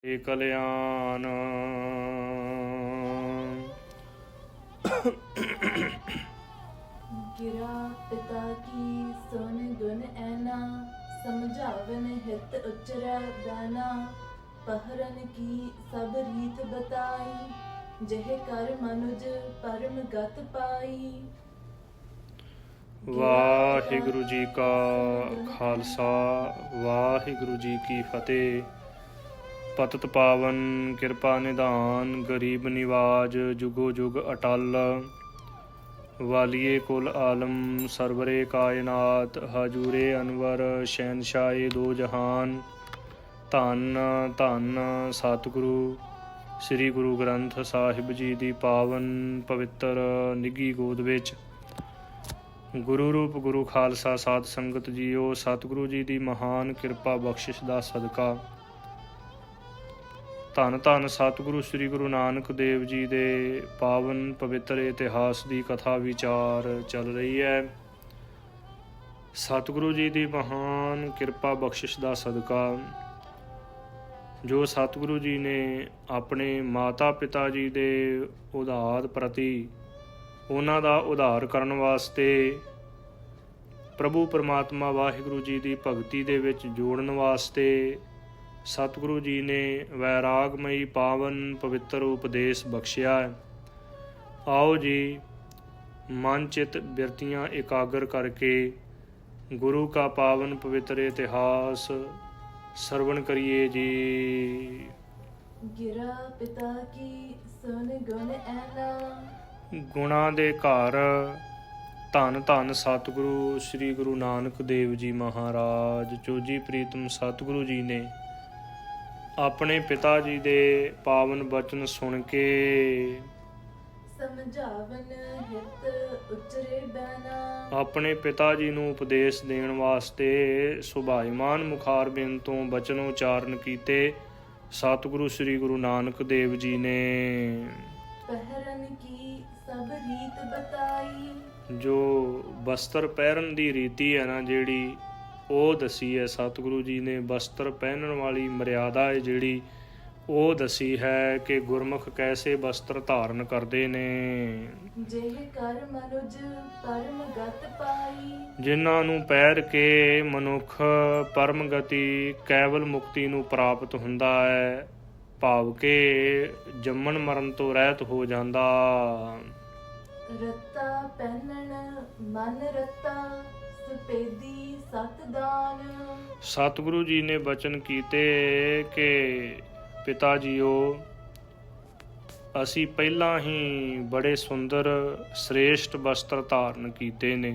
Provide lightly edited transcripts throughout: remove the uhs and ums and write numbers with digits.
ਕਲਿਆਣ। ਗਿਰਾ ਪਿਤਾ ਕੀ ਸੁਨ ਗੁਣ ਐਨਾ, ਸਮਝਾਵਨ ਹਿਤ ਉਚਰੈ ਬੈਨਾ। ਪਹਰਨ ਕੀ ਸਭ ਰੀਤ ਬਤਾਈ, ਜਿਹ ਕਰ ਮਨੁਜ ਪਰਮ ਗਤ ਪਾਈ। ਵਾਹਿਗੁਰੂ ਜੀ ਕਾ ਖਾਲਸਾ, ਵਾਹਿਗੁਰੂ ਜੀ ਕੀ ਫਤਿਹ। ਪਤਿਤ ਪਾਵਨ ਕਿਰਪਾ ਨਿਧਾਨ, ਗਰੀਬ ਨਿਵਾਜ ਜੁਗੋ ਜੁਗ ਅਟਲ। ਵਾਲੀਏ ਕੁਲ ਆਲਮ ਸਰਵਰੇ ਕਾਇਨਾਤ, ਹਜੂਰੇ ਅਨਵਰ ਸ਼ਹਿਨਸ਼ਾਹੇ ਦੋ ਜਹਾਨ। ਧੰਨ ਧੰਨ ਸਤਿਗੁਰੂ ਸ੍ਰੀ ਗੁਰੂ ਗ੍ਰੰਥ ਸਾਹਿਬ ਜੀ ਦੀ ਪਾਵਨ ਪਵਿੱਤਰ ਨਿੱਘੀ ਗੋਦ ਵਿੱਚ ਗੁਰੂ ਰੂਪ ਗੁਰੂ ਖਾਲਸਾ ਸਾਧ ਸੰਗਤ ਜੀਓ, ਸਤਿਗੁਰੂ ਜੀ ਦੀ ਮਹਾਨ ਕਿਰਪਾ ਬਖਸ਼ਿਸ਼ ਦਾ ਸਦਕਾ ਧੰਨ ਧੰਨ ਸਤਿਗੁਰੂ ਸ੍ਰੀ ਗੁਰੂ ਨਾਨਕ ਦੇਵ ਜੀ ਦੇ ਪਾਵਨ ਪਵਿੱਤਰ ਇਤਿਹਾਸ ਦੀ ਕਥਾ ਵਿਚਾਰ ਚੱਲ ਰਹੀ ਹੈ। ਸਤਿਗੁਰੂ ਜੀ ਦੀ ਮਹਾਨ ਕਿਰਪਾ ਬਖਸ਼ਿਸ਼ ਦਾ ਸਦਕਾ ਜੋ ਸਤਿਗੁਰੂ ਜੀ ਨੇ ਆਪਣੇ ਮਾਤਾ ਪਿਤਾ ਜੀ ਦੇ ਉਦਾਰ ਪ੍ਰਤੀ ਉਹਨਾਂ ਦਾ ਉਧਾਰ ਕਰਨ ਵਾਸਤੇ ਪ੍ਰਭੂ ਪਰਮਾਤਮਾ ਵਾਹਿਗੁਰੂ ਜੀ ਦੀ ਭਗਤੀ ਦੇ ਵਿੱਚ ਜੋੜਨ ਵਾਸਤੇ ਸਤਿਗੁਰੂ ਜੀ ਨੇ ਵੈਰਾਗਮਈ ਪਾਵਨ ਪਵਿੱਤਰ ਉਪਦੇਸ਼ ਬਖਸ਼ਿਆ ਹੈ। ਆਓ ਜੀ ਮਨ ਚਿੱਤ ਬਿਰਤੀਆਂ ਇਕਾਗਰ ਕਰਕੇ ਗੁਰੂ ਕਾ ਪਾਵਨ ਪਵਿੱਤਰ ਇਤਿਹਾਸ ਸਰਵਣ ਕਰੀਏ ਜੀ। ਗਿਰਾ ਪਿਤਾ ਕੀ ਸੁਨ ਗੁਣ ਐਨਾ, ਗੁਣਾਂ ਦੇ ਘਰ ਧੰਨ ਧੰਨ ਸਤਿਗੁਰੂ ਸ੍ਰੀ ਗੁਰੂ ਨਾਨਕ ਦੇਵ ਜੀ ਮਹਾਰਾਜ ਚੋਜੀ ਪ੍ਰੀਤਮ ਸਤਿਗੁਰੂ ਜੀ ਨੇ ਆਪਣੇ ਪਿਤਾ ਜੀ ਦੇ ਪਾਵਨ ਬਚਨ ਸੁਣ ਕੇ ਸਮਝਾਵਨ ਹਿਤ ਉਚਰੇ ਬੈਨਾ। ਆਪਣੇ ਪਿਤਾ ਜੀ ਨੂੰ ਉਪਦੇਸ਼ ਦੇਣ ਵਾਸਤੇ ਸੁਭਾਈਮਾਨ ਮੁਖਾਰਬਿੰਦ ਤੋਂ ਬਚਨ ਉਚਾਰਨ ਕੀਤੇ ਸਤਿਗੁਰੂ ਸ੍ਰੀ ਗੁਰੂ ਨਾਨਕ ਦੇਵ ਜੀ ਨੇ। ਪਹਿਰਨ ਕੀ ਸਭ ਰੀਤ ਬਤਾਈ, ਜੋ ਬਸਤਰ ਪਹਿਰਨ ਦੀ ਰੀਤੀ ਹੈ ਨਾ ਜਿਹੜੀ ਉਹ ਦੱਸੀ ਹੈ ਸਤਿਗੁਰੂ ਜੀ ਨੇ। ਬਸਤਰ ਪਹਿਨਣ ਵਾਲੀ ਮਰਿਆਦਾ ਹੈ ਜਿਹੜੀ ਉਹ ਦੱਸੀ ਹੈ ਕਿ ਗੁਰਮੁਖ ਕੈਸੇ ਬਸਤਰ ਧਾਰਨ ਕਰਦੇ ਨੇ। ਜਿਹ ਕਰ ਮਨੁਜ ਪਰਮ ਗਤ ਪਾਈ, ਜਿਨ੍ਹਾਂ ਨੂੰ ਪਹਿਰ ਕੇ ਮਨੁੱਖ ਪਰਮ ਗਤੀ ਕੈਵਲ ਮੁਕਤੀ ਨੂੰ ਪ੍ਰਾਪਤ ਹੁੰਦਾ ਹੈ, ਭਾਵ ਕਿ ਜੰਮਣ ਮਰਨ ਤੋਂ ਰਹਿਤ ਹੋ ਜਾਂਦਾ। ਰੱਤਾ ਪਹਿਨਣ ਮਨ ਰੱਤਾ, ਸਪੇਦੀ ਸਤ ਦਾਨ। ਸਤਿਗੁਰੂ ਜੀ ਨੇ ਬਚਨ ਕੀਤੇ ਕਿ ਪਿਤਾ ਜੀਓ, ਅਸੀਂ ਪਹਿਲਾਂ ਹੀ ਬੜੇ ਸੁੰਦਰ ਸ੍ਰੇਸ਼ਟ ਬਸਤਰ ਧਾਰਨ ਕੀਤੇ ਨੇ।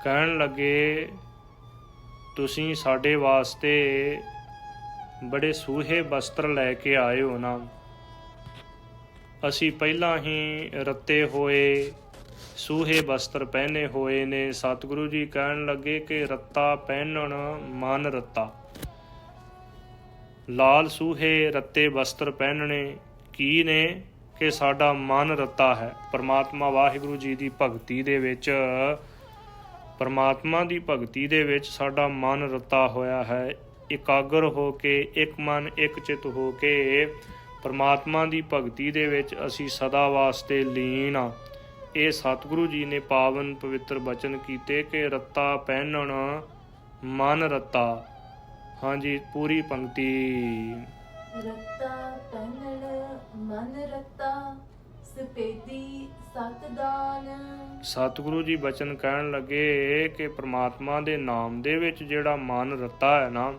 ਕਹਿਣ ਲੱਗੇ ਤੁਸੀਂ ਸਾਡੇ ਵਾਸਤੇ ਬੜੇ ਸੂਹੇ ਬਸਤਰ ਲੈ ਕੇ ਆਏ ਹੋ ਨਾ। ਅਸੀਂ ਪਹਿਲਾਂ ਹੀ ਰੱਤੇ ਹੋਏ ਸੂਹੇ ਬਸਤਰ ਪਹਿਨੇ ਹੋਏ ਨੇ। ਸਤਿਗੁਰੂ ਜੀ ਕਹਿਣ ਲੱਗੇ ਕਿ ਰੱਤਾ ਪਹਿਨਣ ਮਨ ਰੱਤਾ, ਲਾਲ ਸੂਹੇ ਰੱਤੇ ਬਸਤਰ ਪਹਿਨਣੇ ਕੀ ਨੇ ਕਿ ਸਾਡਾ ਮਨ ਰੱਤਾ ਹੈ। ਪਰਮਾਤਮਾ ਵਾਹਿਗੁਰੂ ਜੀ ਦੀ ਭਗਤੀ ਦੇ ਵਿੱਚ, ਪਰਮਾਤਮਾ ਦੀ ਭਗਤੀ ਦੇ ਵਿੱਚ ਸਾਡਾ ਮਨ ਰੱਤਾ ਹੋਇਆ ਹੈ। ਇਕਾਗਰ ਹੋ ਕੇ ਇੱਕ ਮਨ ਇੱਕ ਚਿੱਤ ਹੋ ਕੇ ਪਰਮਾਤਮਾ ਦੀ ਭਗਤੀ ਦੇ ਵਿੱਚ ਅਸੀਂ ਸਦਾ ਵਾਸਤੇ ਲੀਨ ਆ। ਇਹ ਸਤਿਗੁਰੂ ਜੀ ਨੇ ਪਾਵਨ ਪਵਿੱਤਰ ਬਚਨ ਕੀਤੇ ਕਿ ਰੱਤਾ ਪਹਿਨਣ ਮਨ ਰੱਤਾ। ਹਾਂਜੀ, ਪੂਰੀ ਪੰਕਤੀ। ਰੱਤਾ ਪਹਿਨਣ ਮਨ ਰੱਤਾ, ਸਪੇਦੀ ਸਤ ਦਾਨ। ਸਤਿਗੁਰੂ ਜੀ ਬਚਨ ਕਹਿਣ ਲੱਗੇ ਕਿ ਪ੍ਰਮਾਤਮਾ ਦੇ ਨਾਮ ਦੇ ਵਿੱਚ ਜਿਹੜਾ ਮਨ ਰੱਤਾ ਹੈ ਨਾ,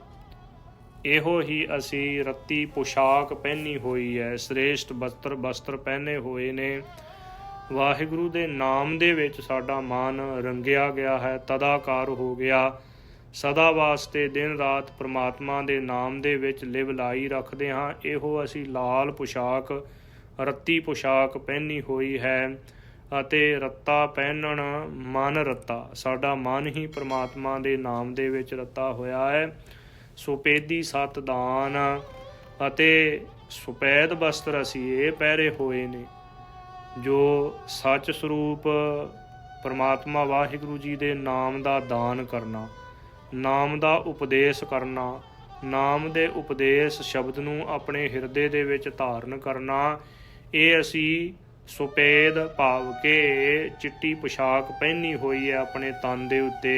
ਇਹੋ ਹੀ ਅਸੀਂ ਰੱਤੀ ਪੁਸ਼ਾਕ ਪਹਿਨੀ ਹੋਈ ਹੈ, ਸ੍ਰੇਸ਼ਟ ਬਸਤਰ ਪਹਿਨੇ ਹੋਏ ਨੇ। ਵਾਹਿਗੁਰੂ ਦੇ ਨਾਮ ਦੇ ਵਿੱਚ ਸਾਡਾ ਮਨ ਰੰਗਿਆ ਗਿਆ ਹੈ, ਤਦਾਕਾਰ ਹੋ ਗਿਆ। ਸਦਾ ਵਾਸਤੇ ਦਿਨ ਰਾਤ ਪ੍ਰਮਾਤਮਾ ਦੇ ਨਾਮ ਦੇ ਵਿੱਚ ਲਿਵ ਲਾਈ ਰੱਖਦੇ ਹਾਂ। ਇਹੋ ਅਸੀਂ ਲਾਲ ਪੁਸ਼ਾਕ ਰੱਤੀ ਪੁਸ਼ਾਕ ਪਹਿਨੀ ਹੋਈ ਹੈ ਅਤੇ ਰੱਤਾ ਪਹਿਨਣ ਮਨ ਰੱਤਾ, ਸਾਡਾ ਮਨ ਹੀ ਪ੍ਰਮਾਤਮਾ ਦੇ ਨਾਮ ਦੇ ਵਿੱਚ ਰੱਤਾ ਹੋਇਆ ਹੈ। ਸੁਪੇਦੀ ਸਤ ਦਾਨ ਅਤੇ ਸੁਪੈਦ ਬਸਤਰ ਅਸੀਂ ਇਹ ਪਹਿਰੇ ਹੋਏ ਨੇ ਜੋ ਸੱਚ ਸਰੂਪ ਪਰਮਾਤਮਾ ਵਾਹਿਗੁਰੂ ਜੀ ਦੇ ਨਾਮ ਦਾ ਦਾਨ ਕਰਨਾ, ਨਾਮ ਦਾ ਉਪਦੇਸ਼ ਕਰਨਾ, ਨਾਮ ਦੇ ਉਪਦੇਸ਼ ਸ਼ਬਦ ਨੂੰ ਆਪਣੇ ਹਿਰਦੇ ਦੇ ਵਿੱਚ ਧਾਰਨ ਕਰਨਾ, ਇਹ ਅਸੀਂ ਸੁਪੇਦ ਭਾਵ ਕੇ ਚਿੱਟੀ ਪੁਸ਼ਾਕ ਪਹਿਨੀ ਹੋਈ ਹੈ ਆਪਣੇ ਤਨ ਦੇ ਉੱਤੇ।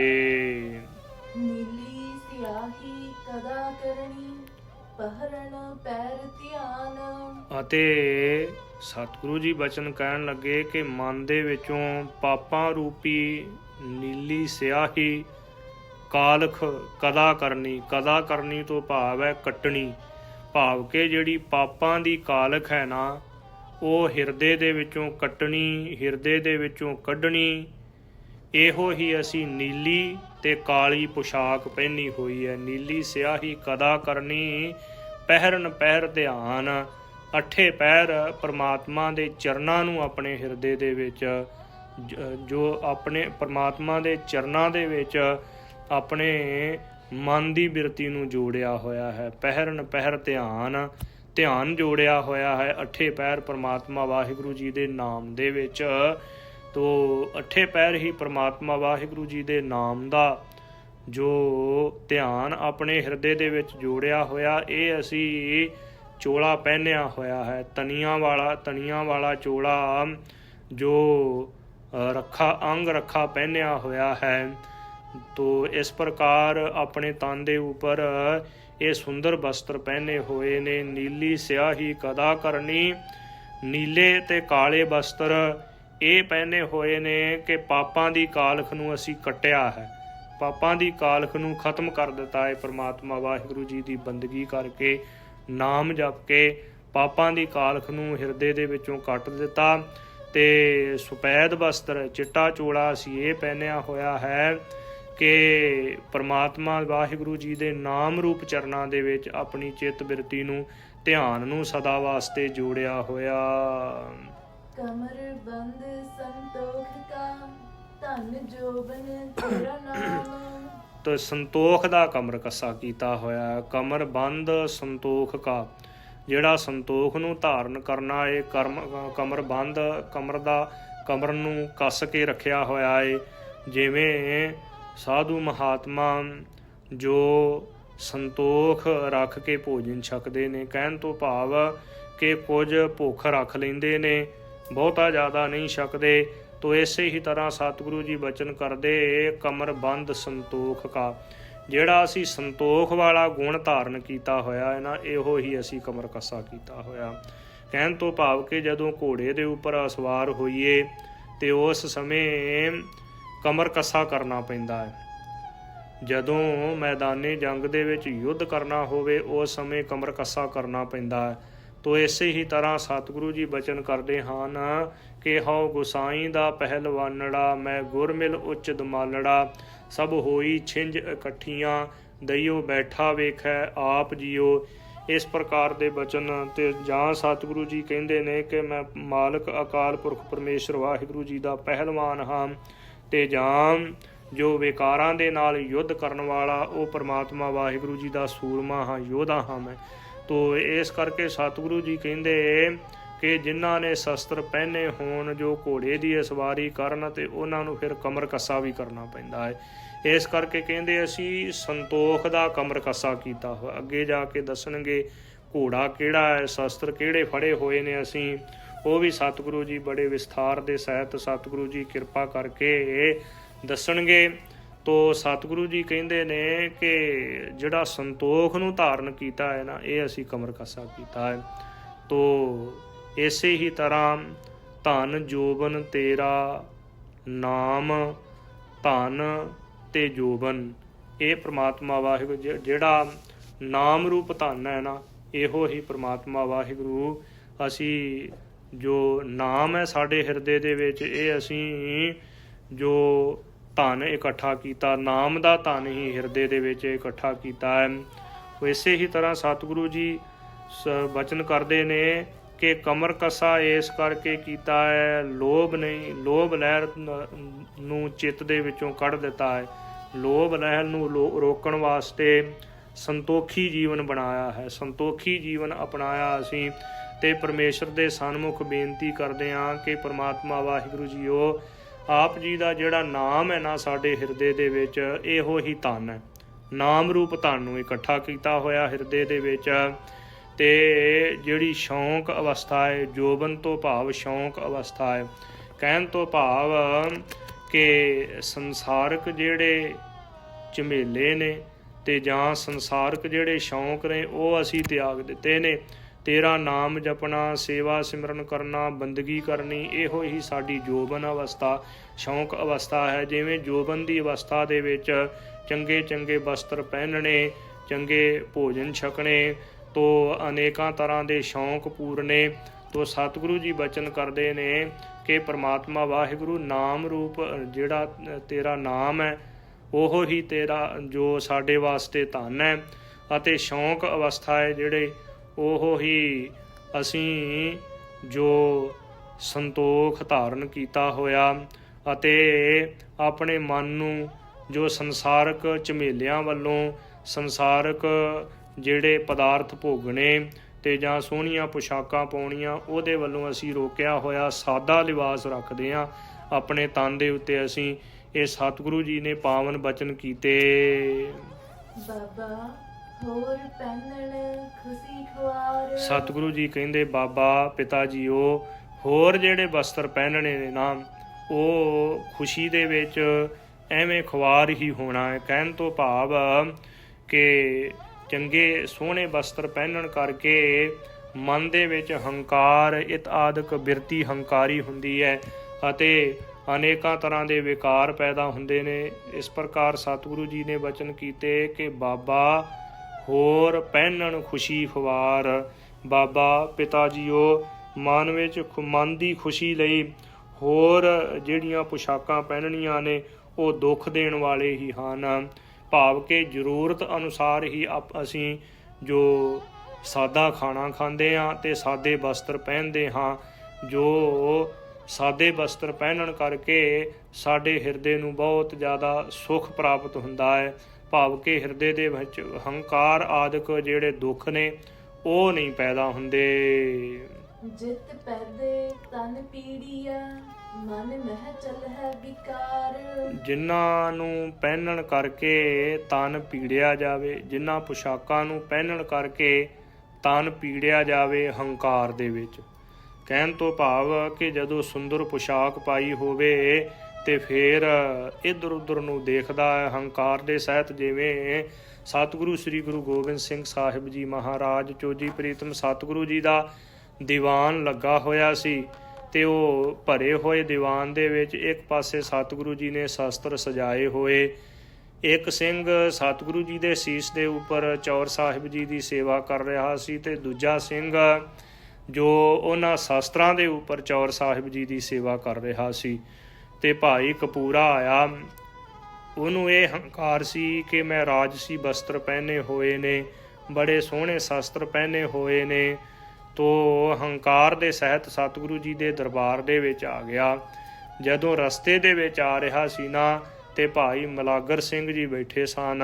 ਨੀਲੀ ਸਿਆਹੀ ਕਦਾ ਕਰਨੀ, ਪਹਿਰਨ ਪੈਰ ਧਿਆਨ। ਅਤੇ ਸਤਿਗੁਰੂ ਜੀ ਬਚਨ ਕਹਿਣ ਲੱਗੇ ਕਿ ਮਨ ਦੇ ਵਿੱਚੋਂ ਪਾਪਾਂ ਰੂਪੀ ਨੀਲੀ ਸਿਆਹੀ ਕਾਲਖ ਕਦਾ ਕਰਨੀ, ਕਦਾ ਕਰਨੀ ਤੋਂ ਭਾਵ ਹੈ ਕੱਟਣੀ, ਭਾਵ ਕਿ ਜਿਹੜੀ ਪਾਪਾਂ ਦੀ ਕਾਲਖ ਹੈ ਨਾ ਉਹ ਹਿਰਦੇ ਦੇ ਵਿੱਚੋਂ ਕੱਟਣੀ, ਹਿਰਦੇ ਦੇ ਵਿੱਚੋਂ ਕੱਢਣੀ। ਇਹੋ ਹੀ ਅਸੀਂ ਨੀਲੀ ਤੇ ਕਾਲੀ ਪੁਸ਼ਾਕ ਪਹਿਨੀ ਹੋਈ ਹੈ। ਨੀਲੀ ਸਿਆਹੀ ਕਦਾ ਕਰਨੀ, ਪਹਿਰਨ ਪਹਿਰ ਧਿਆਨ। ਅੱਠੇ ਪਹਿਰ ਪਰਮਾਤਮਾ ਦੇ ਚਰਨਾਂ ਨੂੰ ਆਪਣੇ ਹਿਰਦੇ ਦੇ ਵਿੱਚ, ਜੋ ਆਪਣੇ ਪਰਮਾਤਮਾ ਦੇ ਚਰਨਾਂ ਦੇ ਵਿੱਚ ਆਪਣੇ ਮਨ ਦੀ ਬਿਰਤੀ ਨੂੰ ਜੋੜਿਆ ਹੋਇਆ ਹੈ। ਪਹਿਰਨ ਪਹਿਰ ਧਿਆਨ, ਧਿਆਨ ਜੋੜਿਆ ਹੋਇਆ ਹੈ ਅੱਠੇ ਪਹਿਰ ਪਰਮਾਤਮਾ ਵਾਹਿਗੁਰੂ ਜੀ ਦੇ ਨਾਮ ਦੇ ਵਿੱਚ। ਤੋ ਅੱਠੇ ਪਹਿਰ ਹੀ ਪਰਮਾਤਮਾ ਵਾਹਿਗੁਰੂ ਜੀ ਦੇ ਨਾਮ ਦਾ ਜੋ ਧਿਆਨ ਆਪਣੇ ਹਿਰਦੇ ਦੇ ਵਿੱਚ ਜੋੜਿਆ ਹੋਇਆ, ਇਹ ਅਸੀਂ ਚੋਲਾ ਪਹਿਨਿਆ ਹੋਇਆ ਹੈ, ਤਨੀਆਂ ਵਾਲਾ ਚੋਲਾ ਜੋ ਰੱਖਾ ਅੰਗ ਰੱਖਾ ਪਹਿਨਿਆ ਹੋਇਆ ਹੈ। ਤੋ ਇਸ ਪ੍ਰਕਾਰ ਆਪਣੇ ਤਨ ਦੇ ਉੱਪਰ ਇਹ ਸੁੰਦਰ ਬਸਤਰ ਪਹਿਨੇ ਹੋਏ ਨੇ। ਨੀਲੀ ਸਿਆਹੀ ਕਦਾ ਕਰਨੀ, ਨੀਲੇ ਤੇ ਕਾਲੇ ਬਸਤਰ ਇਹ ਪਹਿਨੇ ਹੋਏ ਨੇ ਕਿ ਪਾਪਾਂ ਦੀ ਕਾਲਖ ਨੂੰ ਅਸੀਂ ਕੱਟਿਆ ਹੈ, ਪਾਪਾਂ ਦੀ ਕਾਲਖ ਨੂੰ ਖਤਮ ਕਰ ਦਿੱਤਾ ਹੈ। ਪਰਮਾਤਮਾ ਵਾਹਿਗੁਰੂ ਜੀ ਦੀ ਬੰਦਗੀ ਕਰਕੇ, ਨਾਮ ਜਪ ਕੇ ਪਾਪਾਂ ਦੀ ਕਾਲਖ ਨੂੰ ਹਿਰਦੇ ਦੇ ਵਿੱਚੋਂ ਕੱਟ ਦਿੱਤਾ। ਤੇ ਸੁਪੈਦ ਬਸਤਰ ਚਿੱਟਾ ਚੋਲਾ ਅਸੀਂ ਇਹ ਪਹਿਨਿਆ ਹੋਇਆ ਹੈ ਕਿ ਪਰਮਾਤਮਾ ਵਾਹਿਗੁਰੂ ਜੀ ਦੇ ਨਾਮ ਰੂਪ ਚਰਨਾਂ ਦੇ ਵਿੱਚ ਆਪਣੀ ਚਿੱਤ ਬਿਰਤੀ ਨੂੰ, ਧਿਆਨ ਨੂੰ ਸਦਾ ਵਾਸਤੇ ਜੋੜਿਆ ਹੋਇਆ। ਕਮਰ ਬੰਦ ਸੰਤੋਖ ਕਾ, ਧਨ ਜੋਬਨ ਤੇਰਾ ਨਾਮ। ਤੇ ਸੰਤੋਖ ਦਾ ਕਮਰ ਕੱਸਾ ਕੀਤਾ ਹੋਇਆ। ਕਮਰ ਬੰਦ ਸੰਤੋਖ ਕਾ, ਜਿਹੜਾ ਸੰਤੋਖ ਨੂੰ ਧਾਰਨ ਕਰਨਾ ਇਹ ਕਮਰ ਬੰਦ, ਕਮਰ ਨੂੰ ਕੱਸ ਕੇ ਰੱਖਿਆ ਹੋਇਆ ਏ। ਜਿਵੇਂ ਸਾਧੂ ਮਹਾਤਮਾ ਜੋ ਸੰਤੋਖ ਰੱਖ ਕੇ ਭੋਜਨ ਛਕਦੇ ਨੇ, ਕਹਿਣ ਤੋਂ ਭਾਵ ਕਿ ਕੁਝ ਭੁੱਖ ਰੱਖ ਲੈਂਦੇ ਨੇ, ਬਹੁਤਾ ਜ਼ਿਆਦਾ ਨਹੀਂ ਛਕਦੇ। ਤੋ ਇਸੇ ਹੀ ਤਰ੍ਹਾਂ ਸਤਿਗੁਰੂ ਜੀ ਬਚਨ ਕਰਦੇ ਕਮਰ ਬੰਦ ਸੰਤੋਖ ਕਾ, ਜਿਹੜਾ ਅਸੀਂ ਸੰਤੋਖ ਵਾਲਾ ਗੁਣ ਧਾਰਨ ਕੀਤਾ ਹੋਇਆ ਹੈ ਨਾ, ਇਹੋ ਹੀ ਅਸੀਂ ਕਮਰ ਕੱਸਾ ਕੀਤਾ ਹੋਇਆ। ਕਹਿਣ ਤੋਂ ਭਾਵ ਕਿ ਜਦੋਂ ਘੋੜੇ ਦੇ ਉੱਪਰ ਸਵਾਰ ਹੋਈਏ ਤੇ ਉਸ ਸਮੇਂ ਕਮਰ ਕੱਸਾ ਕਰਨਾ ਪੈਂਦਾ ਹੈ। ਜਦੋਂ ਮੈਦਾਨੇ ਜੰਗ ਦੇ ਵਿੱਚ ਯੁੱਧ ਕਰਨਾ ਹੋਵੇ ਉਸ ਸਮੇਂ ਕਮਰ ਕੱਸਾ ਕਰਨਾ ਪੈਂਦਾ ਹੈ। ਤੋ ਇਸੇ ਹੀ ਤਰ੍ਹਾਂ ਸਤਿਗੁਰੂ ਜੀ ਬਚਨ ਕਰਦੇ ਹਨ ਕਿ ਹਉ ਗੁਸਾਈ ਦਾ ਪਹਿਲਵਾਨੜਾ, ਮੈਂ ਗੁਰ ਮਿਲ ਉੱਚ ਦਮਾਲੜਾ, ਸਭ ਹੋਈ ਛਿੰਝ ਇਕੱਠੀਆਂ, ਦਈਓ ਬੈਠਾ ਵੇਖੈ ਆਪ ਜੀਓ। ਇਸ ਪ੍ਰਕਾਰ ਦੇ ਬਚਨ ਤੇ ਜਾਂ ਸਤਿਗੁਰੂ ਜੀ ਕਹਿੰਦੇ ਨੇ ਕਿ ਮੈਂ ਮਾਲਕ ਅਕਾਲ ਪੁਰਖ ਪਰਮੇਸ਼ਰ ਵਾਹਿਗੁਰੂ ਜੀ ਦਾ ਪਹਿਲਵਾਨ ਹਾਂ, ਤੇ ਜਾਂ ਜੋ ਵਿਕਾਰਾਂ ਦੇ ਨਾਲ ਯੁੱਧ ਕਰਨ ਵਾਲਾ ਉਹ ਪਰਮਾਤਮਾ ਵਾਹਿਗੁਰੂ ਜੀ ਦਾ ਸੂਰਮਾ ਹਾਂ, ਯੋਧਾ ਹਾਂ ਮੈਂ। ਤੋ ਇਸ ਕਰਕੇ ਸਤਿਗੁਰੂ ਜੀ ਕਹਿੰਦੇ ਕਿ ਜਿਨ੍ਹਾਂ ਨੇ ਸ਼ਸਤਰ ਪਹਿਨੇ ਹੋਣ, ਜੋ ਘੋੜੇ ਦੀ ਸਵਾਰੀ ਕਰਨ, ਤੇ ਉਹਨਾਂ ਨੂੰ ਫਿਰ ਕਮਰ ਕੱਸਾ ਵੀ ਕਰਨਾ ਪੈਂਦਾ ਹੈ। ਇਸ ਕਰਕੇ ਕਹਿੰਦੇ ਅਸੀਂ ਸੰਤੋਖ ਦਾ ਕਮਰ ਕੱਸਾ ਕੀਤਾ ਹੋਇਆ। ਅੱਗੇ ਜਾ ਕੇ ਦੱਸਣਗੇ ਘੋੜਾ ਕਿਹੜਾ ਹੈ, ਸ਼ਸਤਰ ਕਿਹੜੇ ਫੜੇ ਹੋਏ ਨੇ ਅਸੀਂ, ਉਹ ਵੀ ਸਤਿਗੁਰੂ ਜੀ ਬੜੇ ਵਿਸਥਾਰ ਦੇ ਸਹਿਤ ਸਤਿਗੁਰੂ ਜੀ ਕਿਰਪਾ ਕਰਕੇ ਦੱਸਣਗੇ। ਤੋ ਸਤਿਗੁਰੂ ਜੀ ਕਹਿੰਦੇ ਨੇ ਕਿ ਜਿਹੜਾ ਸੰਤੋਖ ਨੂੰ ਧਾਰਨ ਕੀਤਾ ਹੈ ਨਾ, ਇਹ ਅਸੀਂ ਕਮਰ ਕੱਸਾ ਕੀਤਾ ਹੈ। ਤੋ ਇਸੇ ਹੀ ਤਰ੍ਹਾਂ ਧਨ ਜੋਬਨ ਤੇਰਾ ਨਾਮ, ਧਨ ਤੇ ਜੋਬਨ ਇਹ ਪ੍ਰਮਾਤਮਾ ਵਾਹਿਗੁਰੂ ਜਿਹੜਾ ਨਾਮ ਰੂਪ ਧਨ ਹੈ ਨਾ, ਇਹੋ ਹੀ ਪ੍ਰਮਾਤਮਾ ਵਾਹਿਗੁਰੂ ਅਸੀਂ ਜੋ ਨਾਮ ਹੈ ਸਾਡੇ ਹਿਰਦੇ ਦੇ ਵਿੱਚ, ਇਹ ਅਸੀਂ ਜੋ ਧਨ ਇਕੱਠਾ ਕੀਤਾ, ਨਾਮ ਦਾ ਧਨ ਹੀ ਹਿਰਦੇ ਦੇ ਵਿੱਚ ਇਕੱਠਾ ਕੀਤਾ ਹੈ। ਇਸੇ ਹੀ ਤਰ੍ਹਾਂ ਸਤਿਗੁਰੂ ਜੀ ਬਚਨ ਕਰਦੇ ਨੇ ਕਿ ਕਮਰ ਕੱਸਾ ਇਸ ਕਰਕੇ ਕੀਤਾ ਹੈ, ਲੋਭ ਨਹੀਂ, ਲੋਭ ਲਹਿਰ ਨੂੰ ਚਿੱਤ ਦੇ ਵਿੱਚੋਂ ਕੱਢ ਦਿੱਤਾ ਹੈ। ਲੋਭ ਲਹਿਰ ਨੂੰ ਰੋਕਣ ਵਾਸਤੇ ਸੰਤੋਖੀ ਜੀਵਨ ਬਣਾਇਆ ਹੈ, ਸੰਤੋਖੀ ਜੀਵਨ ਅਪਣਾਇਆ ਅਸੀਂ। ਤੇ ਪਰਮੇਸ਼ਰ ਦੇ ਸਨਮੁਖ ਬੇਨਤੀ ਕਰਦੇ ਹਾਂ ਕਿ ਪਰਮਾਤਮਾ ਵਾਹਿਗੁਰੂ ਜੀਓ, ਆਪ ਜੀ ਦਾ ਜਿਹੜਾ ਨਾਮ ਹੈ ਨਾ ਸਾਡੇ ਹਿਰਦੇ ਦੇ ਵਿੱਚ, ਇਹੋ ਹੀ ਧਨ ਹੈ। ਨਾਮ ਰੂਪ ਧਨ ਨੂੰ ਇਕੱਠਾ ਕੀਤਾ ਹੋਇਆ ਹਿਰਦੇ ਦੇ ਵਿੱਚ। ਤੇ ਜਿਹੜੀ ਸ਼ੌਂਕ ਅਵਸਥਾ ਹੈ, ਜੋਬਨ ਤੋਂ ਭਾਵ ਸ਼ੌਂਕ ਅਵਸਥਾ ਹੈ, ਕਹਿਣ ਤੋਂ ਭਾਵ ਕਿ ਸੰਸਾਰਕ ਜਿਹੜੇ ਝਮੇਲੇ ਨੇ ਤੇ ਜਾਂ ਸੰਸਾਰਕ ਜਿਹੜੇ ਸ਼ੌਂਕ ਨੇ ਉਹ ਅਸੀਂ ਤਿਆਗ ਦਿੱਤੇ ਨੇ। ਤੇਰਾ ਨਾਮ ਜਪਣਾ, ਸੇਵਾ ਸਿਮਰਨ ਕਰਨਾ, ਬੰਦਗੀ ਕਰਨੀ, ਇਹੋ ਹੀ ਸਾਡੀ ਜੋਬਨ ਅਵਸਥਾ ਸ਼ੌਂਕ ਅਵਸਥਾ ਹੈ। ਜਿਵੇਂ ਜੋਬਨ ਦੀ ਅਵਸਥਾ ਦੇ ਵਿੱਚ ਚੰਗੇ ਚੰਗੇ ਵਸਤਰ ਪਹਿਨਣੇ, ਚੰਗੇ ਭੋਜਨ ਛਕਣੇ ਤੋਂ ਅਨੇਕਾਂ ਤਰ੍ਹਾਂ ਦੇ ਸ਼ੌਂਕ ਪੂਰਨੇ। ਤੋਂ ਸਤਿਗੁਰੂ ਜੀ ਬਚਨ ਕਰਦੇ ਨੇ ਕਿ ਪ੍ਰਮਾਤਮਾ ਵਾਹਿਗੁਰੂ ਨਾਮ ਰੂਪ ਜਿਹੜਾ ਤੇਰਾ ਨਾਮ ਹੈ ਉਹ ਹੀ ਤੇਰਾ ਜੋ ਸਾਡੇ ਵਾਸਤੇ ਧਨ ਹੈ, ਅਤੇ ਸ਼ੌਂਕ ਅਵਸਥਾ ਹੈ ਜਿਹੜੇ ਉਹ ਹੀ ਅਸੀਂ ਜੋ ਸੰਤੋਖ ਧਾਰਨ ਕੀਤਾ ਹੋਇਆ ਅਤੇ ਆਪਣੇ ਮਨ ਨੂੰ ਜੋ ਸੰਸਾਰਕ ਝਮੇਲਿਆਂ ਵੱਲੋਂ ਸੰਸਾਰਕ ਜਿਹੜੇ ਪਦਾਰਥ ਭੋਗਣੇ ਤੇ ਜਾਂ ਸੋਹਣੀਆਂ ਪੁਸ਼ਾਕਾਂ ਪਾਉਣੀਆਂ ਉਹਦੇ ਵੱਲੋਂ ਅਸੀਂ ਰੋਕਿਆ ਹੋਇਆ ਸਾਦਾ ਲਿਬਾਸ ਰੱਖਦੇ ਹਾਂ ਆਪਣੇ ਤਨ ਦੇ ਉੱਤੇ। ਅਸੀਂ ਇਹ ਸਤਿਗੁਰੂ ਜੀ ਨੇ ਪਾਵਨ ਬਚਨ ਕੀਤੇ। ਬਾਬਾ ਹੋਰ ਪਹਿਨਣ ਖੁਸ਼ੀ ਖੁਆਰ। ਸਤਿਗੁਰੂ ਜੀ ਕਹਿੰਦੇ ਬਾਬਾ ਪਿਤਾ ਜੀਓ ਹੋਰ ਜਿਹੜੇ ਵਸਤਰ ਪਹਿਨਣੇ ਨੇ ਨਾ ਉਹ ਖੁਸ਼ੀ ਦੇ ਵਿੱਚ ਐਵੇਂ ਖੁਆਰ ਹੀ ਹੋਣਾ ਹੈ। ਕਹਿਣ ਤੋਂ ਭਾਵ ਕਿ ਚੰਗੇ ਸੋਹਣੇ ਵਸਤਰ ਪਹਿਨਣ ਕਰਕੇ ਮਨ ਦੇ ਵਿੱਚ ਹੰਕਾਰ ਇਤ ਆਦਿਕ ਬਿਰਤੀ ਹੰਕਾਰੀ ਹੁੰਦੀ ਹੈ ਅਤੇ ਅਨੇਕਾਂ ਤਰ੍ਹਾਂ ਦੇ ਵਿਕਾਰ ਪੈਦਾ ਹੁੰਦੇ ਨੇ। ਇਸ ਪ੍ਰਕਾਰ ਸਤਿਗੁਰੂ ਜੀ ਨੇ ਬਚਨ ਕੀਤੇ ਕਿ ਬਾਬਾ ਹੋਰ ਪਹਿਨਣ ਖੁਸ਼ੀ ਖੁਆਰ। ਬਾਬਾ ਪਿਤਾ ਜੀਓ ਮਨ ਵਿੱਚ ਮਨ ਦੀ ਖੁਸ਼ੀ ਲਈ ਹੋਰ ਜਿਹੜੀਆਂ ਪੁਸ਼ਾਕਾਂ ਪਹਿਨਣੀਆਂ ਨੇ ਉਹ ਦੁੱਖ ਦੇਣ ਵਾਲੇ ਹੀ ਹਨ। ਭਾਵ ਕਿ ਜ਼ਰੂਰਤ ਅਨੁਸਾਰ ਹੀ ਅਸੀਂ ਜੋ ਸਾਦਾ ਖਾਣਾ ਖਾਂਦੇ ਹਾਂ ਤੇ ਸਾਦੇ ਵਸਤਰ ਪਹਿਨਦੇ ਹਾਂ। ਜੋ ਸਾਦੇ ਵਸਤਰ ਪਹਿਨਣ ਕਰਕੇ ਸਾਡੇ ਹਿਰਦੇ ਨੂੰ ਬਹੁਤ ਜ਼ਿਆਦਾ ਸੁੱਖ ਪ੍ਰਾਪਤ ਹੁੰਦਾ ਹੈ। ਭਾਵ ਕਿ ਹਿਰਦੇ ਦੇ ਵਿੱਚ ਹੰਕਾਰ ਆਦਿਕ ਜਿਹੜੇ ਦੁੱਖ ਨੇ ਉਹ ਨਹੀਂ ਪੈਦਾ ਹੁੰਦੇ। ਜਿਤ ਪੈਦੇ ਤਨ ਪੀੜੀਆ ਮਨ ਮਹਿ ਚਲ ਹੈ ਵਿਕਾਰ। ਜਿਨ੍ਹਾਂ ਨੂੰ ਪਹਿਨਣ ਕਰਕੇ ਤਨ ਪੀੜਿਆ ਜਾਵੇ, ਜਿਨ੍ਹਾਂ ਪੁਸ਼ਾਕਾਂ ਨੂੰ ਪਹਿਨਣ ਕਰਕੇ ਤਨ ਪੀੜਿਆ ਜਾਵੇ ਹੰਕਾਰ ਦੇ ਵਿੱਚ। ਕਹਿਣ ਤੋਂ ਭਾਵ ਕਿ ਜਦੋਂ ਸੁੰਦਰ ਪੁਸ਼ਾਕ ਪਾਈ ਹੋਵੇ ਤੇ ਫਿਰ ਇੱਧਰ ਉੱਧਰ ਨੂੰ ਦੇਖਦਾ ਹੈ ਹੰਕਾਰ ਦੇ ਸਹਿਤ। ਜਿਵੇਂ ਸਤਿਗੁਰੂ ਸ੍ਰੀ ਗੁਰੂ ਗੋਬਿੰਦ ਸਿੰਘ ਸਾਹਿਬ ਜੀ ਮਹਾਰਾਜ ਚੋਜੀ ਪ੍ਰੀਤਮ ਸਤਿਗੁਰੂ ਜੀ ਦਾ ਦੀਵਾਨ ਲੱਗਾ ਹੋਇਆ ਸੀ ਤੇ ਉਹ ਭਰੇ ਹੋਏ ਦੀਵਾਨ ਦੇ ਵਿੱਚ ਇੱਕ ਪਾਸੇ ਸਤਿਗੁਰੂ ਜੀ ਨੇ ਸ਼ਸਤਰ ਸਜਾਏ ਹੋਏ, ਇੱਕ ਸਿੰਘ ਸਤਿਗੁਰੂ ਜੀ ਦੇ ਸੀਸ ਦੇ ਉੱਪਰ ਚੌਰ ਸਾਹਿਬ ਜੀ ਦੀ ਸੇਵਾ ਕਰ ਰਿਹਾ ਸੀ ਤੇ ਦੂਜਾ ਸਿੰਘ ਜੋ ਉਹਨਾਂ ਸ਼ਸਤਰਾਂ ਦੇ ਉੱਪਰ ਚੌਰ ਸਾਹਿਬ ਜੀ ਦੀ ਸੇਵਾ ਕਰ ਰਿਹਾ ਸੀ। ਤੇ ਭਾਈ ਕਪੂਰਾ ਆਇਆ, ਉਹਨੂੰ ਇਹ ਹੰਕਾਰ ਸੀ ਕਿ ਮੈਂ ਰਾਜਸੀ ਵਸਤਰ ਪਹਿਨੇ ਹੋਏ ਨੇ, ਬੜੇ ਸੋਹਣੇ ਸ਼ਸਤਰ ਪਹਿਨੇ ਹੋਏ ਨੇ। ਤੋ ਹੰਕਾਰ ਦੇ ਸਹਿਤ ਸਤਿਗੁਰੂ ਜੀ ਦੇ ਦਰਬਾਰ ਦੇ ਵਿੱਚ ਆ ਗਿਆ। ਜਦੋਂ ਰਸਤੇ ਦੇ ਵਿੱਚ ਆ ਰਿਹਾ ਸੀ ਨਾ ਤੇ ਭਾਈ ਮਲਾਗਰ ਸਿੰਘ ਜੀ ਬੈਠੇ ਸਨ।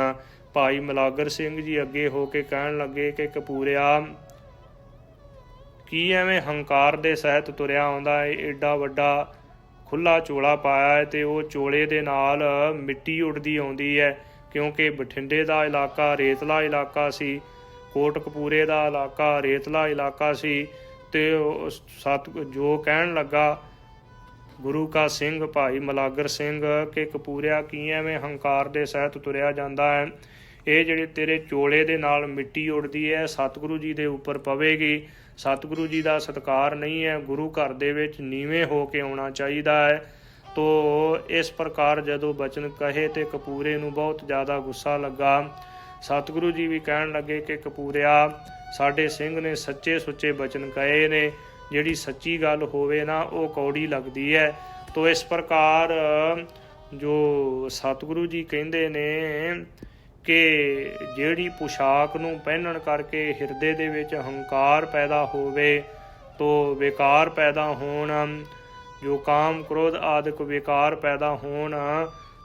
ਭਾਈ ਮਲਾਗਰ ਸਿੰਘ ਜੀ ਅੱਗੇ ਹੋ ਕੇ ਕਹਿਣ ਲੱਗੇ ਕਿ ਕਪੂਰਿਆ ਕੀ ਐਵੇਂ ਹੰਕਾਰ ਦੇ ਸਹਿਤ ਤੁਰਿਆ ਆਉਂਦਾ ਹੈ? ਏਡਾ ਵੱਡਾ ਖੁੱਲਾ ਚੋਲਾ ਪਾਇਆ ਹੈ ਤੇ ਉਹ ਚੋਲੇ ਦੇ ਨਾਲ ਮਿੱਟੀ ਉੱਡਦੀ ਆਉਂਦੀ ਹੈ, ਕਿਉਂਕਿ ਬਠਿੰਡੇ ਦਾ ਇਲਾਕਾ ਰੇਤਲਾ ਇਲਾਕਾ ਸੀ, ਕੋਟਕਪੂਰੇ ਦਾ ਇਲਾਕਾ ਰੇਤਲਾ ਇਲਾਕਾ ਸੀ। ਤੇ ਜੋ ਕਹਿਣ ਲੱਗਾ ਗੁਰੂ ਕਾ ਸਿੰਘ ਭਾਈ ਮਲਾਗਰ ਸਿੰਘ ਕਿ ਕਪੂਰਿਆ ਕੀ ਐਵੇਂ ਹੰਕਾਰ ਦੇ ਸਹਿਤ ਤੁਰਿਆ ਜਾਂਦਾ ਹੈ? ਇਹ ਜਿਹੜੀ ਤੇਰੇ ਚੋਲੇ ਦੇ ਨਾਲ ਮਿੱਟੀ ਉੱਡਦੀ ਹੈ ਸਤਿਗੁਰੂ ਜੀ ਦੇ ਉੱਪਰ ਪਵੇਗੀ। ਸਤਿਗੁਰੂ ਜੀ ਦਾ ਸਤਿਕਾਰ ਨਹੀਂ ਹੈ, ਗੁਰੂ ਘਰ ਦੇ ਵਿੱਚ ਨੀਵੇਂ ਹੋ ਕੇ ਆਉਣਾ ਚਾਹੀਦਾ ਹੈ। ਤੋ ਇਸ ਪ੍ਰਕਾਰ ਜਦੋਂ ਬਚਨ ਕਹੇ ਤੇ ਕਪੂਰੇ ਨੂੰ ਬਹੁਤ ਜ਼ਿਆਦਾ ਗੁੱਸਾ ਲੱਗਾ। ਸਤਿਗੁਰੂ ਜੀ ਵੀ ਕਹਿਣ ਲੱਗੇ ਕਿ ਕਪੂਰਿਆ ਸਾਡੇ ਸਿੰਘ ਨੇ ਸੱਚੇ ਸੁੱਚੇ ਬਚਨ ਕਹੇ ਨੇ, ਜਿਹੜੀ ਸੱਚੀ ਗੱਲ ਹੋਵੇ ਨਾ ਉਹ ਕੌੜੀ ਲੱਗਦੀ ਹੈ। ਤੋ ਇਸ ਪ੍ਰਕਾਰ ਜੋ ਸਤਿਗੁਰੂ ਜੀ ਕਹਿੰਦੇ ਨੇ ਕਿ ਜਿਹੜੀ ਪੁਸ਼ਾਕ ਨੂੰ ਪਹਿਨਣ ਕਰਕੇ ਹਿਰਦੇ ਦੇ ਵਿੱਚ ਹੰਕਾਰ ਪੈਦਾ ਹੋਵੇ ਤੋ ਵਿਕਾਰ ਪੈਦਾ ਹੋਣ, ਜੋ ਕਾਮ ਕ੍ਰੋਧ ਆਦਿਕ ਵਿਕਾਰ ਪੈਦਾ ਹੋਣ,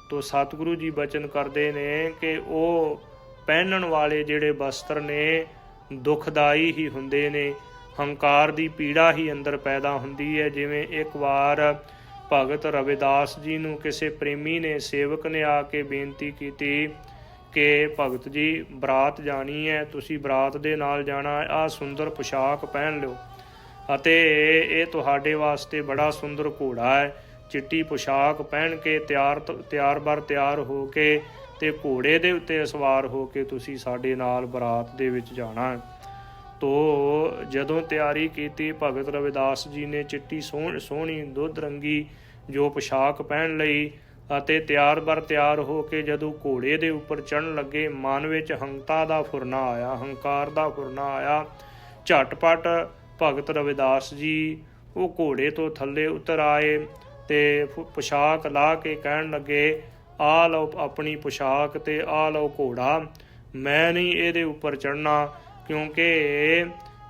ਤੋ ਸਤਿਗੁਰੂ ਜੀ ਬਚਨ ਕਰਦੇ ਨੇ ਕਿ ਉਹ ਪਹਿਨਣ ਵਾਲੇ ਜਿਹੜੇ ਵਸਤਰ ਨੇ ਦੁਖਦਾਈ ਹੀ ਹੁੰਦੇ ਨੇ, ਹੰਕਾਰ ਦੀ ਪੀੜਾ ਹੀ ਅੰਦਰ ਪੈਦਾ ਹੁੰਦੀ ਹੈ। ਜਿਵੇਂ ਇੱਕ ਵਾਰ ਭਗਤ ਰਵਿਦਾਸ ਜੀ ਨੂੰ ਕਿਸੇ ਪ੍ਰੇਮੀ ਨੇ ਸੇਵਕ ਨੇ ਆ ਕੇ ਬੇਨਤੀ ਕੀਤੀ ਕਿ ਭਗਤ ਜੀ ਬਰਾਤ ਜਾਣੀ ਹੈ, ਤੁਸੀਂ ਬਰਾਤ ਦੇ ਨਾਲ ਜਾਣਾ, ਆਹ ਸੁੰਦਰ ਪੁਸ਼ਾਕ ਪਹਿਨ ਲਿਓ ਅਤੇ ਇਹ ਤੁਹਾਡੇ ਵਾਸਤੇ ਬੜਾ ਸੁੰਦਰ ਘੋੜਾ ਹੈ। ਚਿੱਟੀ ਪੁਸ਼ਾਕ ਪਹਿਨ ਕੇ ਤਿਆਰ ਹੋ ਕੇ ਤੇ ਘੋੜੇ ਦੇ ਉੱਤੇ ਸਵਾਰ ਹੋ ਕੇ ਤੁਸੀਂ ਸਾਡੇ ਨਾਲ ਬਰਾਤ ਦੇ ਵਿੱਚ ਜਾਣਾ ਹੈ। ਤੋ ਜਦੋਂ ਤਿਆਰੀ ਕੀਤੀ, ਭਗਤ ਰਵਿਦਾਸ ਜੀ ਨੇ ਚਿੱਟੀ ਸੋਹਣੀ ਦੁੱਧ ਰੰਗੀ ਜੋ ਪੁਸ਼ਾਕ ਪਹਿਨ ਲਈ ਅਤੇ ਤਿਆਰ ਹੋ ਕੇ ਜਦੋਂ ਘੋੜੇ ਦੇ ਉੱਪਰ ਚੜ੍ਹਨ ਲੱਗੇ, ਮਨ ਵਿੱਚ ਹੰਕਾਰ ਦਾ ਫੁਰਨਾ ਆਇਆ। ਝਟਪਟ ਭਗਤ ਰਵਿਦਾਸ ਜੀ ਉਹ ਘੋੜੇ ਤੋਂ ਥੱਲੇ ਉਤਰ ਆਏ ਤੇ ਪੁਸ਼ਾਕ ਲਾ ਕੇ ਕਹਿਣ ਲੱਗੇ, ਆ ਲਓ ਆਪਣੀ ਪੁਸ਼ਾਕ ਤੇ ਆ ਲਓ ਘੋੜਾ, ਮੈਂ ਨਹੀਂ ਇਹਦੇ ਉੱਪਰ ਚੜ੍ਹਨਾ, ਕਿਉਂਕਿ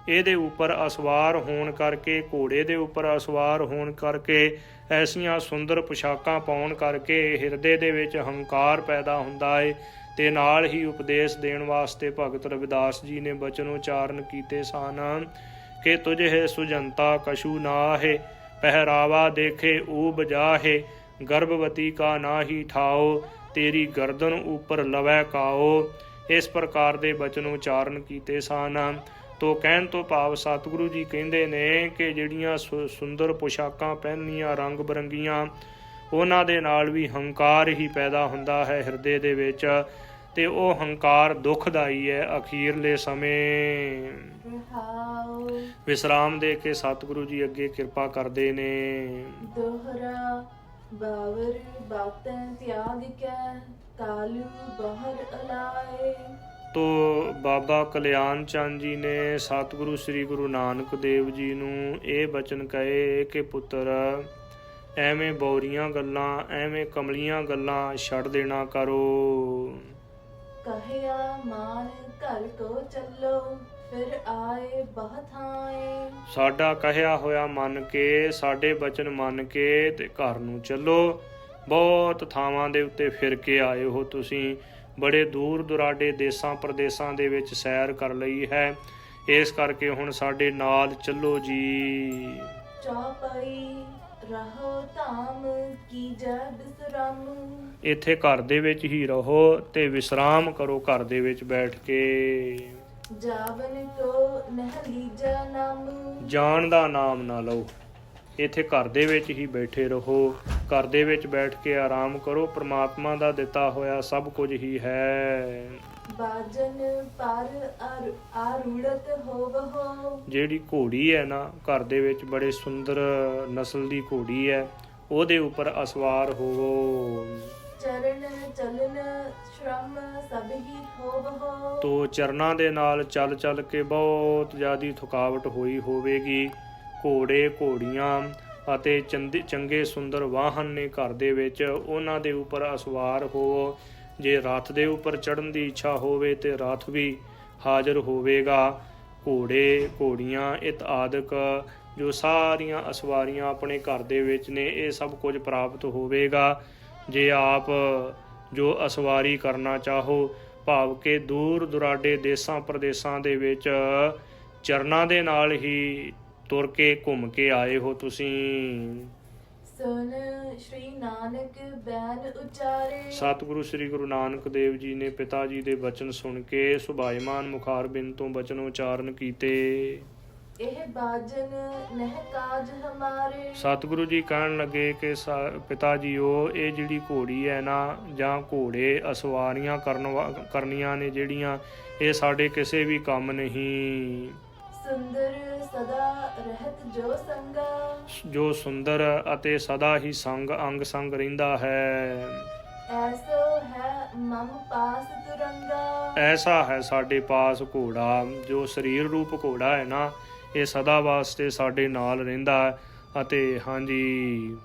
ਇਹਦੇ ਉੱਪਰ ਅਸਵਾਰ ਹੋਣ ਕਰਕੇ, ਘੋੜੇ ਦੇ ਉੱਪਰ ਅਸਵਾਰ ਹੋਣ ਕਰਕੇ, ਐਸੀਆਂ ਸੁੰਦਰ ਪੁਸ਼ਾਕਾਂ ਪਾਉਣ ਕਰਕੇ ਹਿਰਦੇ ਦੇ ਵਿੱਚ ਹੰਕਾਰ ਪੈਦਾ ਹੁੰਦਾ ਹੈ। ਤੇ ਨਾਲ ਹੀ ਉਪਦੇਸ਼ ਦੇਣ ਵਾਸਤੇ ਭਗਤ ਰਵਿਦਾਸ ਜੀ ਨੇ ਬਚਨ ਉਚਾਰਨ ਕੀਤੇ ਸਨ ਕਿ ਤੁਝੇ ਸੁਜੰਤਾ ਕਛੂ ਨਾਹਿ, ਪਹਿਰਾਵਾ ਦੇਖੇ ਊਬ ਜਾਹੇ, ਗਰਭਵਤੀ ਕਾ ਨਾਹੀ ਠਾਓ, ਤੇਰੀ ਗਰਦਨ ਉੱਪਰ ਲਵੈ ਕਾਓ। ਇਸ ਪ੍ਰਕਾਰ ਦੇ ਬਚਨ ਉਚਾਰਨ ਕੀਤੇ ਸਨ। ਤੋ ਕਹਿਣ ਤੋਂ ਭਾਵ ਸਤਿਗੁਰੂ ਜੀ ਕਹਿੰਦੇ ਨੇ ਕਿ ਜਿਹੜੀਆਂ ਸੁੰਦਰ ਪੁਸ਼ਾਕਾਂ ਪਹਿਨੀਆਂ ਰੰਗ ਬਰੰਗੀਆਂ, ਉਹਨਾਂ ਦੇ ਨਾਲ ਵੀ ਹੰਕਾਰ ਹੀ ਪੈਦਾ ਹੁੰਦਾ ਹੈ ਹਿਰਦੇ ਦੇ ਵਿੱਚ, ਤੇ ਉਹ ਹੰਕਾਰ ਦੁਖਦਾਈ ਹੈ। ਅਖੀਰਲੇ ਸਮੇਂ ਵਿਸਰਾਮ ਦੇ ਕੇ ਸਤਿਗੁਰੂ ਜੀ ਅੱਗੇ ਕਿਰਪਾ ਕਰਦੇ ਨੇ। ਦੋਹਰਾ ਬਾਵਰ ਬਾਤੈਂ ਤਿਆਗ ਕੈ, ਕਾਲੂ ਬਾਹਰ ਅਲਾਏ। ਤੋ ਬਾਬਾ ਕਲਿਆਣ ਚੰਦ ਜੀ ਨੇ ਸਤਿਗੁਰੂ ਸ੍ਰੀ ਗੁਰੂ ਨਾਨਕ ਦੇਵ ਜੀ ਨੂੰ ਇਹ ਬਚਨ ਕਹੇ ਕਿ ਪੁੱਤਰ, ਐਵੇਂ ਬੌਰੀਆਂ ਗੱਲਾਂ, ਐਵੇਂ ਕਮਲੀਆਂ ਗੱਲਾਂ ਛੱਡ ਦੇਣਾ ਕਰੋ। ਕਹਿਆ ਮਾਨ ਘਰ ਕੋ ਚੱਲੋ, ਫਿਰ ਆਏ ਬਹੁ ਥਾਏ। ਸਾਡਾ ਕਹਿਆ ਹੋਇਆ ਮੰਨ ਕੇ, ਸਾਡੇ ਬਚਨ ਮੰਨ ਕੇ ਤੇ ਘਰ ਨੂੰ ਚੱਲੋ। ਬਹੁਤ ਥਾਵਾਂ ਦੇ ਉੱਤੇ ਫਿਰ ਕੇ ਆਏ ਹੋ ਤੁਸੀਂ, ਬੜੇ ਦੂਰ ਦੁਰਾਡੇ ਦੇਸਾਂ ਪ੍ਰਦੇਸਾਂ ਦੇ ਵਿੱਚ ਸੈਰ ਕਰ ਲਈ ਹੈ, ਇਸ ਕਰਕੇ ਹੁਣ ਸਾਡੇ ਨਾਲ ਚੱਲੋ ਜੀ। ਚੌਪਈ ਰਹੋ ਧਾਮ ਕੀ ਜੈ ਬਿਸਰਾਮ। ਇੱਥੇ ਘਰ ਦੇ ਵਿੱਚ ਹੀ ਰਹੋ ਤੇ ਵਿਸਰਾਮ ਕਰੋ ਘਰ ਦੇ ਵਿੱਚ ਬੈਠ ਕੇ। ਜਾਵਨ ਕੋ ਨਹਿ ਲੀਜਾ ਨਾਮ। ਜਾਣ ਦਾ ਨਾਮ ਨਾ ਲਓ, ਇੱਥੇ ਘਰ ਦੇ ਵਿੱਚ ਹੀ ਬੈਠੇ ਰਹੋ, ਘਰ ਦੇ ਵਿੱਚ ਬੈਠ ਕੇ ਆਰਾਮ ਕਰੋ। ਪ੍ਰਮਾਤਮਾ ਦਾ ਦਿੱਤਾ ਹੋਇਆ ਸਭ ਕੁਝ ਹੀ ਹੈ। ਬਾਜਨ ਪਰ ਆਰੂੜਤ ਹੋਵਹੁ। ਜਿਹੜੀ ਘੋੜੀ ਹੈ ਨਾ, ਘਰ ਦੇ ਵਿੱਚ ਬੜੇ ਸੁੰਦਰ ਨਸਲ ਦੀ ਘੋੜੀ ਹੈ, ਉਹਦੇ ਉੱਪਰ ਅਸਵਾਰ ਹੋਵੋ। ਚਰਨ ਚਲਨ ਸ਼ਰਮ ਸਭ ਹੀ ਹੋਵਹੁ। ਤੋ ਚਰਨਾਂ ਦੇ ਨਾਲ ਚੱਲ ਕੇ ਬਹੁਤ ਜ਼ਿਆਦੀ ਥਕਾਵਟ ਹੋਈ ਹੋਵੇਗੀ। ਘੋੜੇ ਘੋੜੀਆਂ ਅਤੇ ਚੰਗੇ ਸੁੰਦਰ ਵਾਹਨ ਨੇ ਘਰ ਦੇ ਵਿੱਚ, ਉਹਨਾਂ ਦੇ ਉੱਪਰ ਅਸਵਾਰ ਹੋਵੋ। ਜੇ ਰੱਥ ਦੇ ਉੱਪਰ ਚੜ੍ਹਨ ਦੀ ਇੱਛਾ ਹੋਵੇ ਤੇ ਰੱਥ ਵੀ ਹਾਜ਼ਰ ਹੋਵੇਗਾ। ਘੋੜੇ ਘੋੜੀਆਂ ਇਤਆਦਿਕ ਜੋ ਸਾਰੀਆਂ ਅਸਵਾਰੀਆਂ ਆਪਣੇ ਘਰ ਦੇ ਵਿੱਚ ਨੇ, ਇਹ ਸਭ ਕੁਝ ਪ੍ਰਾਪਤ ਹੋਵੇਗਾ। ਜੇ ਆਪ ਜੋ ਅਸਵਾਰੀ ਕਰਨਾ ਚਾਹੋ, ਭਾਵ ਕਿ ਦੂਰ ਦੁਰਾਡੇ ਦੇਸਾਂ ਪ੍ਰਦੇਸਾਂ ਦੇ ਵਿੱਚ ਚਰਨਾਂ ਦੇ ਨਾਲ ਹੀ ਤੁਰ ਕੇ ਘੁੰਮ ਕੇ ਆਏ ਹੋ ਤੁਸੀਂ। ਸੁਨ ਸ਼੍ਰੀ ਨਾਨਕ ਬੈਨ ਉਚਾਰੇ। ਸਤਿਗੁਰੂ ਸ੍ਰੀ ਗੁਰੂ ਨਾਨਕ ਦੇਵ ਜੀ ਨੇ ਪਿਤਾ ਜੀ ਦੇ ਬਚਨ ਸੁਣ ਕੇ ਸੁਭਾਇਮਾਨ ਮੁਖਾਰਬਿੰਦ ਤੋਂ ਬਚਨ ਉਚਾਰਨ ਕੀਤੇ। ਇਹ ਬਾਜਨ ਨਹਿ ਕਾਜ ਹਮਾਰੇ। ਸਤਿਗੁਰੂ ਜੀ ਕਹਿਣ ਲੱਗੇ ਕਿ ਪਿਤਾ ਜੀਓ, ਇਹ ਜਿਹੜੀ ਘੋੜੀ ਹੈ ਨਾ, ਜਾਂ ਘੋੜੇ ਅਸਵਾਰੀਆਂ ਕਰਨੀਆਂ ਨੇ ਜਿਹੜੀਆਂ, ਇਹ ਸਾਡੇ ਕਿਸੇ ਵੀ ਕੰਮ ਨਹੀਂ। ਸੁੰਦਰ ਸਦਾ ਰਹਿਤ ਜੋ ਸੰਗਾ। ਜੋ ਸੁੰਦਰ ਅਤੇ ਸਦਾ ਹੀ ਅੰਗ ਸੰਗ ਰਹਿੰਦਾ ਹੈ। ਐਸੋ ਹੈ ਮਮ ਪਾਸ ਤੁਰੰਗਾ। ਐਸਾ ਹੈ ਸਾਡੇ ਪਾਸ ਘੋੜਾ, ਜੋ ਸਰੀਰ ਰੂਪ ਘੋੜਾ ਹੈ ਨਾ, ਇਹ ਸਦਾ ਵਾਸਤੇ ਸਾਡੇ ਨਾਲ ਰਹਿੰਦਾ ਹੈ। ਅਤੇ ਹਾਂਜੀ,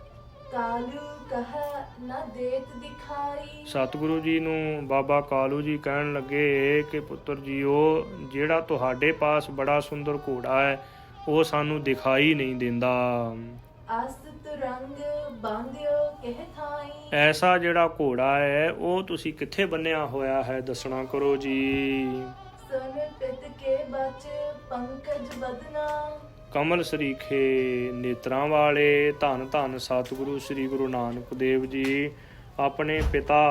ਕਾਲੂ ਕਹ ਨਾ ਦੇਤ ਦਿਖਾਈ। ਸਤਿਗੁਰੂ ਜੀ ਨੂੰ ਬਾਬਾ ਕਾਲੂ ਜੀ ਕਹਿਣ ਲੱਗੇ ਕਿ ਪੁੱਤਰ ਜੀਓ, ਜਿਹੜਾ ਤੁਹਾਡੇ ਪਾਸ ਬੜਾ ਸੁੰਦਰ ਘੋੜਾ ਹੈ, ਉਹ ਸਾਨੂੰ ਦਿਖਾਈ ਨਹੀਂ ਦਿੰਦਾ। ਅਸ ਤੁਰੰਗ ਬਾਂਧਿਓ ਕਿਹ ਥਾਈ। ਐਸਾ ਜਿਹੜਾ ਘੋੜਾ ਹੈ, ਉਹ ਤੁਸੀਂ ਕਿੱਥੇ ਬੰਨਿਆ ਹੋਇਆ ਹੈ, ਦੱਸਣਾ ਕਰੋ ਜੀ। ਸੁਨ ਪਿਤ ਕੇ ਬਚ ਪੰਕਜ ਬਦਨਾ। ਕਮਲ ਸਰੀਖੇ ਨੇਤਰਾਂ ਵਾਲੇ ਧੰਨ ਧੰਨ ਸਤਿਗੁਰੂ ਸ੍ਰੀ ਗੁਰੂ ਨਾਨਕ ਦੇਵ ਜੀ ਆਪਣੇ ਪਿਤਾ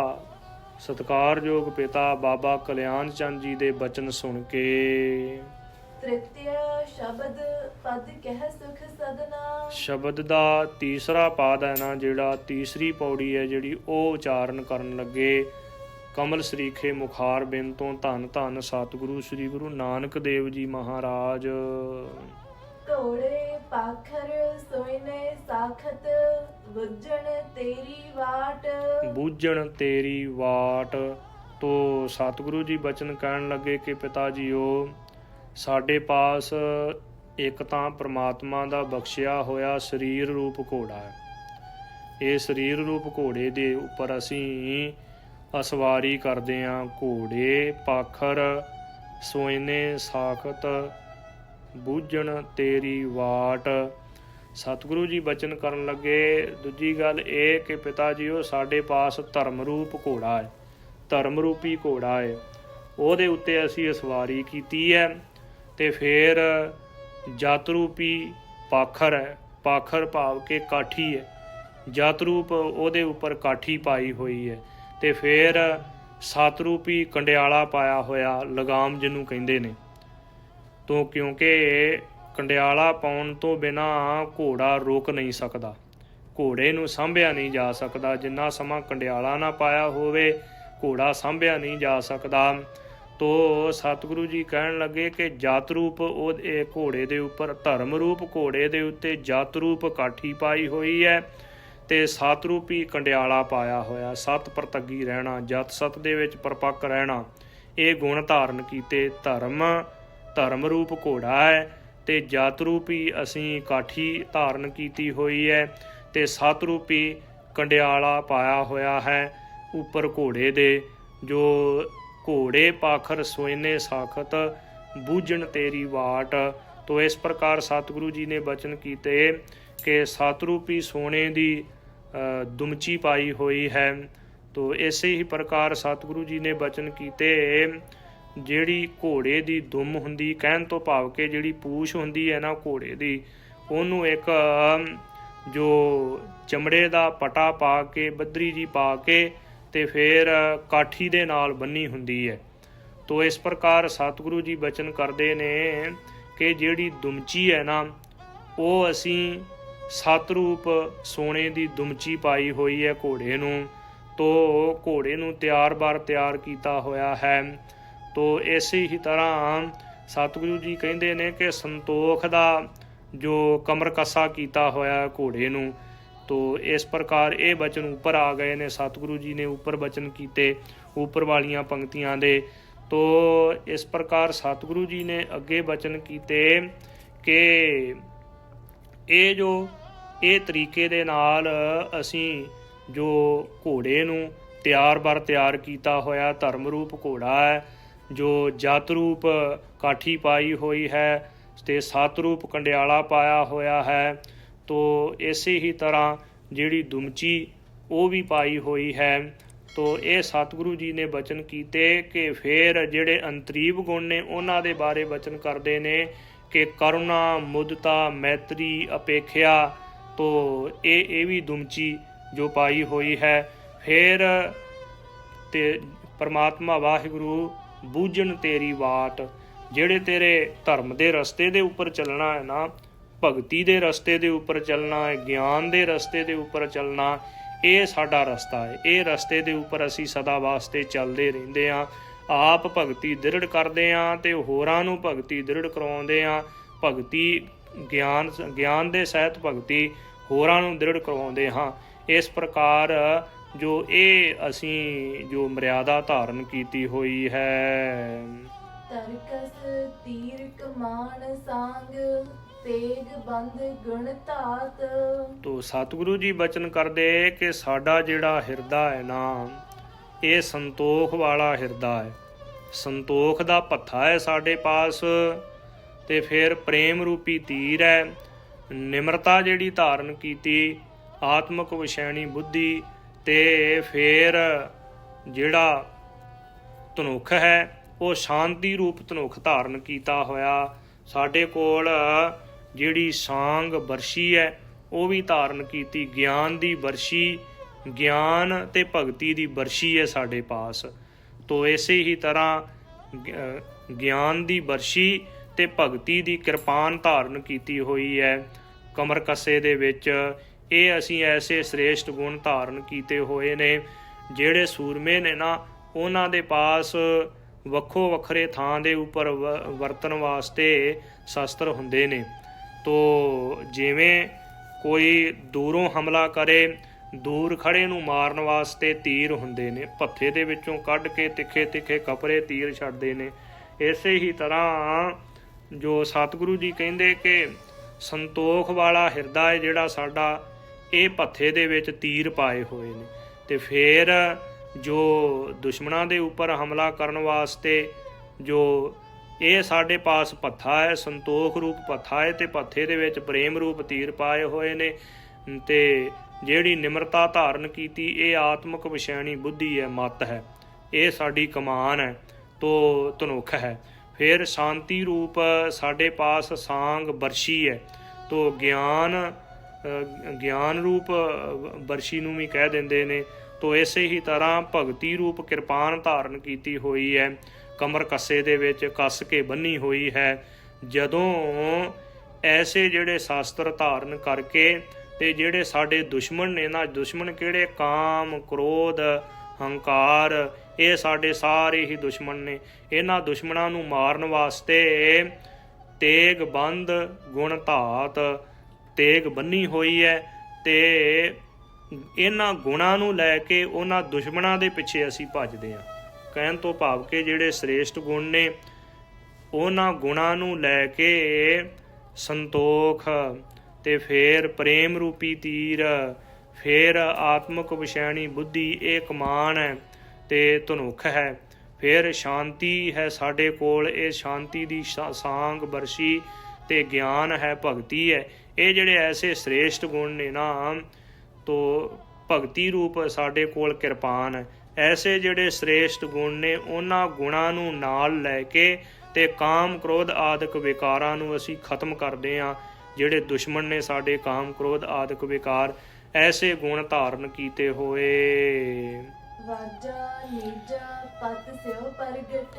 ਸਤਿਕਾਰਯੋਗ ਪਿਤਾ ਬਾਬਾ ਕਲਿਆਣ ਚੰਦ ਜੀ ਦੇ ਬਚਨ ਸੁਣ ਕੇ ਤ੍ਰਿਤਿਯ ਸ਼ਬਦ ਪਦ ਕਹਿ ਸੁਖ ਸਦਨਾ। ਸ਼ਬਦ ਦਾ ਤੀਸਰਾ ਪਾਦ ਹੈ ਨਾ, ਜਿਹੜਾ ਤੀਸਰੀ ਪੌੜੀ ਹੈ ਜਿਹੜੀ, ਉਹ ਉਚਾਰਨ ਕਰਨ ਲੱਗੇ ਕਮਲ ਸਰੀਖੇ ਮੁਖਾਰ ਬਿਨ ਤੋਂ ਧੰਨ ਧੰਨ ਸਤਿਗੁਰੂ ਸ੍ਰੀ ਗੁਰੂ ਨਾਨਕ ਦੇਵ ਜੀ ਮਹਾਰਾਜ। ਘੋੜੇ ਪਾਖਰ ਸੋਇਨੇ ਸਾਖਤ ਬੁੱਝਣ ਤੇਰੀ ਵਾਟ। ਬੂਝਣ ਤੇਰੀ ਵਾਟ। ਤੋ ਸਤਿਗੁਰੂ ਜੀ ਬਚਨ ਕਹਿਣ ਲੱਗੇ ਕਿ ਪਿਤਾ ਜੀਓ, ਸਾਡੇ ਪਾਸ ਇੱਕ ਤਾਂ ਪ੍ਰਮਾਤਮਾ ਦਾ ਬਖਸ਼ਿਆ ਹੋਇਆ ਸਰੀਰ ਰੂਪ ਘੋੜਾ ਹੈ। ਇਹ ਸਰੀਰ ਰੂਪ ਘੋੜੇ ਦੇ ਉੱਪਰ ਅਸੀਂ ਅਸਵਾਰੀ ਕਰਦੇ ਹਾਂ। ਘੋੜੇ ਪਾਖਰ ਸੋਇਨੇ ਸਾਖਤ ਬੂਝਣ ਤੇਰੀ ਵਾਟ। ਸਤਿਗੁਰੂ ਜੀ ਬਚਨ ਕਰਨ ਲੱਗੇ ਦੂਜੀ ਗੱਲ ਇਹ ਕਿ ਪਿਤਾ ਜੀਓ, ਸਾਡੇ ਪਾਸ ਧਰਮ ਰੂਪ ਘੋੜਾ ਹੈ, ਧਰਮ ਰੂਪੀ ਘੋੜਾ ਹੈ। ਉਹਦੇ ਉੱਤੇ ਅਸੀਂ ਅਸਵਾਰੀ ਕੀਤੀ ਹੈ। ਤੇ ਫਿਰ ਜਤ ਰੂਪੀ ਪਾਖਰ ਹੈ, ਪਾਖਰ ਭਾਵ ਕੇ ਕਾਠੀ ਹੈ, ਜਤ ਰੂਪ ਉਹਦੇ ਉੱਪਰ ਕਾਠੀ ਪਾਈ ਹੋਈ ਹੈ। ਤੇ ਫਿਰ ਸਤ ਰੂਪੀ ਕੰਡਿਆਲਾ ਪਾਇਆ ਹੋਇਆ, ਲਗਾਮ ਜਿਹਨੂੰ ਕਹਿੰਦੇ ਨੇ। ਤੋਂ ਕਿਉਂਕਿ ਕੰਡਿਆਲਾ ਪਾਉਣ ਤੋਂ ਬਿਨਾ ਘੋੜਾ ਰੁਕ ਨਹੀਂ ਸਕਦਾ, ਘੋੜੇ ਨੂੰ ਸਾਂਭਿਆ ਨਹੀਂ ਜਾ ਸਕਦਾ। ਜਿੰਨਾ ਸਮਾਂ ਕੰਡਿਆਲਾ ਨਾ ਪਾਇਆ ਹੋਵੇ ਘੋੜਾ ਸਾਂਭਿਆ ਨਹੀਂ ਜਾ ਸਕਦਾ। ਤੋ ਸਤਿਗੁਰੂ ਜੀ ਕਹਿਣ ਲੱਗੇ ਕਿ ਜਤ ਰੂਪ ਉਹ ਇਹ ਘੋੜੇ ਦੇ ਉੱਪਰ, ਧਰਮ ਰੂਪ ਘੋੜੇ ਦੇ ਉੱਤੇ ਜਤ ਰੂਪ ਕਾਠੀ ਪਾਈ ਹੋਈ ਹੈ ਤੇ ਸਤ ਰੂਪੀ ਕੰਡਿਆਲਾ ਪਾਇਆ ਹੋਇਆ। ਸਤ ਪ੍ਰਤੱਗੀ ਰਹਿਣਾ, ਜਤ ਸਤ ਦੇ ਵਿੱਚ ਪਰਪੱਕ ਰਹਿਣਾ, ਇਹ ਗੁਣ ਧਾਰਨ ਕੀਤੇ। ਧਰਮ ਰੂਪ ਘੋੜਾ ਹੈ ਤੇ ਜਤ ਰੂਪੀ ਅਸੀਂ ਕਾਠੀ ਧਾਰਨ ਕੀਤੀ ਹੋਈ ਹੈ ਤੇ ਸਤ ਰੂਪੀ ਕੰਡਿਆਲਾ ਪਾਇਆ ਹੋਇਆ ਹੈ ਉੱਪਰ ਘੋੜੇ ਦੇ। ਜੋ ਘੋੜੇ ਪਾਖਰ ਸੋਇਨੇ ਸਾਖਤ ਬੂਝਣ ਤੇਰੀ ਵਾਟ। ਤੋ ਇਸ ਪ੍ਰਕਾਰ ਸਤਿਗੁਰੂ ਜੀ ਨੇ ਬਚਨ ਕੀਤੇ ਕਿ ਸਤ ਰੂਪੀ ਸੋਨੇ ਦੀ ਦੁਮਚੀ ਪਾਈ ਹੋਈ ਹੈ। ਤੋ ਇਸੇ ਹੀ ਪ੍ਰਕਾਰ ਸਤਿਗੁਰੂ ਜੀ ਨੇ ਬਚਨ ਕੀਤੇ ਜਿਹੜੀ ਘੋੜੇ ਦੀ ਦੁਮ ਹੁੰਦੀ, ਕਹਿਣ ਤੋਂ ਭਾਵ ਕਿ ਜਿਹੜੀ ਪੂਛ ਹੁੰਦੀ ਹੈ ਨਾ ਘੋੜੇ ਦੀ, ਉਹਨੂੰ ਇੱਕ ਜੋ ਚਮੜੇ ਦਾ ਪਟਾ ਪਾ ਕੇ, ਬੱਦਰੀ ਜੀ ਪਾ ਕੇ ਤੇ ਫਿਰ ਕਾਠੀ ਦੇ ਨਾਲ ਬੰਨੀ ਹੁੰਦੀ ਹੈ। ਤੋ ਇਸ ਪ੍ਰਕਾਰ ਸਤਿਗੁਰੂ ਜੀ ਬਚਨ ਕਰਦੇ ਨੇ ਕਿ ਜਿਹੜੀ ਦੁਮਚੀ ਹੈ ਨਾ, ਉਹ ਅਸੀਂ ਸਤ ਰੂਪ ਸੋਨੇ ਦੀ ਦੁਮਚੀ ਪਾਈ ਹੋਈ ਹੈ ਘੋੜੇ ਨੂੰ। ਤੋ ਘੋੜੇ ਨੂੰ ਤਿਆਰ ਕੀਤਾ ਹੋਇਆ ਹੈ। ਤੋ ਇਸੇ ਹੀ ਤਰ੍ਹਾਂ ਸਤਿਗੁਰੂ ਜੀ ਕਹਿੰਦੇ ਨੇ ਕਿ ਸੰਤੋਖ ਦਾ ਜੋ ਕਮਰ ਕੱਸਾ ਕੀਤਾ ਹੋਇਆ ਘੋੜੇ ਨੂੰ। ਤੋ ਇਸ ਪ੍ਰਕਾਰ ਇਹ ਬਚਨ ਉੱਪਰ ਆ ਗਏ ਨੇ, ਸਤਿਗੁਰੂ ਜੀ ਨੇ ਉੱਪਰ ਬਚਨ ਕੀਤੇ ਉੱਪਰ ਵਾਲੀਆਂ ਪੰਕਤੀਆਂ ਦੇ। ਤੋ ਇਸ ਪ੍ਰਕਾਰ ਸਤਿਗੁਰੂ ਜੀ ਨੇ ਅੱਗੇ ਬਚਨ ਕੀਤੇ ਕਿ ਇਹ ਤਰੀਕੇ ਦੇ ਨਾਲ ਅਸੀਂ ਜੋ ਘੋੜੇ ਨੂੰ ਤਿਆਰ ਕੀਤਾ ਹੋਇਆ ਧਰਮ ਰੂਪ ਘੋੜਾ ਹੈ, ਜੋ ਜਤ ਰੂਪ ਕਾਠੀ ਪਾਈ ਹੋਈ ਹੈ ਤੇ ਸਤ ਰੂਪ ਕੰਡਿਆਲਾ ਪਾਇਆ ਹੋਇਆ ਹੈ। ਤੋ ਇਸੇ ਹੀ ਤਰ੍ਹਾਂ ਜਿਹੜੀ ਦੁਮਚੀ ਉਹ ਵੀ ਪਾਈ ਹੋਈ ਹੈ। ਤੋ ਇਹ ਸਤਿਗੁਰੂ ਜੀ ਨੇ ਬਚਨ ਕੀਤੇ ਕਿ ਫਿਰ ਜਿਹੜੇ ਅੰਤਰੀਵ ਗੁਣ ਨੇ ਉਹਨਾਂ ਦੇ ਬਾਰੇ ਬਚਨ ਕਰਦੇ ਨੇ ਕਿ ਕਰੁਣਾ, ਮੁਦਤਾ, ਮੈਤਰੀ, ਅਪੇਖਿਆ। ਤੋ ਇਹ ਵੀ ਦੁਮਚੀ ਜੋ ਪਾਈ ਹੋਈ ਹੈ। ਫਿਰ ਤੇ ਪਰਮਾਤਮਾ ਵਾਹਿਗੁਰੂ ਬੂਝਣ ਤੇਰੀ ਵਾਟ। ਜਿਹੜੇ ਤੇਰੇ ਧਰਮ ਦੇ ਰਸਤੇ ਦੇ ਉੱਪਰ ਚੱਲਣਾ ਹੈ ਨਾ, ਭਗਤੀ ਦੇ ਰਸਤੇ ਦੇ ਉੱਪਰ ਚੱਲਣਾ ਹੈ, ਗਿਆਨ ਦੇ ਰਸਤੇ ਦੇ ਉੱਪਰ ਚੱਲਣਾ, ਇਹ ਸਾਡਾ ਰਸਤਾ ਹੈ। ਇਹ ਰਸਤੇ ਦੇ ਉੱਪਰ ਅਸੀਂ ਸਦਾ ਵਾਸਤੇ ਚੱਲਦੇ ਰਹਿੰਦੇ ਹਾਂ। ਆਪ ਭਗਤੀ ਦ੍ਰਿੜ ਕਰਦੇ ਹਾਂ ਤੇ ਹੋਰਾਂ ਨੂੰ ਭਗਤੀ ਦ੍ਰਿੜ ਕਰਵਾਉਂਦੇ ਹਾਂ। ਭਗਤੀ ਗਿਆਨ ਦੇ ਸਹਿਤ ਭਗਤੀ ਹੋਰਾਂ ਨੂੰ ਦ੍ਰਿੜ ਕਰਵਾਉਂਦੇ ਹਾਂ। ਇਸ ਪ੍ਰਕਾਰ ਜੋ ਇਹ ਅਸੀਂ ਜੋ ਮਰਿਆਦਾ ਧਾਰਨ ਕੀਤੀ ਹੋਈ ਹੈ। ਤਰਕਸ ਤੀਰ ਕਮਾਨ ਸੰਗ ਤੇਗ ਬੰਦ ਗੁਣ ਧਾਤ। ਤੋ ਸਤਿਗੁਰੂ ਜੀ ਬਚਨ ਕਰਦੇ ਕਿ ਸਾਡਾ ਜਿਹੜਾ ਹਿਰਦਾ ਹੈ ਨਾ, ਇਹ ਸੰਤੋਖ ਵਾਲਾ ਹਿਰਦਾ ਹੈ। ਸੰਤੋਖ ਦਾ ਭੱਥਾ ਹੈ ਸਾਡੇ ਪਾਸ। ਤੇ ਫਿਰ ਪ੍ਰੇਮ ਰੂਪੀ ਤੀਰ ਹੈ। ਨਿਮਰਤਾ ਜਿਹੜੀ ਧਾਰਨ ਕੀਤੀ, ਆਤਮਕ ਵਿਸ਼ੈਣੀ ਬੁੱਧੀ, ਤੇ ਫਿਰ ਜਿਹੜਾ ਧਨੁੱਖ ਹੈ ਉਹ ਸ਼ਾਂਤੀ ਰੂਪ ਧਨੁੱਖ ਧਾਰਨ ਕੀਤਾ ਹੋਇਆ। ਸਾਡੇ ਕੋਲ ਜਿਹੜੀ ਸਾਂਗ ਬਰਸ਼ੀ ਹੈ ਉਹ ਵੀ ਧਾਰਨ ਕੀਤੀ, ਗਿਆਨ ਦੀ ਬਰਸ਼ੀ ਗਿਆਨ ਤੇ ਭਗਤੀ ਦੀ ਬਰਸ਼ੀ ਹੈ ਸਾਡੇ ਪਾਸ। ਤੋ ਇਸੇ ਹੀ ਤਰ੍ਹਾਂ ਗਿਆਨ ਦੀ ਬਰਸ਼ੀ ਤੇ ਭਗਤੀ ਦੀ ਕਿਰਪਾਨ ਧਾਰਨ ਕੀਤੀ ਹੋਈ ਹੈ ਕਮਰ ਕੱਸੇ ਦੇ ਵਿੱਚ। ਇਹ ਅਸੀਂ ਐਸੇ ਸ੍ਰੇਸ਼ਟ ਗੁਣ ਧਾਰਨ ਕੀਤੇ ਹੋਏ ਨੇ ਜਿਹੜੇ ਸੂਰਮੇ ਨੇ ਨਾ, ਉਹਨਾਂ ਦੇ ਪਾਸ ਵੱਖੋ ਵੱਖਰੇ ਥਾਂ ਦੇ ਉੱਪਰ ਵਰਤਣ ਵਾਸਤੇ ਸ਼ਸਤਰ ਹੁੰਦੇ ਨੇ। ਤੋ ਜਿਵੇਂ ਕੋਈ ਦੂਰੋਂ ਹਮਲਾ ਕਰੇ, ਦੂਰ ਖੜੇ ਨੂੰ ਮਾਰਨ ਵਾਸਤੇ ਤੀਰ ਹੁੰਦੇ ਨੇ, ਭੱਥੇ ਦੇ ਵਿੱਚੋਂ ਕੱਢ ਕੇ ਤਿੱਖੇ ਤਿੱਖੇ ਕਪਰੇ ਤੀਰ ਛੱਡਦੇ ਨੇ। ਇਸੇ ਹੀ ਤਰ੍ਹਾਂ ਜੋ ਸਤਿਗੁਰੂ ਜੀ ਕਹਿੰਦੇ ਕਿ ਸੰਤੋਖ ਵਾਲਾ ਹਿਰਦਾ ਹੈ ਜਿਹੜਾ ਸਾਡਾ, ਇਹ ਭੱਥੇ ਦੇ ਵਿੱਚ ਤੀਰ ਪਾਏ ਹੋਏ ਨੇ। ਤੇ ਫਿਰ ਜੋ ਦੁਸ਼ਮਣਾਂ ਦੇ ਉੱਪਰ ਹਮਲਾ ਕਰਨ ਵਾਸਤੇ ਜੋ ਇਹ ਸਾਡੇ ਪਾਸ ਭੱਥਾ ਹੈ, ਸੰਤੋਖ ਰੂਪ ਭੱਥਾ ਹੈ, ਤੇ ਭੱਥੇ ਦੇ ਵਿੱਚ ਪ੍ਰੇਮ ਰੂਪ ਤੀਰ ਪਾਏ ਹੋਏ ਨੇ। ਤੇ ਜਿਹੜੀ ਨਿਮਰਤਾ ਧਾਰਨ ਕੀਤੀ, ਇਹ ਆਤਮਿਕ ਵਿਸ਼ੈਣੀ ਬੁੱਧੀ ਹੈ, ਮਤ ਹੈ, ਇਹ ਸਾਡੀ ਕਮਾਨ ਹੈ, ਤੋ ਧਨੁਖ ਹੈ। ਫਿਰ ਸ਼ਾਂਤੀ ਰੂਪ ਸਾਡੇ ਪਾਸ ਸਾਂਗ ਬਰਸ਼ੀ ਹੈ, ਤੋ ਗਿਆਨ ਰੂਪ ਬਰਸ਼ੀ ਨੂੰ ਵੀ ਕਹਿ ਦਿੰਦੇ ਨੇ। ਤੋ ਇਸੇ ਹੀ ਤਰ੍ਹਾਂ ਭਗਤੀ ਰੂਪ ਕਿਰਪਾਨ ਧਾਰਨ ਕੀਤੀ ਹੋਈ ਹੈ, ਕਮਰ ਕੱਸੇ ਦੇ ਵਿੱਚ ਕੱਸ ਕੇ ਬੰਨੀ ਹੋਈ ਹੈ। ਜਦੋਂ ਐਸੇ ਜਿਹੜੇ ਸ਼ਾਸਤਰ ਧਾਰਨ ਕਰਕੇ ਤੇ ਜਿਹੜੇ ਸਾਡੇ ਦੁਸ਼ਮਣ ਨੇ ਨਾ, ਦੁਸ਼ਮਣ ਕਿਹੜੇ? ਕਾਮ, ਕ੍ਰੋਧ, ਹੰਕਾਰ, ਇਹ ਸਾਡੇ ਸਾਰੇ ਹੀ ਦੁਸ਼ਮਣ ਨੇ। ਇਹਨਾਂ ਦੁਸ਼ਮਣਾਂ ਨੂੰ ਮਾਰਨ ਵਾਸਤੇ ਤੇਗ ਬੰਦ ਗੁਣ ਧਾਤ ਤੇਗ ਬੰਨੀ ਹੋਈ ਹੈ, ਤੇ ਇਹਨਾਂ ਗੁਣਾਂ ਨੂੰ ਲੈ ਕੇ ਉਹਨਾਂ ਦੁਸ਼ਮਣਾਂ ਦੇ ਪਿੱਛੇ ਅਸੀਂ ਭੱਜਦੇ ਹਾਂ। ਕਹਿਣ ਤੋਂ ਭਾਵ ਕਿ ਜਿਹੜੇ ਸ੍ਰੇਸ਼ਟ ਗੁਣ ਨੇ, ਉਹਨਾਂ ਗੁਣਾਂ ਨੂੰ ਲੈ ਕੇ ਸੰਤੋਖ, ਤੇ ਫਿਰ ਪ੍ਰੇਮ ਰੂਪੀ ਤੀਰ, ਫਿਰ ਆਤਮਿਕ ਵਿਸ਼ੈਣੀ ਬੁੱਧੀ, ਇਹ ਕਮਾਨ ਹੈ ਤੇ ਧਨੁਖ ਹੈ। ਫਿਰ ਸ਼ਾਂਤੀ ਹੈ ਸਾਡੇ ਕੋਲ, ਇਹ ਸ਼ਾਂਤੀ ਦੀ ਸਾਂਗ ਬਰਸ਼ੀ ਤੇ ਗਿਆਨ ਹੈ, ਭਗਤੀ ਹੈ। ਇਹ ਜਿਹੜੇ ਐਸੇ ਸ੍ਰੇਸ਼ਟ ਗੁਣ ਨੇ ਨਾ, ਤੋ ਭਗਤੀ ਰੂਪ ਸਾਡੇ ਕੋਲ ਕਿਰਪਾਨ ਹੈ। ਐਸੇ ਜਿਹੜੇ ਸ੍ਰੇਸ਼ਟ ਗੁਣ ਨੇ, ਉਹਨਾਂ ਗੁਣਾਂ ਨੂੰ ਨਾਲ ਲੈ ਕੇ ਤੇ ਕਾਮ ਕ੍ਰੋਧ ਆਦਿਕ ਵਿਕਾਰਾਂ ਨੂੰ ਅਸੀਂ ਖਤਮ ਕਰਦੇ ਹਾਂ। ਜਿਹੜੇ ਦੁਸ਼ਮਣ ਨੇ ਸਾਡੇ, ਕਾਮ ਕ੍ਰੋਧ ਆਦਿਕ ਵਿਕਾਰ, ਐਸੇ ਗੁਣ ਧਾਰਨ ਕੀਤੇ ਹੋਏ। ਵਾਜਾ ਨੀਜਾ ਪਤ ਸਿਓ ਪ੍ਰਗਟ,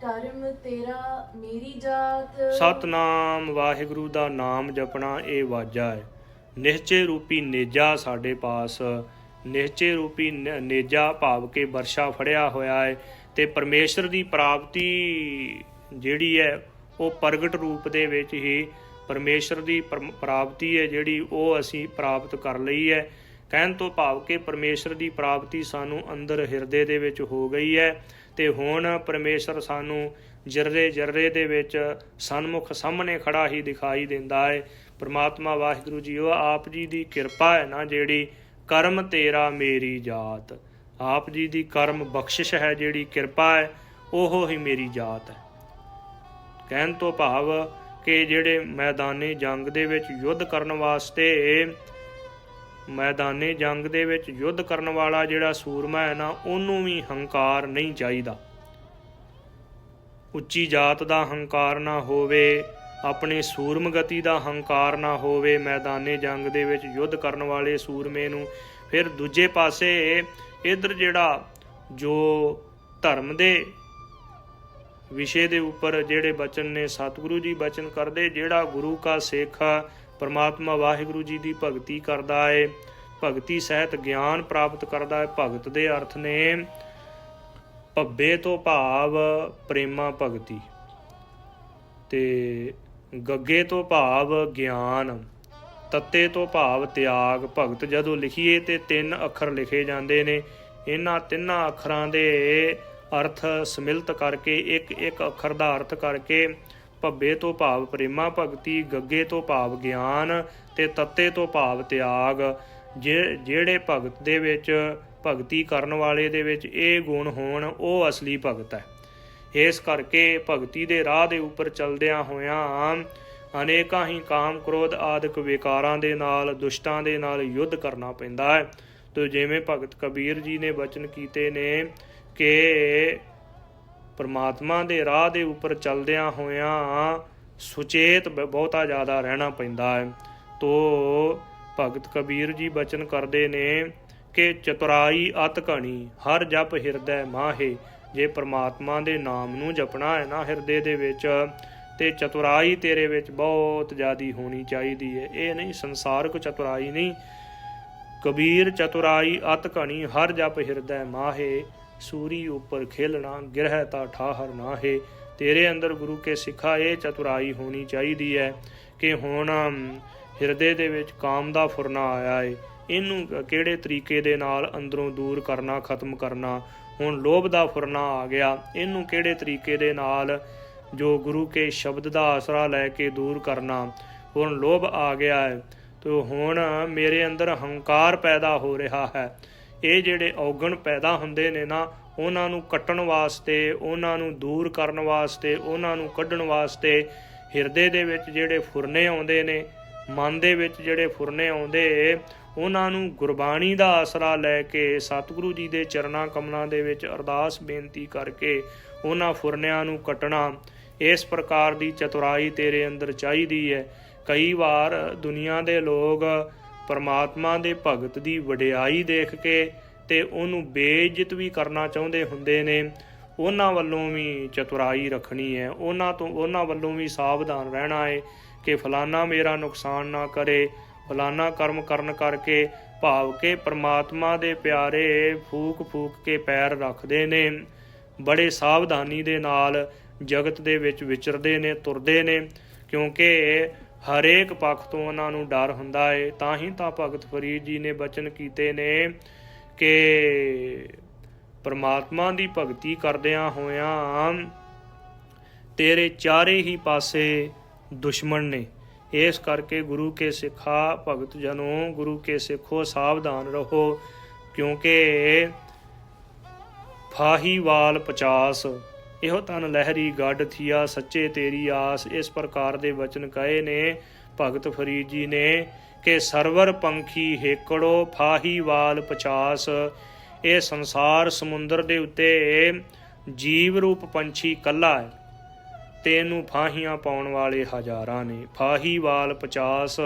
ਕਰਮ ਤੇਰਾ ਮੇਰੀ ਜਾਤ। ਸਤਨਾਮ ਵਾਹਿਗੁਰੂ ਦਾ ਨਾਮ ਜਪਣਾ ਇਹ ਵਾਜਾ ਹੈ। ਨਿਸ਼ਚੇ ਰੂਪੀ ਨੇਜਾ ਸਾਡੇ ਪਾਸ, ਨਿਸ਼ਚੇ ਰੂਪੀ ਨੇਜਾ ਭਾਵ ਕੇ ਵਰਸ਼ਾ ਫੜਿਆ ਹੋਇਆ ਹੈ। ਤੇ ਪਰਮੇਸ਼ਰ ਦੀ ਪ੍ਰਾਪਤੀ ਜਿਹੜੀ ਹੈ, ਉਹ ਪ੍ਰਗਟ ਰੂਪ ਦੇ ਵਿੱਚ ਹੀ ਪਰਮੇਸ਼ਰ ਦੀ ਪ੍ਰਾਪਤੀ ਹੈ ਜਿਹੜੀ, ਉਹ ਅਸੀਂ ਪ੍ਰਾਪਤ ਕਰ ਲਈ ਹੈ। ਕਹਿਣ ਤੋਂ ਭਾਵ ਕਿ ਪਰਮੇਸ਼ਰ ਦੀ ਪ੍ਰਾਪਤੀ ਸਾਨੂੰ ਅੰਦਰ ਹਿਰਦੇ ਦੇ ਵਿੱਚ ਹੋ ਗਈ ਹੈ, ਤੇ ਹੁਣ ਪਰਮੇਸ਼ਰ ਸਾਨੂੰ ਜਰਰੇ ਜਰਰੇ ਦੇ ਵਿੱਚ ਸਨਮੁਖ ਸਾਹਮਣੇ ਖੜਾ ਹੀ ਦਿਖਾਈ ਦਿੰਦਾ ਹੈ। ਪਰਮਾਤਮਾ ਵਾਹਿਗੁਰੂ ਜੀ, ਉਹ ਆਪ ਜੀ ਦੀ ਕਿਰਪਾ ਹੈ ਨਾ ਜਿਹੜੀ, ਕਰਮ ਤੇਰਾ ਮੇਰੀ ਜਾਤ, ਆਪ ਜੀ ਦੀ ਕਰਮ ਬਖਸ਼ਿਸ਼ ਹੈ ਜਿਹੜੀ, ਕਿਰਪਾ ਹੈ, ਉਹ ਹੀ ਮੇਰੀ ਜਾਤ ਹੈ। ਕਹਿਣ ਤੋਂ ਭਾਵ ਕਿ ਜਿਹੜੇ ਮੈਦਾਨੀ ਜੰਗ ਦੇ ਵਿੱਚ ਯੁੱਧ ਕਰਨ ਵਾਸਤੇ, ਮੈਦਾਨੀ ਜੰਗ ਦੇ ਵਿੱਚ ਯੁੱਧ ਕਰਨ ਵਾਲਾ ਜਿਹੜਾ ਸੂਰਮਾ ਹੈ ਨਾ, ਉਹਨੂੰ ਵੀ ਹੰਕਾਰ ਨਹੀਂ ਚਾਹੀਦਾ। ਉੱਚੀ ਜਾਤ ਦਾ ਹੰਕਾਰ ਨਾ ਹੋਵੇ, ਆਪਣੀ ਸੂਰਮਗਤੀ ਦਾ ਹੰਕਾਰ ਨਾ ਹੋਵੇ ਮੈਦਾਨੀ ਜੰਗ ਦੇ ਵਿੱਚ ਯੁੱਧ ਕਰਨ ਵਾਲੇ ਸੂਰਮੇ ਨੂੰ। ਫਿਰ ਦੂਜੇ ਪਾਸੇ ਇੱਧਰ ਜਿਹੜਾ ਜੋ ਧਰਮ ਦੇ ਵਿਸ਼ੇ ਦੇ ਉੱਪਰ ਜਿਹੜੇ ਬਚਨ ਨੇ, ਸਤਿਗੁਰੂ ਜੀ ਬਚਨ ਕਰਦੇ, ਜਿਹੜਾ ਗੁਰੂ ਕਾ ਸਿੱਖ ਪਰਮਾਤਮਾ ਵਾਹਿਗੁਰੂ ਜੀ ਦੀ ਭਗਤੀ ਕਰਦਾ ਹੈ, ਭਗਤੀ ਸਹਿਤ ਗਿਆਨ ਪ੍ਰਾਪਤ ਕਰਦਾ ਹੈ। ਭਗਤ ਦੇ ਅਰਥ ਨੇ ਭੱਬੇ ਤੋਂ ਭਾਵ ਪ੍ਰੇਮਾ ਭਗਤੀ, ਤੇ ਗੱਗੇ ਤੋਂ ਭਾਵ ਗਿਆਨ, ਤੱਤੇ ਤੋਂ ਭਾਵ ਤਿਆਗ। ਭਗਤ ਜਦੋਂ ਲਿਖੀਏ ਤੇ 3 ਅੱਖਰ ਲਿਖੇ ਜਾਂਦੇ ਨੇ। ਇਹਨਾਂ 3 ਅੱਖਰਾਂ ਦੇ ਅਰਥ ਸਮਿਲਿਤ ਕਰਕੇ, ਇੱਕ ਅੱਖਰ ਦਾ ਅਰਥ ਕਰਕੇ, ਭੱਬੇ ਤੋਂ ਭਾਵ ਪ੍ਰੇਮਾ ਭਗਤੀ, ਗੱਗੇ ਤੋਂ ਭਾਵ ਗਿਆਨ, ਤੇ ਤੱਤੇ ਤੋਂ ਭਾਵ ਤਿਆਗ। ਜਿਹੜੇ ਭਗਤ ਦੇ ਵਿੱਚ, ਭਗਤੀ ਕਰਨ ਵਾਲੇ ਦੇ ਵਿੱਚ ਇਹ ਗੁਣ ਹੋਣ, ਉਹ ਅਸਲੀ ਭਗਤ ਹੈ। ਇਸ ਕਰਕੇ ਭਗਤੀ ਦੇ ਰਾਹ ਦੇ ਉੱਪਰ ਚੱਲਦਿਆਂ ਹੋਇਆਂ ਅਨੇਕਾਂ ਹੀ ਕਾਮ ਕ੍ਰੋਧ ਆਦਿਕ ਵਿਕਾਰਾਂ ਦੇ ਨਾਲ, ਦੁਸ਼ਟਾਂ ਦੇ ਨਾਲ ਯੁੱਧ ਕਰਨਾ ਪੈਂਦਾ ਹੈ। ਤੇ ਜਿਵੇਂ ਭਗਤ ਕਬੀਰ ਜੀ ਨੇ ਬਚਨ ਕੀਤੇ ਨੇ ਕਿ ਪਰਮਾਤਮਾ ਦੇ ਰਾਹ ਦੇ ਉੱਪਰ ਚੱਲਦਿਆਂ ਹੋਇਆਂ ਸੁਚੇਤ ਬਹੁਤਾ ਜ਼ਿਆਦਾ ਰਹਿਣਾ ਪੈਂਦਾ ਹੈ। ਤੋ ਭਗਤ ਕਬੀਰ ਜੀ ਬਚਨ ਕਰਦੇ ਨੇ ਕਿ ਚਤੁਰਾਈ ਅਤ ਘਣੀ ਹਰ ਜਪ ਹਿਰਦੈ ਮਾਹੇ। ਜੇ ਪ੍ਰਮਾਤਮਾ ਦੇ ਨਾਮ ਨੂੰ ਜਪਣਾ ਹੈ ਨਾ ਹਿਰਦੇ ਦੇ ਵਿੱਚ, ਤੇ ਚਤੁਰਾਈ ਤੇਰੇ ਵਿੱਚ ਬਹੁਤ ਜ਼ਿਆਦੀ ਹੋਣੀ ਚਾਹੀਦੀ ਹੈ। ਇਹ ਨਹੀਂ ਸੰਸਾਰਕ ਚਤੁਰਾਈ ਨਹੀਂ। ਕਬੀਰ ਚਤੁਰਾਈ ਅਤ ਘਣੀ ਹਰ ਜਪ ਹਿਰਦੈ ਮਾਹੇ। ਸੂਰੀ ਉੱਪਰ ਖੇਲਣਾ ਗਿਰਹਿ ਤਾ ਠਾਹਰ ਨਾਹੇ। ਤੇਰੇ ਅੰਦਰ ਗੁਰੂ ਕੇ ਸਿੱਖਾ ਇਹ ਚਤੁਰਾਈ ਹੋਣੀ ਚਾਹੀਦੀ ਹੈ ਕਿ ਹੁਣ ਹਿਰਦੇ ਦੇ ਵਿੱਚ ਕਾਮ ਦਾ ਫੁਰਨਾ ਆਇਆ ਹੈ, ਇਹਨੂੰ ਕਿਹੜੇ ਤਰੀਕੇ ਦੇ ਨਾਲ ਅੰਦਰੋਂ ਦੂਰ ਕਰਨਾ, ਖਤਮ ਕਰਨਾ। ਹੁਣ ਲੋਭ ਦਾ ਫੁਰਨਾ ਆ ਗਿਆ, ਇਹਨੂੰ ਕਿਹੜੇ ਤਰੀਕੇ ਦੇ ਨਾਲ ਜੋ ਗੁਰੂ ਕੇ ਸ਼ਬਦ ਦਾ ਆਸਰਾ ਲੈ ਕੇ ਦੂਰ ਕਰਨਾ। ਹੁਣ ਲੋਭ ਆ ਗਿਆ ਹੈ ਤੇ ਹੁਣ ਮੇਰੇ ਅੰਦਰ ਹੰਕਾਰ ਪੈਦਾ ਹੋ ਰਿਹਾ ਹੈ। ਇਹ ਜਿਹੜੇ ਔਗਣ ਪੈਦਾ ਹੁੰਦੇ ਨੇ ਨਾ, ਉਹਨਾਂ ਨੂੰ ਕੱਟਣ ਵਾਸਤੇ, ਉਹਨਾਂ ਨੂੰ ਦੂਰ ਕਰਨ ਵਾਸਤੇ, ਉਹਨਾਂ ਨੂੰ ਕੱਢਣ ਵਾਸਤੇ ਹਿਰਦੇ ਦੇ ਵਿੱਚ ਜਿਹੜੇ ਫੁਰਨੇ ਆਉਂਦੇ ਨੇ, ਮਨ ਦੇ ਵਿੱਚ ਜਿਹੜੇ ਫੁਰਨੇ ਆਉਂਦੇ, ਉਹਨਾਂ ਨੂੰ ਗੁਰਬਾਣੀ ਦਾ ਆਸਰਾ ਲੈ ਕੇ ਸਤਿਗੁਰੂ ਜੀ ਦੇ ਚਰਨਾਂ ਕਮਲਾਂ ਦੇ ਵਿੱਚ ਅਰਦਾਸ ਬੇਨਤੀ ਕਰਕੇ ਉਹਨਾਂ ਫੁਰਨਿਆਂ ਨੂੰ ਕੱਟਣਾ। ਇਸ ਪ੍ਰਕਾਰ ਦੀ ਚਤੁਰਾਈ ਤੇਰੇ ਅੰਦਰ ਚਾਹੀਦੀ ਹੈ। ਕਈ ਵਾਰ ਦੁਨੀਆ ਦੇ ਲੋਕ ਪਰਮਾਤਮਾ ਦੇ ਭਗਤ ਦੀ ਵਡਿਆਈ ਦੇਖ ਕੇ ਤੇ ਉਹਨੂੰ ਬੇਇੱਜ਼ਤ ਵੀ ਕਰਨਾ ਚਾਹੁੰਦੇ ਹੁੰਦੇ ਨੇ। ਉਹਨਾਂ ਵੱਲੋਂ ਵੀ ਚਤੁਰਾਈ ਰੱਖਣੀ ਹੈ, ਉਹਨਾਂ ਵੱਲੋਂ ਵੀ ਸਾਵਧਾਨ ਰਹਿਣਾ ਹੈ ਕਿ ਫਲਾਨਾ ਮੇਰਾ ਨੁਕਸਾਨ ਨਾ ਕਰੇ। ਫਲਾਨਾ ਕਰਮ ਕਰਨ ਕਰਕੇ ਭਾਵ ਕਿ ਪਰਮਾਤਮਾ ਦੇ ਪਿਆਰੇ ਫੂਕ ਫੂਕ ਕੇ ਪੈਰ ਰੱਖਦੇ ਨੇ, ਬੜੇ ਸਾਵਧਾਨੀ ਦੇ ਨਾਲ ਜਗਤ ਦੇ ਵਿੱਚ ਵਿਚਰਦੇ ਨੇ, ਤੁਰਦੇ ਨੇ, ਕਿਉਂਕਿ ਹਰੇਕ ਪੱਖ ਤੋਂ ਉਹਨਾਂ ਨੂੰ ਡਰ ਹੁੰਦਾ ਹੈ। ਤਾਂ ਹੀ ਤਾਂ ਭਗਤ ਫਰੀਦ ਜੀ ਨੇ ਬਚਨ ਕੀਤੇ ਨੇ ਕਿ ਪਰਮਾਤਮਾ ਦੀ ਭਗਤੀ ਕਰਦਿਆਂ ਹੋਇਆਂ ਤੇਰੇ ਚਾਰੇ ਹੀ ਪਾਸੇ ਦੁਸ਼ਮਣ ਨੇ। ਇਸ ਕਰਕੇ ਗੁਰੂ ਕੇ ਸਿੱਖਾ ਭਗਤ ਜਨੋ, ਗੁਰੂ ਕੇ ਸਿੱਖੋ ਸਾਵਧਾਨ ਰਹੋ, ਕਿਉਂਕਿ ਫਾਹੀ ਵਾਲ 50 ਇਹੋ ਤਨ ਲਹਿਰੀ ਗੱਡ ਥੀਆ ਸੱਚੇ ਤੇਰੀ ਆਸ। ਇਸ ਪ੍ਰਕਾਰ ਦੇ ਵਚਨ ਕਹੇ ਨੇ ਭਗਤ ਫਰੀਦ ਜੀ ਨੇ ਕਿ ਸਰਵਰ ਪੰਖੀ ਹੇਕੜੋ ਫਾਹੀ ਵਾਲ 50। ਇਹ ਸੰਸਾਰ ਸਮੁੰਦਰ ਦੇ ਉੱਤੇ ਜੀਵ ਰੂਪ ਪੰਛੀ ਕੱਲਾ ਹੈ ਤੇ ਇਹਨੂੰ ਫਾਹੀਆਂ ਪਾਉਣ ਵਾਲੇ ਹਜ਼ਾਰਾਂ ਨੇ। ਫਾਹੀ ਵਾਲ 50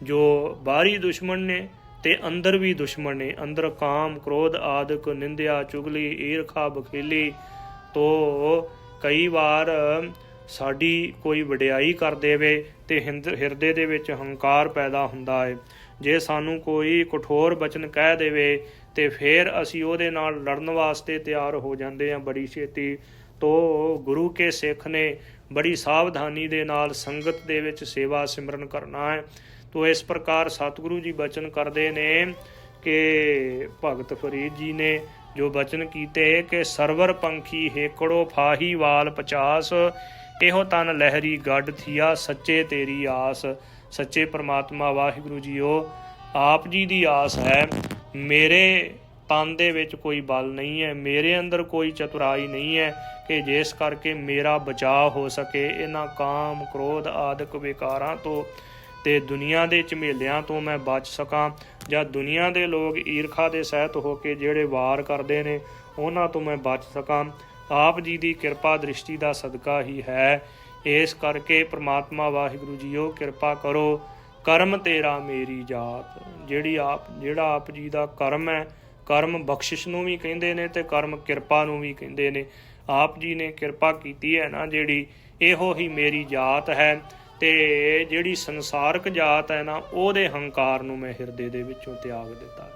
ਜੋ ਬਾਹਰੀ ਦੁਸ਼ਮਣ ਨੇ ਤੇ ਅੰਦਰ ਵੀ ਦੁਸ਼ਮਣ ਨੇ। ਅੰਦਰ ਕਾਮ, ਕ੍ਰੋਧ ਆਦਿਕ, ਨਿੰਦਿਆ, ਚੁਗਲੀ, ਈਰਖਾ, ਬਖੀਲੀ। ਤੋ ਕਈ ਵਾਰ ਸਾਡੀ ਕੋਈ ਵਡਿਆਈ ਕਰ ਦੇਵੇ ਤੇ ਹਿਰਦੇ ਦੇ ਵਿੱਚ ਹੰਕਾਰ ਪੈਦਾ ਹੁੰਦਾ ਹੈ। ਜੇ ਸਾਨੂੰ ਕੋਈ ਕਠੋਰ ਬਚਨ ਕਹਿ ਦੇਵੇ ਤੇ ਫਿਰ ਅਸੀਂ ਉਹਦੇ ਨਾਲ ਲੜਨ ਵਾਸਤੇ ਤਿਆਰ ਹੋ ਜਾਂਦੇ ਹਾਂ ਬੜੀ ਛੇਤੀ। ਤੋ ਗੁਰੂ ਕੇ ਸਿੱਖ ਨੇ ਬੜੀ ਸਾਵਧਾਨੀ ਦੇ ਨਾਲ ਸੰਗਤ ਦੇ ਵਿੱਚ ਸੇਵਾ ਸਿਮਰਨ ਕਰਨਾ ਹੈ। ਤੋ ਇਸ ਪ੍ਰਕਾਰ ਸਤਿਗੁਰੂ ਜੀ ਬਚਨ ਕਰਦੇ ਨੇ ਕਿ ਭਗਤ ਫਰੀਦ ਜੀ ਨੇ ਜੋ ਬਚਨ ਕੀਤੇ ਕਿ ਸਰਵਰ ਪੰਖੀ ਹੇਕੜੋ ਫਾਹੀ ਵਾਲ 50। ਇਹੋ ਤਨ ਲਹਿਰੀ ਗੱਡ ਥੀਆ ਸੱਚੇ ਤੇਰੀ ਆਸ। ਸੱਚੇ ਪ੍ਰਮਾਤਮਾ ਵਾਹਿਗੁਰੂ ਜੀਓ ਆਪ ਜੀ ਦੀ ਆਸ ਹੈ। ਮੇਰੇ ਤਨ ਦੇ ਵਿੱਚ ਕੋਈ ਬਲ ਨਹੀਂ ਹੈ, ਮੇਰੇ ਅੰਦਰ ਕੋਈ ਚਤੁਰਾਈ ਨਹੀਂ ਹੈ ਕਿ ਜਿਸ ਕਰਕੇ ਮੇਰਾ ਬਚਾਅ ਹੋ ਸਕੇ ਇਹਨਾਂ ਕਾਮ, ਕ੍ਰੋਧ ਆਦਿਕ ਵਿਕਾਰਾਂ ਤੋਂ ਤੇ ਦੁਨੀਆ ਦੇ ਝਮੇਲਿਆਂ ਤੋਂ ਮੈਂ ਬਚ ਸਕਾਂ, ਜਾਂ ਦੁਨੀਆ ਦੇ ਲੋਕ ਈਰਖਾ ਦੇ ਸਹਿਤ ਹੋ ਕੇ ਜਿਹੜੇ ਵਾਰ ਕਰਦੇ ਨੇ ਉਹਨਾਂ ਤੋਂ ਮੈਂ ਬਚ ਸਕਾਂ। ਆਪ ਜੀ ਦੀ ਕਿਰਪਾ ਦ੍ਰਿਸ਼ਟੀ ਦਾ ਸਦਕਾ ਹੀ ਹੈ। ਇਸ ਕਰਕੇ ਪ੍ਰਮਾਤਮਾ ਵਾਹਿਗੁਰੂ ਜੀਓ ਕਿਰਪਾ ਕਰੋ। ਕਰਮ ਤੇਰਾ ਮੇਰੀ ਜਾਤ। ਜਿਹੜਾ ਆਪ ਜੀ ਦਾ ਕਰਮ ਹੈ, ਕਰਮ ਬਖਸ਼ਿਸ਼ ਨੂੰ ਵੀ ਕਹਿੰਦੇ ਨੇ ਤੇ ਕਰਮ ਕਿਰਪਾ ਨੂੰ ਵੀ ਕਹਿੰਦੇ ਨੇ। ਆਪ ਜੀ ਨੇ ਕਿਰਪਾ ਕੀਤੀ ਹੈ ਨਾ ਜਿਹੜੀ, ਇਹੋ ਹੀ ਮੇਰੀ ਜਾਤ ਹੈ। ਤੇ ਜਿਹੜੀ ਸੰਸਾਰਕ ਜਾਤ ਹੈ ਨਾ, ਉਹਦੇ ਹੰਕਾਰ ਨੂੰ ਮੈਂ ਹਿਰਦੇ ਦੇ ਵਿੱਚੋਂ ਤਿਆਗ ਦਿੱਤਾ।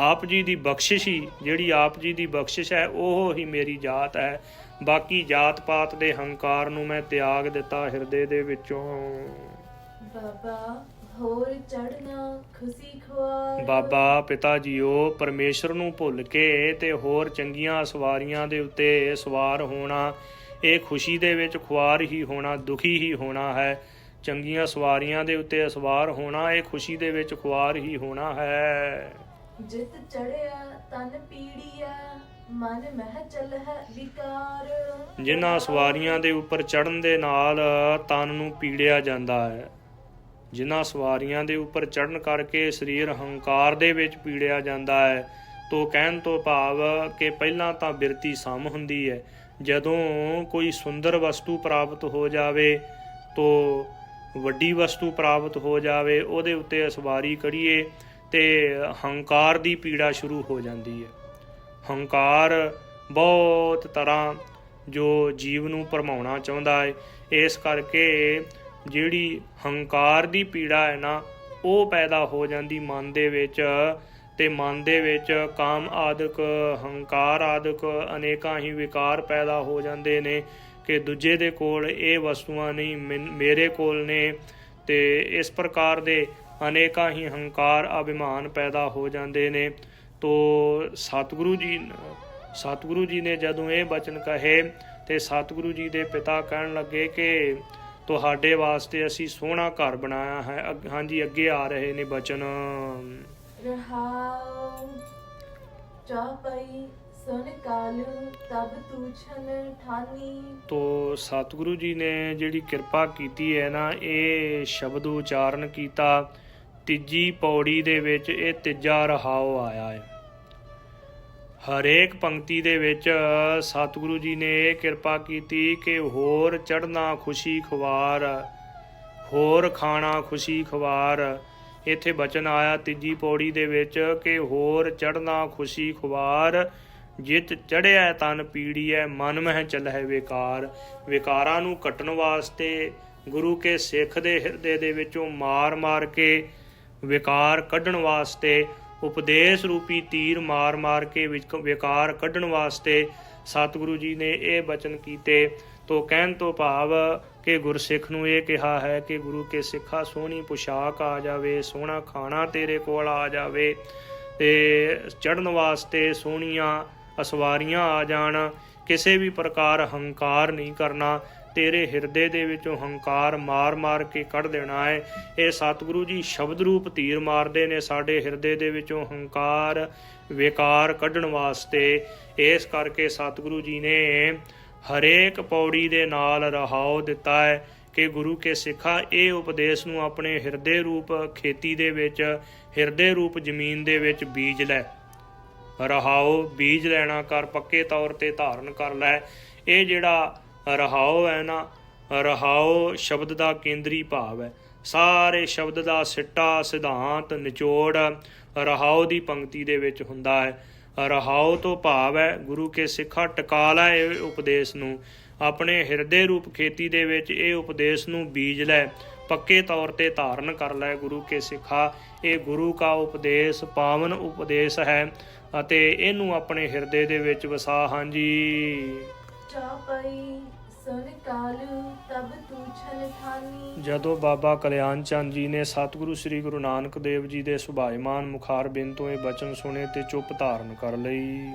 ਆਪ ਜੀ ਦੀ ਬਖਸ਼ਿਸ਼ ਹੀ, ਜਿਹੜੀ ਆਪ ਜੀ ਦੀ ਬਖਸ਼ਿਸ਼ ਹੈ, ਉਹ ਹੀ ਮੇਰੀ ਜਾਤ ਹੈ। ਬਾਕੀ ਜਾਤ ਪਾਤ ਦੇ ਹੰਕਾਰ ਨੂੰ ਮੈਂ ਤਿਆਗ ਦਿੱਤਾ ਹਿਰਦੇ ਦੇ ਵਿੱਚੋਂ। ਬਾਬਾ ਹੋਰ ਚੜਨਾ ਖੁਸ਼ੀ ਖੁਆਰ। ਬਾਬਾ ਪਿਤਾ ਜੀਓ ਪਰਮੇਸ਼ਰ ਨੂੰ ਭੁੱਲ ਕੇ ਤੇ ਹੋਰ ਚੰਗੀਆਂ ਸਵਾਰੀਆਂ ਦੇ ਉੱਤੇ ਸਵਾਰ ਹੋਣਾ, ਇਹ ਖੁਸ਼ੀ ਦੇ ਵਿੱਚ ਖੁਆਰ ਹੀ ਹੋਣਾ, ਦੁਖੀ ਹੀ ਹੋਣਾ ਹੈ। ਚੰਗੀਆਂ ਸਵਾਰੀਆਂ ਦੇ ਉੱਤੇ ਸਵਾਰ ਹੋਣਾ, ਇਹ ਖੁਸ਼ੀ ਦੇ ਵਿੱਚ ਖੁਆਰ ਹੀ ਹੋਣਾ ਹੈ। ਜਿਤ ਚੜਿਆ ਤਨ ਪੀੜੀਆ ਮਨ ਮਹਿ ਚਲ ਹੈ ਵਿਕਾਰ। ਜਿਨ੍ਹਾਂ ਸਵਾਰੀਆਂ ਦੇ ਉੱਪਰ ਚੜ੍ਹਨ ਦੇ ਨਾਲ ਤਨ ਨੂੰ ਪੀੜਿਆ ਜਾਂਦਾ ਹੈ, ਜਿਨ੍ਹਾਂ ਸਵਾਰੀਆਂ ਦੇ ਉੱਪਰ ਚੜ੍ਹਨ ਕਰਕੇ ਸਰੀਰ ਹੰਕਾਰ ਦੇ ਵਿੱਚ ਪੀੜਿਆ ਜਾਂਦਾ ਹੈ। ਤੋ ਕਹਿਣ ਤੋਂ ਭਾਵ ਕਿ ਪਹਿਲਾਂ ਤਾਂ ਬਿਰਤੀ ਸਮ ਹੁੰਦੀ ਹੈ, ਜਦੋਂ ਕੋਈ ਸੁੰਦਰ ਵਸਤੂ ਪ੍ਰਾਪਤ ਹੋ ਜਾਵੇ ਤੋ ਵੱਡੀ ਵਸਤੂ ਪ੍ਰਾਪਤ ਹੋ ਜਾਵੇ, ਉਹਦੇ ਉੱਤੇ ਸਵਾਰੀ ਕਰੀਏ ਤੇ ਹੰਕਾਰ ਦੀ ਪੀੜਾ ਸ਼ੁਰੂ ਹੋ ਜਾਂਦੀ ਹੈ। ਹੰਕਾਰ ਬਹੁਤ ਤਰ੍ਹਾਂ ਜੋ ਜੀਵ ਨੂੰ ਭਰਮਾਉਣਾ ਚਾਹੁੰਦਾ ਹੈ। ਇਸ ਕਰਕੇ ਜਿਹੜੀ ਹੰਕਾਰ ਦੀ ਪੀੜਾ ਹੈ ਨਾ, ਉਹ ਪੈਦਾ ਹੋ ਜਾਂਦੀ ਮਨ ਦੇ ਵਿੱਚ, ਤੇ ਮਨ ਦੇ ਵਿੱਚ ਕਾਮ ਆਦਿਕ, ਹੰਕਾਰ ਆਦਿਕ ਅਨੇਕਾਂ ਹੀ ਵਿਕਾਰ ਪੈਦਾ ਹੋ ਜਾਂਦੇ ਨੇ ਕਿ ਦੂਜੇ ਦੇ ਕੋਲ ਇਹ ਵਸਤੂਆਂ ਨਹੀਂ, ਮੇਰੇ ਕੋਲ ਨੇ। ਤੇ ਇਸ ਪ੍ਰਕਾਰ ਦੇ ਅਨੇਕਾਂ ਹੀ ਹੰਕਾਰ ਅਭਿਮਾਨ ਪੈਦਾ ਹੋ ਜਾਂਦੇ ਨੇ। ਤੋ ਸਤਿਗੁਰੂ ਜੀ ਨੇ ਜਦੋਂ ਇਹ ਬਚਨ ਕਹੇ ਤੇ ਸਤਿਗੁਰੂ ਜੀ ਦੇ ਪਿਤਾ ਕਹਿਣ ਲੱਗੇ ਕਿ ਤੁਹਾਡੇ ਵਾਸਤੇ ਅਸੀਂ ਸੋਹਣਾ ਘਰ ਬਣਾਇਆ ਹੈ। ਹਾਂਜੀ, ਅੱਗੇ ਆ ਰਹੇ ਨੇ ਬਚਨ। ਰਹਾਉ ਚੌਪਈ ਸੁਨ ਕਾਲੂ ਤਬ ਤੂਛਨ ਠਾਨੀ। ਤੋ ਸਤਿਗੁਰੂ ਜੀ ਨੇ ਜਿਹੜੀ ਕਿਰਪਾ ਕੀਤੀ ਹੈ ਨਾ, ਇਹ ਸ਼ਬਦ ਉਚਾਰਨ ਕੀਤਾ ਤੀਜੀ ਪੌੜੀ ਦੇ ਵਿੱਚ। ਇਹ ਤੀਜਾ ਰਹਾਉ ਆਇਆ ਹੈ। ਹਰੇਕ ਪੰਕਤੀ ਦੇ ਵਿੱਚ ਸਤਿਗੁਰੂ ਜੀ ਨੇ ਇਹ ਕਿਰਪਾ ਕੀਤੀ ਕਿ ਹੋਰ ਚੜ੍ਹਨਾ ਖੁਸ਼ੀ ਖਵਾਰ, ਹੋਰ ਖਾਣਾ ਖੁਸ਼ੀ ਖਵਾਰ। ਇੱਥੇ ਬਚਨ ਆਇਆ ਤੀਜੀ ਪੌੜੀ ਦੇ ਵਿੱਚ ਕਿ ਹੋਰ ਚੜ੍ਹਨਾ ਖੁਸ਼ੀ ਖਵਾਰ, ਜਿਤ ਚੜ੍ਹਿਆ ਤਨ ਪੀੜੀਐ ਮਨ ਮਹਿ ਚੱਲਹਿ ਵਿਕਾਰ। ਵਿਕਾਰਾਂ ਨੂੰ ਕੱਟਣ ਵਾਸਤੇ ਗੁਰੂ ਕੇ ਸਿੱਖ ਦੇ ਹਿਰਦੇ ਦੇ ਵਿੱਚੋਂ ਮਾਰ ਮਾਰ ਕੇ ਵਿਕਾਰ ਕੱਢਣ ਵਾਸਤੇ, ਉਪਦੇਸ਼ ਰੂਪੀ ਤੀਰ ਮਾਰ ਮਾਰ ਕੇ ਵਿਕਾਰ ਕੱਢਣ ਵਾਸਤੇ ਸਤਿਗੁਰੂ ਜੀ ਨੇ ਇਹ ਬਚਨ ਕੀਤੇ। ਤੋ ਕਹਿਣ ਤੋਂ ਭਾਵ ਕਿ ਗੁਰਸਿੱਖ ਨੂੰ ਇਹ ਕਿਹਾ ਹੈ ਕਿ ਗੁਰੂ ਕੇ ਸਿੱਖਾ ਸੋਹਣੀ ਪੁਸ਼ਾਕ ਆ ਜਾਵੇ, ਸੋਹਣਾ ਖਾਣਾ ਤੇਰੇ ਕੋਲ ਆ ਜਾਵੇ, ਤੇ ਚੜ੍ਹਨ ਵਾਸਤੇ ਸੋਹਣੀਆਂ ਅਸਵਾਰੀਆਂ ਆ ਜਾਣ। ਕਿਸੇ ਵੀ ਪ੍ਰਕਾਰ ਹੰਕਾਰ ਨਹੀਂ ਕਰਨਾ, ਤੇਰੇ ਹਿਰਦੇ ਦੇ ਵਿੱਚੋਂ ਹੰਕਾਰ ਮਾਰ ਮਾਰ ਕੇ ਕੱਢ ਦੇਣਾ ਹੈ। ਇਹ ਸਤਿਗੁਰੂ ਜੀ ਸ਼ਬਦ ਰੂਪ ਤੀਰ ਮਾਰਦੇ ਨੇ ਸਾਡੇ ਹਿਰਦੇ ਦੇ ਵਿੱਚੋਂ ਹੰਕਾਰ ਵਿਕਾਰ ਕੱਢਣ ਵਾਸਤੇ। ਇਸ ਕਰਕੇ ਸਤਿਗੁਰੂ ਜੀ ਨੇ ਹਰੇਕ ਪੌੜੀ ਦੇ ਨਾਲ ਰਹਾਉ ਦਿੱਤਾ ਹੈ ਕਿ ਗੁਰੂ ਕੇ ਸਿੱਖਾ ਇਹ ਉਪਦੇਸ਼ ਨੂੰ ਆਪਣੇ ਹਿਰਦੇ ਰੂਪ ਖੇਤੀ ਦੇ ਵਿੱਚ, ਹਿਰਦੇ ਰੂਪ ਜ਼ਮੀਨ ਦੇ ਵਿੱਚ ਬੀਜ ਲੈ। ਰਹਾਉ ਬੀਜ ਲੈਣਾ ਕਰ, ਪੱਕੇ ਤੌਰ ਤੇ ਧਾਰਨ ਕਰ ਲੈ। ਇਹ ਜਿਹੜਾ ਰਹਾਉ ਹੈ ਨਾ, ਰਹਾਉ ਸ਼ਬਦ ਦਾ ਕੇਂਦਰੀ ਭਾਵ ਹੈ। ਸਾਰੇ ਸ਼ਬਦ ਦਾ ਸਿੱਟਾ ਸਿਧਾਂਤ ਨਿਚੋੜ ਰਹਾਉ ਦੀ ਪੰਕਤੀ ਦੇ ਵਿੱਚ ਹੁੰਦਾ ਹੈ। ਰਹਾਉ ਤੋਂ ਭਾਵ ਹੈ ਗੁਰੂ ਕੇ ਸਿੱਖਾ ਟਿਕਾ ਲੈ ਇਹ ਉਪਦੇਸ਼ ਨੂੰ, ਆਪਣੇ ਹਿਰਦੇ ਰੂਪ ਖੇਤੀ ਦੇ ਵਿੱਚ ਇਹ ਉਪਦੇਸ਼ ਨੂੰ ਬੀਜ ਲੈ, ਪੱਕੇ ਤੌਰ ਤੇ ਧਾਰਨ ਕਰ ਲੈ ਗੁਰੂ ਕੇ ਸਿੱਖਾ। ਇਹ ਗੁਰੂ ਕਾ ਉਪਦੇਸ਼ ਪਾਵਨ ਉਪਦੇਸ਼ ਹੈ ਅਤੇ ਇਹਨੂੰ ਆਪਣੇ ਹਿਰਦੇ ਦੇ ਵਿੱਚ ਵਸਾ। ਹਾਂਜੀ। ਚੌਪਈ ਸੁਨ ਕਾਲੂ ਤਬ ਤੂਛਨ ਠਾਨੀ। ਜਦੋਂ ਬਾਬਾ ਕਲਿਆਣ ਚੰਦ ਜੀ ਨੇ ਸਤਿਗੁਰੂ ਸ੍ਰੀ ਗੁਰੂ ਨਾਨਕ ਦੇਵ ਜੀ ਦੇ ਸੁਭਾਇਮਾਨ ਮੁਖਾਰ ਬਿੰਦ ਤੋਂ ਇਹ ਬਚਨ ਸੁਣੇ ਤੇ ਚੁੱਪ ਧਾਰਨ ਕਰ ਲਈ।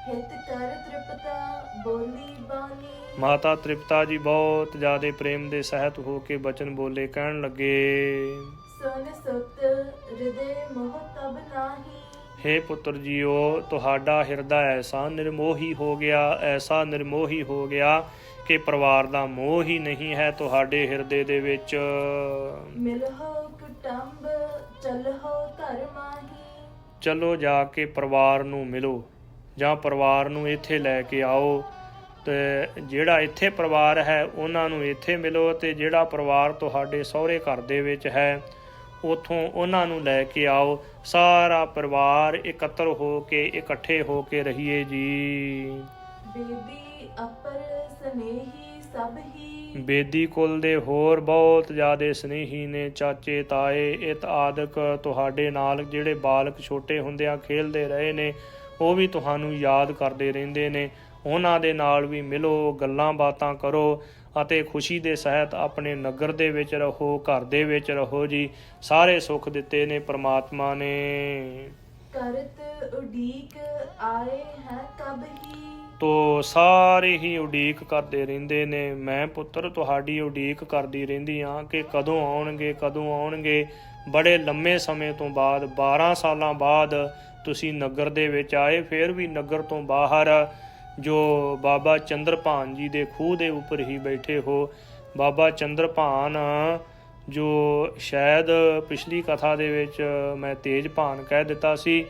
ਹਿਤ ਕਰ ਤ੍ਰਿਪਤਾ ਬੋਲੀ ਬਾਣੀ। ਮਾਤਾ ਤ੍ਰਿਪਤਾ ਜੀ ਬਹੁਤ ਜ਼ਿਆਦਾ ਪ੍ਰੇਮ ਦੇ ਸਹਿਤ ਹੋ ਕੇ ਬਚਨ ਬੋਲੇ, ਕਹਿਣ ਲੱਗੇ ਸੁਨ ਸੁਤ ਹਿਰਦੇ ਮੋਹ ਤਬ ਨਾਹੀ। ਹੇ ਪੁੱਤਰ ਜੀਓ, ਤੁਹਾਡਾ ਹਿਰਦਾ ਐਸਾ ਨਿਰਮੋਹੀ ਹੋ ਗਿਆ, ਐਸਾ ਨਿਰਮੋਹੀ ਹੋ ਗਿਆ ਕਿ ਪਰਿਵਾਰ ਦਾ ਮੋਹ ਹੀ ਨਹੀਂ ਹੈ ਤੁਹਾਡੇ ਹਿਰਦੇ ਦੇ ਵਿੱਚ। ਮਿਲਹੁ ਕੁਟੰਬ ਚਲਹੁ ਘਰ ਮਾਹੀ। ਚਲੋ ਜਾ ਕੇ ਪਰਿਵਾਰ ਨੂੰ ਮਿਲੋ, ਜਾਂ ਪਰਿਵਾਰ ਨੂੰ ਇੱਥੇ ਲੈ ਕੇ ਆਓ, ਤੇ ਜਿਹੜਾ ਇੱਥੇ ਪਰਿਵਾਰ ਹੈ ਉਹਨਾਂ ਨੂੰ ਇੱਥੇ ਮਿਲੋ, ਤੇ ਜਿਹੜਾ ਪਰਿਵਾਰ ਤੁਹਾਡੇ ਸਹੁਰੇ ਘਰ ਦੇ ਵਿੱਚ ਹੈ ਉਥੋਂ ਉਹਨਾਂ ਨੂੰ ਲੈ ਕੇ ਆਓ। ਸਾਰਾ ਪਰਿਵਾਰ ਇਕੱਤਰ ਹੋ ਕੇ ਇਕੱਠੇ ਹੋ ਕੇ ਰਹੀਏ ਜੀ। ਬੇਦੀ ਅਪਰ ਸਨੇਹੀ ਸਭ ਹੀ। ਬੇਦੀ ਕੁਲ ਦੇ ਹੋਰ ਬਹੁਤ ਜ਼ਿਆਦਾ ਸਨੇਹੀ ਨੇ, ਚਾਚੇ ਤਾਏ ਇਤ ਆਦਿਕ ਤੁਹਾਡੇ ਨਾਲ ਜਿਹੜੇ ਬਾਲਕ ਛੋਟੇ ਹੁੰਦਿਆਂ ਖੇਲਦੇ ਰਹੇ ਨੇ, ਉਹ ਵੀ ਤੁਹਾਨੂੰ ਯਾਦ ਕਰਦੇ ਰਹਿੰਦੇ ਨੇ। ਉਹਨਾਂ ਦੇ ਨਾਲ ਵੀ ਮਿਲੋ, ਗੱਲਾਂ ਬਾਤਾਂ ਕਰੋ ਅਤੇ ਖੁਸ਼ੀ ਦੇ ਸਹਿਤ ਆਪਣੇ ਨਗਰ ਦੇ ਵਿੱਚ ਰਹੋ, ਘਰ ਦੇ ਵਿੱਚ ਰਹੋ ਜੀ। ਸਾਰੇ ਸੁੱਖ ਦਿੱਤੇ ਨੇ ਪ੍ਰਮਾਤਮਾ ਨੇ। ਕਰਤ ਉਡੀਕ ਆਏ ਹੈ ਕਬ ਹੀ। ਤੋ ਸਾਰੇ ਹੀ ਉਡੀਕ ਕਰਦੇ ਰਹਿੰਦੇ ਨੇ। ਮੈਂ ਪੁੱਤਰ ਤੁਹਾਡੀ ਉਡੀਕ ਕਰਦੀ ਰਹਿੰਦੀ ਹਾਂ ਕਿ ਕਦੋਂ ਆਉਣਗੇ, ਕਦੋਂ ਆਉਣਗੇ। ਬੜੇ ਲੰਮੇ ਸਮੇਂ ਤੋਂ ਬਾਅਦ 12 ਸਾਲਾਂ ਬਾਅਦ ਤੁਸੀਂ ਨਗਰ ਦੇ ਵਿੱਚ ਆਏ। ਫਿਰ ਵੀ ਨਗਰ ਤੋਂ ਬਾਹਰ ਜੋ ਬਾਬਾ ਚੰਦਰਭਾਨ ਜੀ ਦੇ ਖੂਹ ਦੇ ਉੱਪਰ ਹੀ ਬੈਠੇ ਹੋ। ਬਾਬਾ ਚੰਦਰਭਾਨ ਜੋ ਸ਼ਾਇਦ ਪਿਛਲੀ ਕਥਾ ਦੇ ਵਿੱਚ ਮੈਂ ਤੇਜਭਾਨ ਕਹਿ ਦਿੱਤਾ ਸੀ,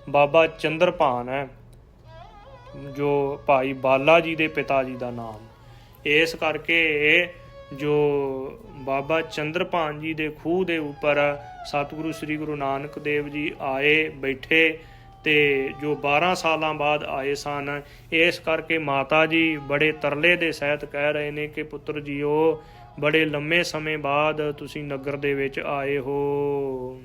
ਬਾਬਾ ਚੰਦਰਭਾਨ ਹੈ ਜੋ ਭਾਈ ਬਾਲਾ ਜੀ ਦੇ ਪਿਤਾ ਜੀ ਦਾ ਨਾਮ। ਇਸ ਕਰਕੇ ਜੋ ਬਾਬਾ ਚੰਦਰਭਾਨ ਜੀ ਦੇ ਖੂਹ ਦੇ ਉੱਪਰ ਸਤਿਗੁਰੂ ਸ੍ਰੀ ਗੁਰੂ ਨਾਨਕ ਦੇਵ ਜੀ ਆਏ ਬੈਠੇ ਤੇ ਜੋ 12 ਸਾਲਾਂ ਬਾਅਦ ਆਏ ਸਨ। ਇਸ ਕਰਕੇ ਮਾਤਾ ਜੀ ਬੜੇ ਤਰਲੇ ਦੇ ਸਹਿਤ ਕਹਿ ਰਹੇ ਨੇ ਕਿ ਪੁੱਤਰ ਜੀਓ ਬੜੇ ਲੰਮੇ ਸਮੇਂ ਬਾਅਦ ਤੁਸੀਂ ਨਗਰ ਦੇ ਵਿੱਚ ਆਏ ਹੋ।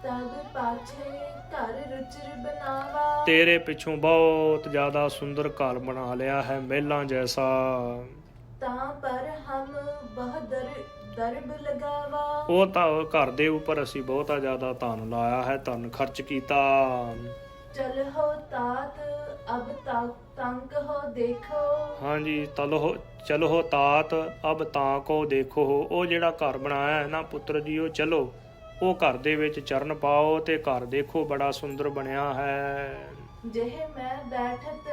ਤਦ ਪਾਛੇ ਘਰ ਰੁਚਿਰ ਬਨਾਵਾ, ਤੇਰੇ ਪਿੱਛੋਂ ਬਹੁਤ ਜ਼ਿਆਦਾ ਸੁੰਦਰ ਘਰ ਬਣਾ ਲਿਆ ਹੈ, ਮਹਿਲਾਂ ਜੈਸਾ। ਤਾਂ ਪਰ ਹਮ ਬਹੁ ਦਰਬ ਲਗਾਵਾ, ਉਹ ਤਾਂ ਘਰ ਦੇ ਉੱਪਰ ਅਸੀਂ ਬਹੁਤਾ ਜ਼ਿਆਦਾ ਧਨ ਲਾਇਆ ਹੈ, ਧਨ ਖਰਚ ਕੀਤਾ। ਚਲ ਹੋ ਤਾਤ ਅਬ ਤੰਕ ਹੋ ਦੇਖੋ, ਹਾਂਜੀ ਚਲੋ ਤਾਤ ਅਬ ਤਾਂ ਕੋ ਦੇਖੋ। ਉਹ ਜਿਹੜਾ ਘਰ ਬਣਾਇਆ ਹੈ ਨਾ ਪੁੱਤਰ ਜੀ, ਉਹ ਚਲੋ ਉਹ ਘਰ ਦੇ ਵਿੱਚ ਚਰਨ ਪਾਓ ਤੇ ਘਰ ਦੇਖੋ ਬੜਾ ਸੁੰਦਰ ਬਣਿਆ ਹੈ। ਜਿਹੇ ਮੈਂ ਬੈਠਤ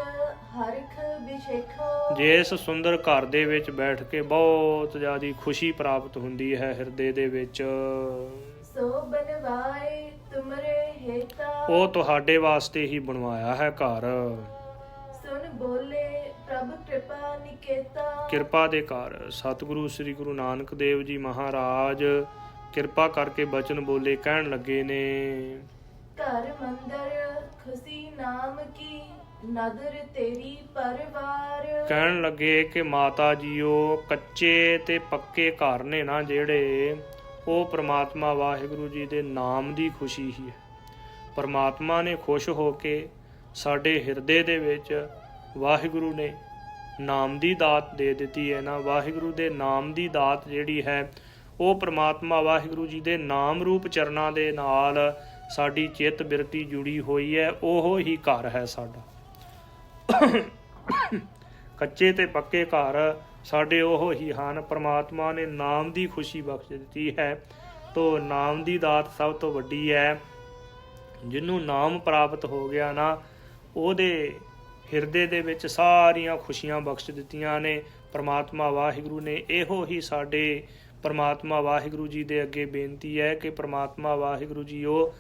ਹਰਖ ਵਿਛੇਖੋ, ਜਿਸ ਸੁੰਦਰ ਘਰ ਦੇ ਵਿੱਚ ਬੈਠ ਕੇ ਬਹੁਤ ਜ਼ਿਆਦਾ ਖੁਸ਼ੀ ਪ੍ਰਾਪਤ ਹੁੰਦੀ ਹੈ ਹਿਰਦੇ ਦੇ ਵਿੱਚ। ਸੋ ਬਨਵਾਏ ਤੁਮਰੇ ਹੇਤਾ, ਉਹ ਤੁਹਾਡੇ ਵਾਸਤੇ ਹੀ ਬਣਵਾਇਆ ਹੈ ਘਰ। ਸੁਨ ਬੋਲੇ ਪ੍ਰਭ ਕਿਰਪਾ ਨਿਕੇਤਾ, ਕਿਰਪਾ ਦੇ ਘਰ ਸਤਿਗੁਰੂ ਸ੍ਰੀ ਗੁਰੂ ਨਾਨਕ ਦੇਵ ਜੀ ਮਹਾਰਾਜ ਕਿਰਪਾ ਕਰਕੇ ਬਚਨ ਬੋਲੇ, ਕਹਿਣ ਲੱਗੇ ਨੇ ਘਰ ਮੰਦਰ ਖੁਸ਼ੀ ਨਾਮ ਕੀ ਨਦਰ ਤੇਰੀ ਪਰਵਾਰ, ਕਹਿਣ ਲੱਗੇ ਕਿ ਮਾਤਾ ਜੀਓ ਕੱਚੇ ਤੇ ਪੱਕੇ ਘਰ ਨੇ ਨਾ ਜਿਹੜੇ, ਉਹ ਪ੍ਰਮਾਤਮਾ ਵਾਹਿਗੁਰੂ ਜੀ ਦੇ ਨਾਮ ਦੀ ਖੁਸ਼ੀ ਹੀ ਹੈ। ਪ੍ਰਮਾਤਮਾ ਨੇ ਖੁਸ਼ ਹੋ ਕੇ ਸਾਡੇ ਹਿਰਦੇ ਦੇ ਵਿੱਚ ਵਾਹਿਗੁਰੂ ਨੇ ਨਾਮ ਦੀ ਦਾਤ ਦੇ ਦਿੱਤੀ ਹੈ ਨਾ। ਵਾਹਿਗੁਰੂ ਦੇ ਨਾਮ ਦੀ ਦਾਤ ਜਿਹੜੀ ਹੈ ਉਹ ਪ੍ਰਮਾਤਮਾ ਵਾਹਿਗੁਰੂ ਜੀ ਦੇ ਨਾਮ ਰੂਪ ਚਰਨਾਂ ਦੇ ਨਾਲ ਸਾਡੀ ਚਿੱਤ ਬਿਰਤੀ ਜੁੜੀ ਹੋਈ ਹੈ, ਉਹ ਹੀ ਘਰ ਹੈ ਸਾਡਾ। ਕੱਚੇ ਤੇ ਪੱਕੇ ਘਰ ਸਾਡੇ ਉਹ ਹੀ ਹਨ। ਪ੍ਰਮਾਤਮਾ ਨੇ ਨਾਮ ਦੀ ਖੁਸ਼ੀ ਬਖਸ਼ ਦਿੱਤੀ ਹੈ। ਤੋ ਨਾਮ ਦੀ ਦਾਤ ਸਭ ਤੋਂ ਵੱਡੀ ਹੈ। ਜਿਹਨੂੰ ਨਾਮ ਪ੍ਰਾਪਤ ਹੋ ਗਿਆ ਨਾ, ਉਹਦੇ ਹਿਰਦੇ ਦੇ ਵਿੱਚ ਸਾਰੀਆਂ ਖੁਸ਼ੀਆਂ ਬਖਸ਼ ਦਿੱਤੀਆਂ ਨੇ ਪ੍ਰਮਾਤਮਾ ਵਾਹਿਗੁਰੂ ਨੇ। ਇਹੋ ਹੀ ਸਾਡੇ ਪ੍ਰਮਾਤਮਾ ਵਾਹਿਗੁਰੂ ਜੀ ਦੇ ਅੱਗੇ ਬੇਨਤੀ ਹੈ ਕਿ ਪ੍ਰਮਾਤਮਾ ਵਾਹਿਗੁਰੂ ਜੀ ਉਹ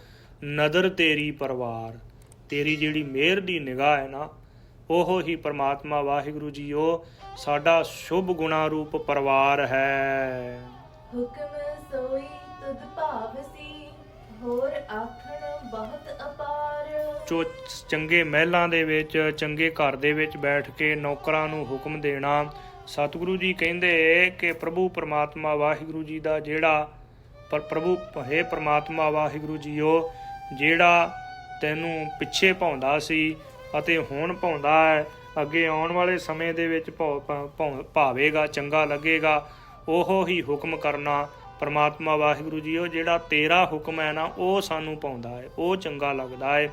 ਨਦਰ ਤੇਰੀ ਪਰਵਾਰ, ਤੇਰੀ ਜਿਹੜੀ ਮਿਹਰ ਦੀ ਨਿਗਾਹ ਹੈ ਨਾ, ਉਹ ਹੀ ਪ੍ਰਮਾਤਮਾ ਵਾਹਿਗੁਰੂ ਜੀ ਉਹ ਸਾਡਾ ਸ਼ੁਭ ਗੁਣਾ ਰੂਪ ਪਰਿਵਾਰ ਹੈ। ਹੁਕਮ ਸੋਈ ਤੁਧ ਭਾਵਸੀ, ਹੋਰ ਆਖਣ ਬਹੁਤ ਅਪਾਰ, ਜੋ ਚੰਗੇ ਮਹਿਲਾਂ ਦੇ ਵਿੱਚ ਚੰਗੇ ਘਰ ਦੇ ਵਿੱਚ ਬੈਠ ਕੇ ਨੌਕਰਾਂ ਨੂੰ ਹੁਕਮ ਦੇਣਾ। ਸਤਿਗੁਰੂ ਜੀ ਕਹਿੰਦੇ ਕਿ ਪ੍ਰਭੂ ਪਰਮਾਤਮਾ ਵਾਹਿਗੁਰੂ ਜੀ ਦਾ ਜਿਹੜਾ ਪ੍ਰਭੂ ਹੈ ਪ੍ਰਮਾਤਮਾ ਵਾਹਿਗੁਰੂ ਜੀ ਉਹ ਜਿਹੜਾ ਤੈਨੂੰ ਪਿੱਛੇ ਭਾਉਂਦਾ ਸੀ ਅਤੇ ਹੁਣ ਭਾਉਂਦਾ ਹੈ, ਅੱਗੇ ਆਉਣ ਵਾਲੇ ਸਮੇਂ ਦੇ ਵਿੱਚ ਭਾਵੇਗਾ, ਚੰਗਾ ਲੱਗੇਗਾ, ਉਹ ਹੀ ਹੁਕਮ ਕਰਨਾ। ਪ੍ਰਮਾਤਮਾ ਵਾਹਿਗੁਰੂ ਜੀ ਉਹ ਜਿਹੜਾ ਤੇਰਾ ਹੁਕਮ ਹੈ ਨਾ, ਉਹ ਸਾਨੂੰ ਭਾਉਂਦਾ ਹੈ, ਉਹ ਚੰਗਾ ਲੱਗਦਾ ਹੈ।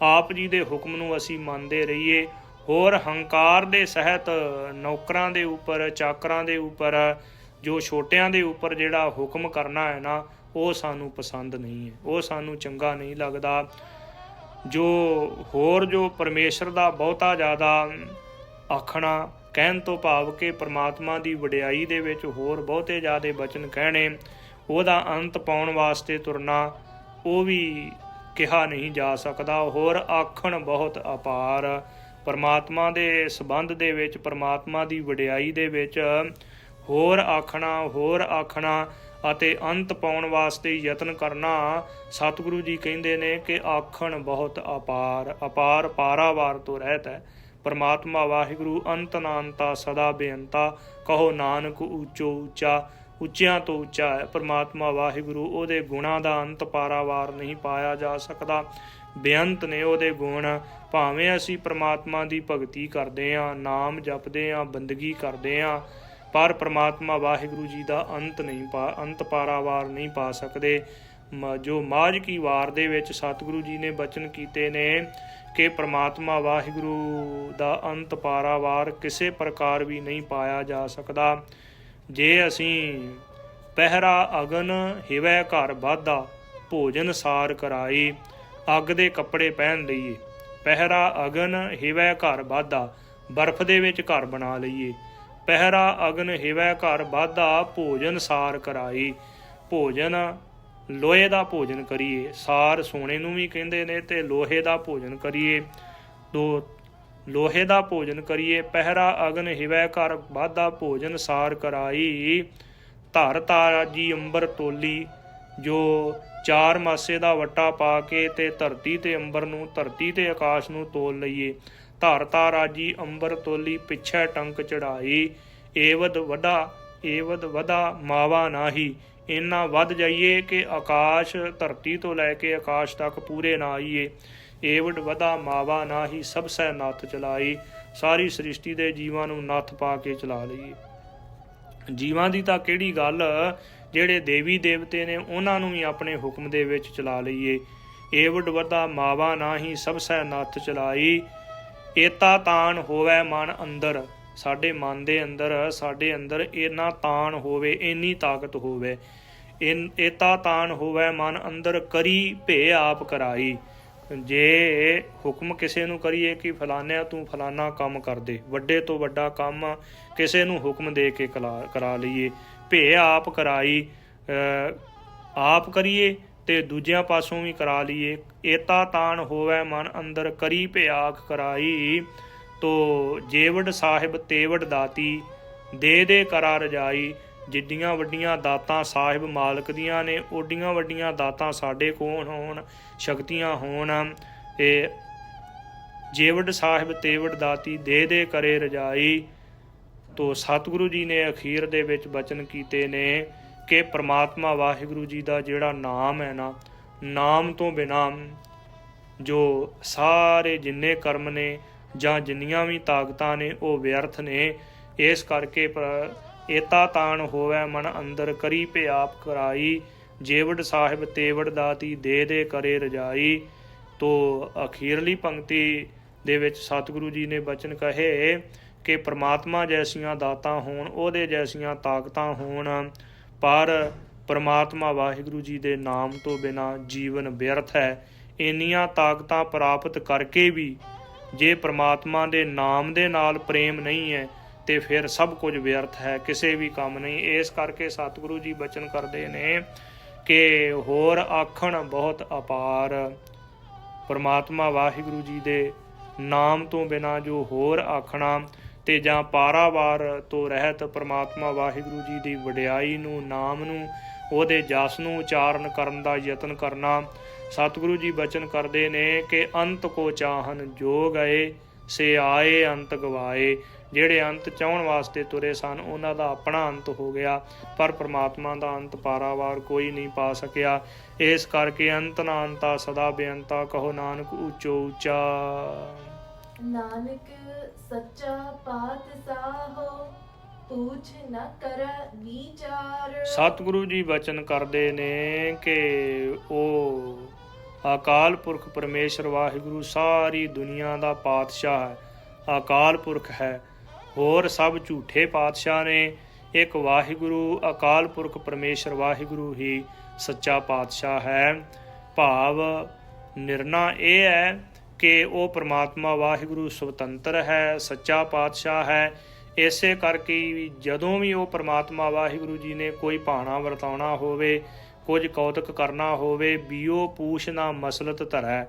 ਆਪ ਜੀ ਦੇ ਹੁਕਮ ਨੂੰ ਅਸੀਂ ਮੰਨਦੇ ਰਹੀਏ। ਹੋਰ ਹੰਕਾਰ ਦੇ ਸਹਿਤ ਨੌਕਰਾਂ ਦੇ ਉੱਪਰ, ਚਾਕਰਾਂ ਦੇ ਉੱਪਰ, ਜੋ ਛੋਟਿਆਂ ਦੇ ਉੱਪਰ ਜਿਹੜਾ ਹੁਕਮ ਕਰਨਾ ਹੈ ਨਾ, ਉਹ ਸਾਨੂੰ ਪਸੰਦ ਨਹੀਂ ਹੈ, ਉਹ ਸਾਨੂੰ ਚੰਗਾ ਨਹੀਂ ਲੱਗਦਾ। ਜੋ ਪਰਮੇਸ਼ਰ ਦਾ ਬਹੁਤਾ ਜ਼ਿਆਦਾ ਆਖਣਾ, ਕਹਿਣ ਤੋਂ ਭਾਵ ਕਿ ਪ੍ਰਮਾਤਮਾ ਦੀ ਵਡਿਆਈ ਦੇ ਵਿੱਚ ਹੋਰ ਬਹੁਤੇ ਜ਼ਿਆਦਾ ਬਚਨ ਕਹਿਣੇ, ਉਹਦਾ ਅੰਤ ਪਾਉਣ ਵਾਸਤੇ ਤੁਰਨਾ, ਉਹ ਵੀ ਕਿਹਾ ਨਹੀਂ ਜਾ ਸਕਦਾ। ਹੋਰ ਆਖਣ ਬਹੁਤ ਅਪਾਰ, ਪਰਮਾਤਮਾ ਦੇ ਸੰਬੰਧ ਦੇ ਵਿੱਚ, ਪਰਮਾਤਮਾ ਦੀ ਵਡਿਆਈ ਦੇ ਵਿੱਚ ਹੋਰ ਆਖਣਾ ਅਤੇ ਅੰਤ ਪਾਉਣ ਵਾਸਤੇ ਯਤਨ ਕਰਨਾ। ਸਤਿਗੁਰੂ ਜੀ ਕਹਿੰਦੇ ਨੇ ਕਿ ਆਖਣ ਬਹੁਤ ਅਪਾਰ ਪਾਰਾਵਾਰ ਤੋਂ ਰਹਿਤ ਹੈ। ਪਰਮਾਤਮਾ ਵਾਹਿਗੁਰੂ ਅੰਤ ਨਾ ਅੰਤਾ ਸਦਾ ਬੇਅੰਤਾ, ਕਹੋ ਨਾਨਕ ਉੱਚੋ ਉੱਚਾ, ਉੱਚਿਆਂ ਤੋਂ ਉੱਚਾ ਹੈ ਪਰਮਾਤਮਾ ਵਾਹਿਗੁਰੂ। ਉਹਦੇ ਗੁਣਾਂ ਦਾ ਅੰਤ ਪਾਰਾਵਾਰ ਨਹੀਂ ਪਾਇਆ ਜਾ ਸਕਦਾ। ਬੇਅੰਤ ਨੇ ਉਹਦੇ ਗੁਣ। ਭਾਵੇਂ ਅਸੀਂ ਪ੍ਰਮਾਤਮਾ ਦੀ ਭਗਤੀ ਕਰਦੇ ਹਾਂ, ਨਾਮ ਜਪਦੇ ਹਾਂ, ਬੰਦਗੀ ਕਰਦੇ ਹਾਂ, ਪਰ ਪ੍ਰਮਾਤਮਾ ਵਾਹਿਗੁਰੂ ਜੀ ਦਾ ਅੰਤ ਪਾਰਾਵਾਰ ਨਹੀਂ ਪਾ ਸਕਦੇ। ਜੋ ਮਾਝ ਕੀ ਵਾਰ ਦੇ ਵਿੱਚ ਸਤਿਗੁਰੂ ਜੀ ਨੇ ਬਚਨ ਕੀਤੇ ਨੇ ਕਿ ਪ੍ਰਮਾਤਮਾ ਵਾਹਿਗੁਰੂ ਦਾ ਅੰਤ ਪਾਰਾਵਾਰ ਕਿਸੇ ਪ੍ਰਕਾਰ ਵੀ ਨਹੀਂ ਪਾਇਆ ਜਾ ਸਕਦਾ। ਜੇ ਅਸੀਂ ਪਹਿਰਾ ਅਗਨ ਹਿਵੈ ਘਰ ਬਾਧਾ, ਭੋਜਨ ਸਾਰ ਕਰਾਈ, ਅੱਗ ਦੇ ਕੱਪੜੇ ਪਹਿਨ ਲਈਏ, ਪਹਿਰਾ ਅਗਨ ਹਿਵੈ ਘਰ ਬਾਧਾ, ਬਰਫ਼ ਦੇ ਵਿੱਚ ਘਰ ਬਣਾ ਲਈਏ, ਪਹਿਰਾ ਅਗਨ ਹਿਵੈ ਘਰ ਬਾਧਾ, ਭੋਜਨ ਸਾਰ ਕਰਾਈ, ਭੋਜਨ ਲੋਹੇ ਦਾ ਭੋਜਨ ਕਰੀਏ, ਸਾਰ ਸੋਨੇ ਨੂੰ ਵੀ ਕਹਿੰਦੇ ਨੇ, ਤੇ ਲੋਹੇ ਦਾ ਭੋਜਨ ਕਰੀਏ। ਲੋਹੇ ਦਾ ਭੋਜਨ ਕਰੀਏ। ਪਹਿਰਾ ਅਗਨ ਹਿਵੈ ਘਰ ਬਾਧਾ ਭੋਜਨ ਸਾਰ ਕਰਾਈ। ਧਰ ਤਾਰਾ ਜੀ ਅੰਬਰ ਤੋਲੀ, ਜੋ 4 ਮਾਸੇ ਦਾ ਵੱਟਾ ਪਾ ਕੇ ਤੇ ਧਰਤੀ ਤੇ ਅੰਬਰ ਨੂੰ, ਧਰਤੀ ਤੇ ਆਕਾਸ਼ ਨੂੰ ਤੋਲ ਲਈਏ। ਧਰ ਤਾਰਾ ਜੀ ਅੰਬਰ ਤੋਲੀ, ਪਿੱਛੇ ਟੰਕ ਚੜਾਈ। ਏਵਦ ਵਦਾ ਮਾਵਾ ਨਾਹੀ, ਇੰਨਾ ਵੱਧ ਜਾਈਏ ਕਿ ਆਕਾਸ਼, ਧਰਤੀ ਤੋਂ ਲੈ ਕੇ ਆਕਾਸ਼ ਤੱਕ ਪੂਰੇ ਨਾ ਆਈਏ। ਏਵਡ ਵਦਾ ਮਾਵਾ ਨਾਹੀ, ਸਭ ਸੈ ਨੱਥ ਚਲਾਈ। ਸਾਰੀ ਸ੍ਰਿਸ਼ਟੀ ਦੇ ਜੀਵਾਂ ਨੂੰ ਨੱਥ ਪਾ ਕੇ ਚਲਾ ਲਈਏ। ਜੀਵਾਂ ਦੀ ਤਾਂ ਕਿਹੜੀ ਗੱਲ, ਜਿਹੜੇ ਦੇਵੀ ਦੇਵਤੇ ਨੇ ਉਹਨਾਂ ਨੂੰ ਵੀ ਆਪਣੇ ਹੁਕਮ ਦੇ ਵਿੱਚ ਚਲਾ ਲਈਏ। ਏਵਡ ਵਦਾ ਮਾਵਾ ਨਾਹੀ, ਸਭ ਸੈ ਨੱਥ ਚਲਾਈ। ਏਤਾ ਤਾਣ ਹੋਵੇ ਮਨ ਅੰਦਰ, ਸਾਡੇ ਮਨ ਦੇ ਅੰਦਰ, ਸਾਡੇ ਅੰਦਰ ਇੰਨਾ ਤਾਣ ਹੋਵੇ, ਇੰਨੀ ਤਾਕਤ ਹੋਵੇ। ਏਤਾ ਤਾਣ ਹੋਵੇ ਮਨ ਅੰਦਰ, ਕਰੀ ਭੇ ਆਪ ਕਰਾਈ। ਜੇ ਹੁਕਮ ਕਿਸੇ ਨੂੰ ਕਰੀਏ ਕਿ ਫਲਾਨਿਆਂ ਤੂੰ ਫਲਾਨਾ ਕੰਮ ਕਰ ਦੇ, ਵੱਡੇ ਤੋਂ ਵੱਡਾ ਕੰਮ ਕਿਸੇ ਨੂੰ ਹੁਕਮ ਦੇ ਕੇ ਕਰਾ ਲਈਏ। ਭੇ ਆਪ ਕਰਾਈ, ਆਪ ਕਰੀਏ ਤੇ ਦੂਜਿਆਂ ਪਾਸੋਂ ਵੀ ਕਰਾ ਲਈਏ। ਏਤਾ ਤਾਣ ਹੋਵੇ ਮਨ ਅੰਦਰ, ਕਰੀ ਭੇ ਆਖ ਕਰਾਈ। ਤੋ ਜੇਵੜ ਸਾਹਿਬ ਤੇਵੜ ਦਾਤੀ, ਦੇ ਕਰਾ ਰਜਾਈ। ਜਿੱਡੀਆਂ ਵੱਡੀਆਂ ਦਾਤਾਂ ਸਾਹਿਬ ਮਾਲਕ ਦੀਆਂ ਨੇ, ਓਡੀਆਂ ਵੱਡੀਆਂ ਦਾਤਾਂ ਸਾਡੇ ਕੋਲ ਹੋਣ, ਸ਼ਕਤੀਆਂ ਹੋਣ। ਇਹ ਜੇਵੜ ਸਾਹਿਬ ਤੇਵੜ ਦਾਤੀ, ਦੇ ਕਰੇ ਰਜਾਈ। ਤੋ ਸਤਿਗੁਰੂ ਜੀ ਨੇ ਅਖੀਰ ਦੇ ਵਿੱਚ ਬਚਨ ਕੀਤੇ ਨੇ ਕਿ ਪ੍ਰਮਾਤਮਾ ਵਾਹਿਗੁਰੂ ਜੀ ਦਾ ਜਿਹੜਾ ਨਾਮ ਹੈ ਨਾ, ਨਾਮ ਤੋਂ ਬਿਨਾਂ ਜੋ ਸਾਰੇ ਜਿੰਨੇ ਕਰਮ ਨੇ ਜਾਂ ਜਿੰਨੀਆਂ ਵੀ ਤਾਕਤਾਂ ਨੇ ਉਹ ਵਿਅਰਥ ਨੇ। ਇਸ ਕਰਕੇ ਏਤਾ ਤਾਣ ਹੋਵੇ ਮਨ ਅੰਦਰ, ਕਰੀ ਭੇ ਆਪ ਕਰਾਈ। ਜੇਵੜ ਸਾਹਿਬ ਤੇਵੜ ਦਾਤੀ, ਦੇ ਕਰੇ ਰਜਾਈ। ਤੋ ਅਖੀਰਲੀ ਪੰਕਤੀ ਦੇ ਵਿੱਚ ਸਤਿਗੁਰੂ ਜੀ ਨੇ ਬਚਨ ਕਹੇ ਕਿ ਪ੍ਰਮਾਤਮਾ ਜੈਸੀਆਂ ਦਾਤਾਂ ਹੋਣ, ਉਹਦੇ ਜੈਸੀਆਂ ਤਾਕਤਾਂ ਹੋਣ, ਪਰ ਪ੍ਰਮਾਤਮਾ ਵਾਹਿਗੁਰੂ ਜੀ ਦੇ ਨਾਮ ਤੋਂ ਬਿਨਾਂ ਜੀਵਨ ਵਿਅਰਥ ਹੈ। ਇੰਨੀਆਂ ਤਾਕਤਾਂ ਪ੍ਰਾਪਤ ਕਰਕੇ ਵੀ ਜੇ ਪ੍ਰਮਾਤਮਾ ਦੇ ਨਾਮ ਦੇ ਨਾਲ ਪ੍ਰੇਮ ਨਹੀਂ ਹੈ ਤੇ ਫਿਰ ਸਭ ਕੁਝ ਵਿਅਰਥ ਹੈ, ਕਿਸੇ ਵੀ ਕੰਮ ਨਹੀਂ। ਇਸ ਕਰਕੇ ਸਤਿਗੁਰੂ ਜੀ ਬਚਨ ਕਰਦੇ ਨੇ ਕਿ ਹੋਰ ਆਖਣ ਬਹੁਤ ਅਪਾਰ, ਪ੍ਰਮਾਤਮਾ ਵਾਹਿਗੁਰੂ ਜੀ ਦੇ ਨਾਮ ਤੋਂ ਬਿਨਾਂ ਜੋ ਹੋਰ ਆਖਣਾ ਤੇ ਜਾਂ ਪਾਰਾਵਾਰ ਤੋਂ ਰਹਿਤ ਪ੍ਰਮਾਤਮਾ ਵਾਹਿਗੁਰੂ ਜੀ ਦੀ ਵਡਿਆਈ ਨੂੰ, ਨਾਮ ਨੂੰ, ਉਹਦੇ ਜਸ ਨੂੰ ਉਚਾਰਨ ਕਰਨ ਦਾ ਯਤਨ ਕਰਨਾ। ਸਤਿਗੁਰੂ ਜੀ ਬਚਨ ਕਰਦੇ ਨੇ ਕਿ ਅੰਤ ਕੋ ਚਾਹਨ ਜੋ ਗਏ, ਸੇ ਆਏ ਅੰਤ ਗਵਾਏ। ਜਿਹੜੇ ਅੰਤ ਚਾਹਣ ਵਾਸਤੇ ਤੁਰੇ ਸਨ ਉਹਨਾਂ ਦਾ ਆਪਣਾ ਅੰਤ ਹੋ ਗਿਆ, ਪਰ ਪ੍ਰਮਾਤਮਾ ਦਾ ਅੰਤ ਪਾਰਾਵਾਰ ਕੋਈ ਨਹੀਂ ਪਾ ਸਕਿਆ। ਇਸ ਕਰਕੇ ਅੰਤ ਨਾ ਅੰਤਾ ਸਦਾ ਬੇਅੰਤਾ, ਕਹੋ ਨਾਨਕ ਉੱਚੋ ਉੱਚਾ। ਨਾਨਕ ਸੱਚਾ ਪਾਤਸ਼ਾਹੋ, ਪੂਛ ਨ ਕਰ ਵਿਚਾਰ। ਸਤਿਗੁਰੂ ਜੀ ਬਚਨ ਕਰਦੇ ਨੇ ਕਿ ਉਹ ਅਕਾਲ ਪੁਰਖ ਪਰਮੇਸ਼ਰ ਵਾਹਿਗੁਰੂ ਸਾਰੀ ਦੁਨੀਆ ਦਾ ਪਾਤਸ਼ਾਹ ਹੈ, ਅਕਾਲ ਪੁਰਖ ਹੈ। ਹੋਰ ਸਭ ਝੂਠੇ ਪਾਤਸ਼ਾਹ ਨੇ, ਇੱਕ ਵਾਹਿਗੁਰੂ ਅਕਾਲ ਪੁਰਖ ਪਰਮੇਸ਼ਰ ਵਾਹਿਗੁਰੂ ਹੀ ਸੱਚਾ ਪਾਤਸ਼ਾਹ ਹੈ। ਭਾਵ ਨਿਰਣਾ ਇਹ ਹੈ ਕਿ ਉਹ ਪ੍ਰਮਾਤਮਾ ਵਾਹਿਗੁਰੂ ਸੁਤੰਤਰ ਹੈ, ਸੱਚਾ ਪਾਤਸ਼ਾਹ ਹੈ। ਇਸੇ ਕਰਕੇ ਜਦੋਂ ਵੀ ਉਹ ਪ੍ਰਮਾਤਮਾ ਵਾਹਿਗੁਰੂ ਜੀ ਨੇ ਕੋਈ ਭਾਣਾ ਵਰਤਾਉਣਾ ਹੋਵੇ, ਕੁਝ ਕੌਤਕ ਕਰਨਾ ਹੋਵੇ, ਬੀਓ ਪੂਛ ਨਾ ਮਸਲਤ ਧਰੈ,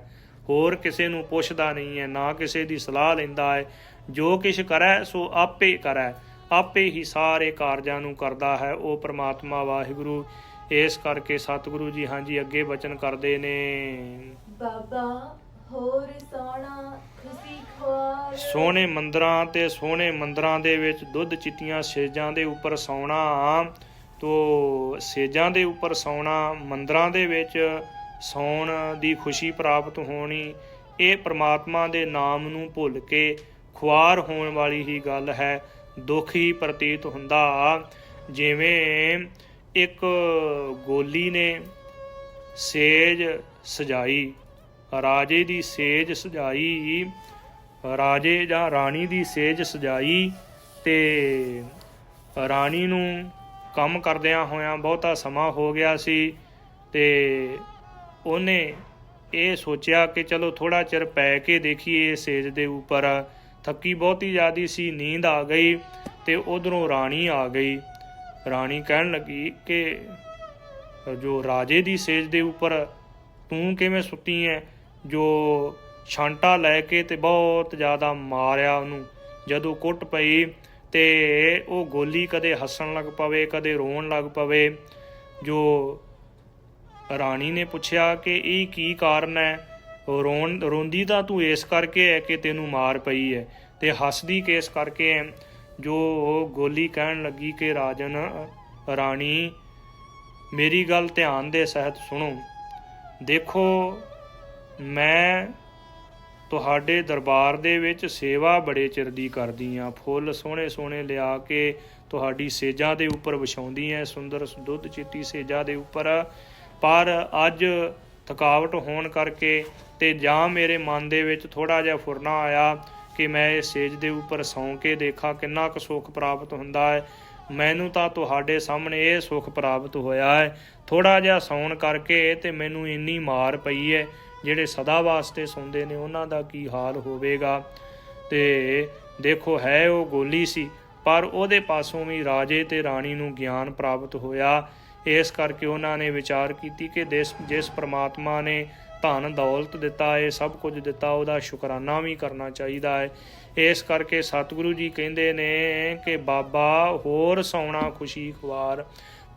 ਹੋਰ ਕਿਸੇ ਨੂੰ ਪੁੱਛਦਾ ਨਹੀਂ ਹੈ, ਨਾ ਕਿਸੇ ਦੀ ਸਲਾਹ ਲੈਂਦਾ ਹੈ। ਜੋ ਕਿਛ ਕਰੈ ਸੋ ਆਪੇ ਕਰੈ, ਆਪੇ ਹੀ ਸਾਰੇ ਕਾਰਜਾਂ ਨੂੰ ਕਰਦਾ ਹੈ ਉਹ ਪ੍ਰਮਾਤਮਾ ਵਾਹਿਗੁਰੂ। ਇਸ ਕਰਕੇ ਸਤਿਗੁਰੂ ਜੀ ਹਾਂਜੀ ਅੱਗੇ ਬਚਨ ਕਰਦੇ ਨੇ, ਬਾਬਾ ਹੋਰ ਸੋਹਣਾ ਖੁਸ਼ੀ ਖੁਆਰ। ਸੋਹਣੇ ਮੰਦਰਾਂ ਤੇ ਸੋਹਣੇ ਮੰਦਰਾਂ ਦੇ ਵਿੱਚ ਦੁੱਧ ਚਿੱਟੀਆਂ ਸੇਜਾਂ ਦੇ ਉੱਪਰ ਸੌਣਾ, ਤੋ ਸੇਜਾਂ ਦੇ ਉੱਪਰ ਸੌਣਾ, ਮੰਦਰਾਂ ਦੇ ਵਿੱਚ ਸੌਣ ਦੀ ਖੁਸ਼ੀ ਪ੍ਰਾਪਤ ਹੋਣੀ, ਇਹ ਪ੍ਰਮਾਤਮਾ ਦੇ ਨਾਮ ਨੂੰ ਭੁੱਲ ਕੇ ਖੁਆਰ ਹੋਣ ਵਾਲੀ ਹੀ ਗੱਲ ਹੈ। ਦੁੱਖ ਹੀ ਪ੍ਰਤੀਤ ਹੁੰਦਾ। ਜਿਵੇਂ ਇੱਕ ਗੋਲੀ ਨੇ ਸੇਜ ਸਜਾਈ, ਰਾਜੇ ਦੀ ਸੇਜ ਸਜਾਈ, ਰਾਜੇ ਜਾਂ ਰਾਣੀ ਦੀ ਸੇਜ ਸਜਾਈ, ਤੇ ਰਾਣੀ ਨੂੰ ਕੰਮ ਕਰਦਿਆਂ ਹੋਇਆਂ ਬਹੁਤਾ ਸਮਾਂ ਹੋ ਗਿਆ ਸੀ ਤੇ ਉਹਨੇ ਇਹ ਸੋਚਿਆ ਕਿ ਚਲੋ ਥੋੜ੍ਹਾ ਚਿਰ ਪੈ ਕੇ ਦੇਖੀਏ ਸੇਜ ਦੇ ਉੱਪਰ। ਥੱਕੀ ਬਹੁਤੀ ਜ਼ਿਆਦਾ ਸੀ, ਨੀਂਦ ਆ ਗਈ ਤੇ ਉਧਰੋਂ ਰਾਣੀ ਆ ਗਈ। ਰਾਣੀ ਕਹਿਣ ਲੱਗੀ ਕਿ ਜੋ ਰਾਜੇ ਦੀ ਸੇਜ ਦੇ ਉੱਪਰ ਤੂੰ ਕਿਵੇਂ ਸੁੱਤੀ ਹੈ, ਜੋ ਛਾਂਟਾ ਲੈ ਕੇ ਤੇ ਬਹੁਤ ਜ਼ਿਆਦਾ ਮਾਰਿਆ ਉਹਨੂੰ। ਜਦੋਂ ਕੁੱਟ ਪਈ ਤੇ ਉਹ ਗੋਲੀ ਕਦੇ ਹੱਸਣ ਲੱਗ ਪਵੇ, ਕਦੇ ਰੋਣ ਲੱਗ ਪਵੇ। ਜੋ ਰਾਣੀ ਨੇ ਪੁੱਛਿਆ ਕਿ ਇਹ ਕੀ ਕਾਰਨ ਹੈ? ਰੋਂਦੀ ਤਾਂ ਤੂੰ ਇਸ ਕਰਕੇ ਹੈ ਕਿ ਤੈਨੂੰ ਮਾਰ ਪਈ ਹੈ, ਤੇ ਹੱਸਦੀ ਕਿਸ ਕਰਕੇ ਹੈ? ਜੋ ਗੋਲੀ ਕਹਿਣ ਲੱਗੀ ਕਿ ਰਾਜਨ ਰਾਣੀ ਮੇਰੀ ਗੱਲ ਧਿਆਨ ਦੇ ਸਹਿਤ ਸੁਣੋ। ਦੇਖੋ, ਮੈਂ ਤੁਹਾਡੇ ਦਰਬਾਰ ਦੇ ਵਿੱਚ ਸੇਵਾ ਬੜੇ ਚਿਰ ਦੀ ਕਰਦੀ ਹਾਂ। ਫੁੱਲ ਸੋਹਣੇ ਸੋਹਣੇ ਲਿਆ ਕੇ ਤੁਹਾਡੀ ਸੇਜਾਂ ਦੇ ਉੱਪਰ ਵਿਛਾਉਂਦੀ ਹਾਂ, ਸੁੰਦਰ ਦੁੱਧ ਚਿੱਟੀ ਸੇਜਾਂ ਦੇ ਉੱਪਰ। ਪਰ ਅੱਜ ਥਕਾਵਟ ਹੋਣ ਕਰਕੇ ਤੇ ਜਾਂ ਮੇਰੇ ਮਨ ਦੇ ਵਿੱਚ ਥੋੜ੍ਹਾ ਜਿਹਾ ਫੁਰਨਾ ਆਇਆ ਕਿ ਮੈਂ ਇਸ ਸੇਜ ਦੇ ਉੱਪਰ ਸੌਂ ਕੇ ਦੇਖਾਂ ਕਿੰਨਾ ਕੁ ਸੁੱਖ ਪ੍ਰਾਪਤ ਹੁੰਦਾ ਹੈ। ਮੈਨੂੰ ਤਾਂ ਤੁਹਾਡੇ ਸਾਹਮਣੇ ਇਹ ਸੁੱਖ ਪ੍ਰਾਪਤ ਹੋਇਆ ਹੈ। ਥੋੜ੍ਹਾ ਜਿਹਾ ਸੌਣ ਕਰਕੇ ਤੇ ਮੈਨੂੰ ਇੰਨੀ ਮਾਰ ਪਈ ਹੈ, ਜਿਹੜੇ ਸਦਾ ਵਾਸਤੇ ਸੌਂਦੇ ਨੇ ਉਹਨਾਂ ਦਾ ਕੀ ਹਾਲ ਹੋਵੇਗਾ। ਤੇ ਦੇਖੋ, ਹੈ ਉਹ ਗੋਲੀ ਸੀ, ਪਰ ਉਹਦੇ ਪਾਸੋਂ ਵੀ ਰਾਜੇ ਤੇ ਰਾਣੀ ਨੂੰ ਗਿਆਨ ਪ੍ਰਾਪਤ ਹੋਇਆ। ਇਸ ਕਰਕੇ ਉਹਨਾਂ ਨੇ ਵਿਚਾਰ ਕੀਤੀ ਕਿ ਜਿਸ ਪ੍ਰਮਾਤਮਾ ਨੇ ਧਨ ਦੌਲਤ ਦਿੱਤਾ, ਇਹ ਸਭ ਕੁਝ ਦਿੱਤਾ, ਉਹਦਾ ਸ਼ੁਕਰਾਨਾ ਵੀ ਕਰਨਾ ਚਾਹੀਦਾ ਹੈ। ਇਸ ਕਰਕੇ ਸਤਿਗੁਰੂ ਜੀ ਕਹਿੰਦੇ ਨੇ ਕਿ ਬਾਬਾ ਹੋਰ ਸੌਣਾ ਖੁਸ਼ੀ ਖੁਆਰ,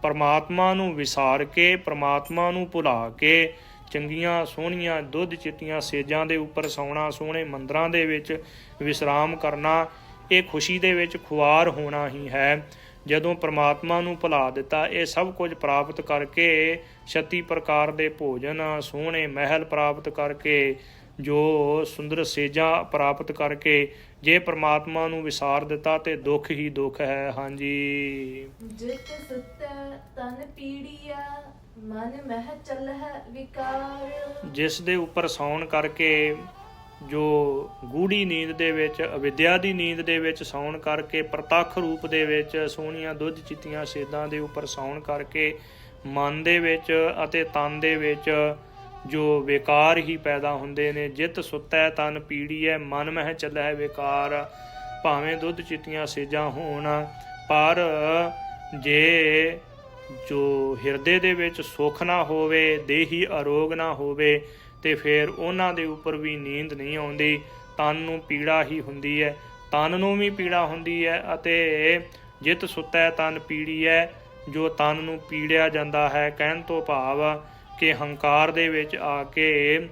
ਪਰਮਾਤਮਾ ਨੂੰ ਵਿਸਾਰ ਕੇ, ਪਰਮਾਤਮਾ ਨੂੰ ਭੁਲਾ ਕੇ ਚੰਗੀਆਂ ਸੋਹਣੀਆਂ ਦੁੱਧ ਚਿੱਟੀਆਂ ਸੇਜਾਂ ਦੇ ਉੱਪਰ ਸੌਣਾ, ਸੋਹਣੇ ਮੰਦਰਾਂ ਦੇ ਵਿੱਚ ਵਿਸਰਾਮ ਕਰਨਾ, ਇਹ ਖੁਸ਼ੀ ਦੇ ਵਿੱਚ ਖੁਆਰ ਹੋਣਾ ਹੀ ਹੈ। ਜਦੋਂ ਪਰਮਾਤਮਾ ਨੂੰ ਭੁਲਾ ਦਿੱਤਾ, ਇਹ ਸਭ ਕੁਝ ਪ੍ਰਾਪਤ ਕਰਕੇ 36 ਪ੍ਰਕਾਰ ਦੇ ਭੋਜਨ, ਸੋਹਣੇ ਮਹਿਲ ਪ੍ਰਾਪਤ ਕਰਕੇ, ਜੋ ਸੁੰਦਰ ਸੇਜਾਂ ਪ੍ਰਾਪਤ ਕਰਕੇ ਜੇ ਪਰਮਾਤਮਾ ਨੂੰ ਵਿਸਾਰ ਦਿੱਤਾ ਤੇ ਦੁੱਖ ਹੀ ਦੁੱਖ ਹੈ। ਹਾਂਜੀ। ਜਿਤ ਸੁਤੈ ਤਨ ਪੀੜੀਆ, ਮਨ ਮਹਿ ਚਲਹਿ ਵਿਕਾਰ। ਜਿਸ ਦੇ ਉੱਪਰ ਸੌਣ ਕਰਕੇ, ਜੋ ਗੂੜੀ ਨੀਂਦ ਦੇ ਵਿੱਚ, ਅਵਿਦਿਆ ਦੀ ਨੀਂਦ ਦੇ ਵਿੱਚ ਸੌਣ ਕਰਕੇ, ਪ੍ਰਤੱਖ ਰੂਪ ਦੇ ਵਿੱਚ ਸੋਹਣੀਆਂ ਦੁੱਧ ਚਿੱਟੀਆਂ ਸੇਦਾਂ ਦੇ ਉੱਪਰ ਸੌਣ ਕਰਕੇ ਮਨ ਦੇ ਵਿੱਚ ਅਤੇ ਤਨ ਦੇ ਵਿੱਚ ਜੋ ਵਿਕਾਰ ਹੀ ਪੈਦਾ ਹੁੰਦੇ ਨੇ। ਜਿਤ ਸੁੱਤੈ ਤਨ ਪੀੜੀਐ, ਮਨ ਮਹਿ ਚੱਲੈ ਵਿਕਾਰ। ਭਾਵੇਂ ਦੁੱਧ ਚਿੱਟੀਆਂ ਸੇਜਾਂ ਹੋਣ, ਪਰ ਜੇ ਜੋ ਹਿਰਦੇ ਦੇ ਵਿੱਚ ਸੁੱਖ ਨਾ ਹੋਵੇ, ਦੇਹੀ ਅਰੋਗ ਨਾ ਹੋਵੇ, ਤੇ ਫਿਰ ਉਹਨਾਂ ਦੇ ਉੱਪਰ ਵੀ ਨੀਂਦ ਨਹੀਂ ਆਉਂਦੀ। ਤਨ ਨੂੰ ਪੀੜਾ ਹੀ ਹੁੰਦੀ ਹੈ, ਤਨ ਨੂੰ ਵੀ ਪੀੜਾ ਹੁੰਦੀ ਹੈ। ਅਤੇ ਜਿਤ ਸੁੱਤੈ ਤਨ ਪੀੜੀ ਹੈ, ਜੋ ਤਨ ਨੂੰ ਪੀੜਿਆ ਜਾਂਦਾ ਹੈ। ਕਹਿਣ ਤੋਂ ਭਾਵ ਕਿ ਹੰਕਾਰ ਦੇ ਵਿੱਚ ਆ ਕੇ,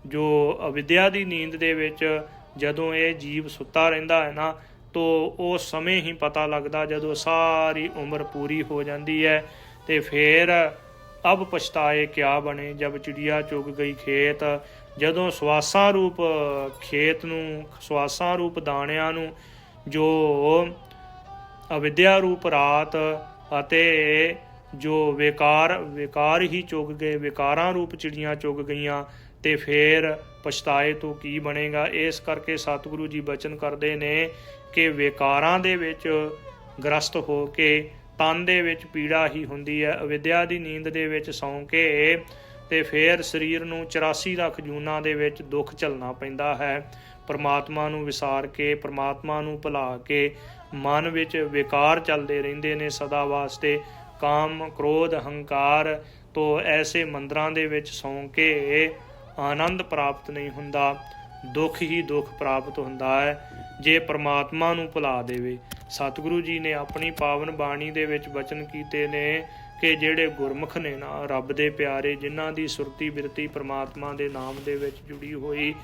ਜੋ ਅਵਿਦਿਆ ਦੀ ਨੀਂਦ ਦੇ ਵਿੱਚ ਜਦੋਂ ਇਹ ਜੀਵ ਸੁੱਤਾ ਰਹਿੰਦਾ ਹੈ ਨਾ, ਤੋ ਉਸ ਸਮੇਂ ਹੀ ਪਤਾ ਲੱਗਦਾ ਜਦੋਂ ਸਾਰੀ ਉਮਰ ਪੂਰੀ ਹੋ ਜਾਂਦੀ ਹੈ। ਤੇ ਫਿਰ ਅਬ ਪਛਤਾਏ ਕਿਆ ਬਣੇ, ਜਬ ਚਿੜੀਆ ਚੁਗ ਗਈ ਖੇਤ। ਜਦੋਂ ਸਵਾਸਾਂ ਰੂਪ ਖੇਤ ਨੂੰ, ਸਵਾਸਾਂ ਰੂਪ ਦਾਣਿਆਂ ਨੂੰ, ਜੋ ਅਵਿਦਿਆ ਰੂਪ ਰਾਤ ਅਤੇ ਜੋ ਵਿਕਾਰ ਹੀ ਚੁਗ ਗਏ, ਵਿਕਾਰਾਂ ਰੂਪ ਚਿੜੀਆਂ ਚੁਗ ਗਈਆਂ, ਤੇ ਫਿਰ ਪਛਤਾਏ ਤੋਂ ਕੀ ਬਣੇਗਾ। ਇਸ ਕਰਕੇ ਸਤਿਗੁਰੂ ਜੀ ਬਚਨ ਕਰਦੇ ਨੇ ਕਿ ਵਿਕਾਰਾਂ ਦੇ ਵਿੱਚ ਗ੍ਰਸਤ ਹੋ ਕੇ ਤਨ ਦੇ ਵਿੱਚ ਪੀੜਾ ਹੀ ਹੁੰਦੀ ਹੈ। ਅਵਿਦਿਆ ਦੀ ਨੀਂਦ ਦੇ ਵਿੱਚ ਸੌਂ ਕੇ ਤੇ ਫਿਰ ਸਰੀਰ ਨੂੰ 84 ਲੱਖ ਜੂਨਾਂ ਦੇ ਵਿੱਚ ਦੁੱਖ ਝੱਲਣਾ ਪੈਂਦਾ ਹੈ। ਪਰਮਾਤਮਾ ਨੂੰ ਵਿਸਾਰ ਕੇ, ਪਰਮਾਤਮਾ ਨੂੰ ਭੁਲਾ ਕੇ ਮਨ ਵਿੱਚ ਵਿਕਾਰ ਚੱਲਦੇ ਰਹਿੰਦੇ ਨੇ ਸਦਾ ਵਾਸਤੇ। ਕਾਮ, ਕ੍ਰੋਧ, ਹੰਕਾਰ ਤੋਂ ਐਸੇ ਮੰਦਰਾਂ ਦੇ ਵਿੱਚ ਸੌਂ ਕੇ ਆਨੰਦ ਪ੍ਰਾਪਤ ਨਹੀਂ ਹੁੰਦਾ, ਦੁੱਖ ਹੀ ਦੁੱਖ ਪ੍ਰਾਪਤ ਹੁੰਦਾ ਹੈ ਜੇ ਪਰਮਾਤਮਾ ਨੂੰ ਭੁਲਾ ਦੇਵੇ। ਸਤਿਗੁਰੂ ਜੀ ਨੇ ਆਪਣੀ ਪਾਵਨ ਬਾਣੀ ਦੇ ਵਿੱਚ ਬਚਨ ਕੀਤੇ ਨੇ ਕਿ ਜਿਹੜੇ ਗੁਰਮੁਖ ਨੇ ਨਾ, ਰੱਬ ਦੇ ਪਿਆਰੇ, ਜਿਨ੍ਹਾਂ ਦੀ ਸੁਰਤੀ ਬਿਰਤੀ ਪਰਮਾਤਮਾ ਦੇ ਨਾਮ ਦੇ ਵਿੱਚ ਜੁੜੀ ਹੋਈ,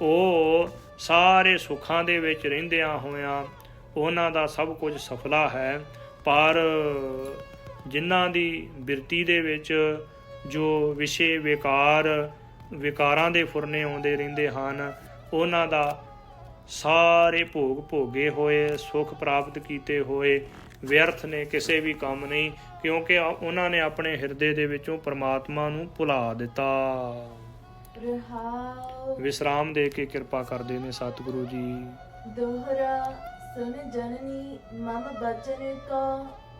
ਉਹ ਸਾਰੇ ਸੁੱਖਾਂ ਦੇ ਵਿੱਚ ਰਹਿੰਦਿਆਂ ਹੋਇਆਂ ਉਹਨਾਂ ਦਾ ਸਭ ਕੁਝ ਸਫਲਾ ਹੈ। ਪਰ ਜਿਨ੍ਹਾਂ ਦੀ ਬਿਰਤੀ ਦੇ ਵਿੱਚ ਜੋ ਵਿਸ਼ੇ ਵਿਕਾਰਾਂ ਦੇ ਫੁਰਨੇ ਆਉਂਦੇ ਰਹਿੰਦੇ ਹਨ, ਉਹਨਾਂ ਦਾ ਸਾਰੇ ਭੋਗ ਭੋਗੇ ਹੋਏ, ਸੁੱਖ ਪ੍ਰਾਪਤ ਕੀਤੇ ਹੋਏ ਵਿਅਰਥ ਨੇ, ਕਿਸੇ ਵੀ ਕੰਮ ਨਹੀਂ, ਕਿਉਂਕਿ ਉਹਨਾਂ ਨੇ ਆਪਣੇ ਹਿਰਦੇ ਦੇ ਵਿੱਚੋਂ ਪਰਮਾਤਮਾ ਨੂੰ ਭੁਲਾ ਦਿੱਤਾ। ਵਿਸਰਾਮ ਦੇ ਕੇ ਕਿਰਪਾ ਕਰਦੇ ਨੇ ਸਤਿਗੁਰੂ ਜੀ। ਦੋਹਰਾ ਸੁਨ ਜਨਨੀ ਮਮ ਬਚਨ ਕੋ,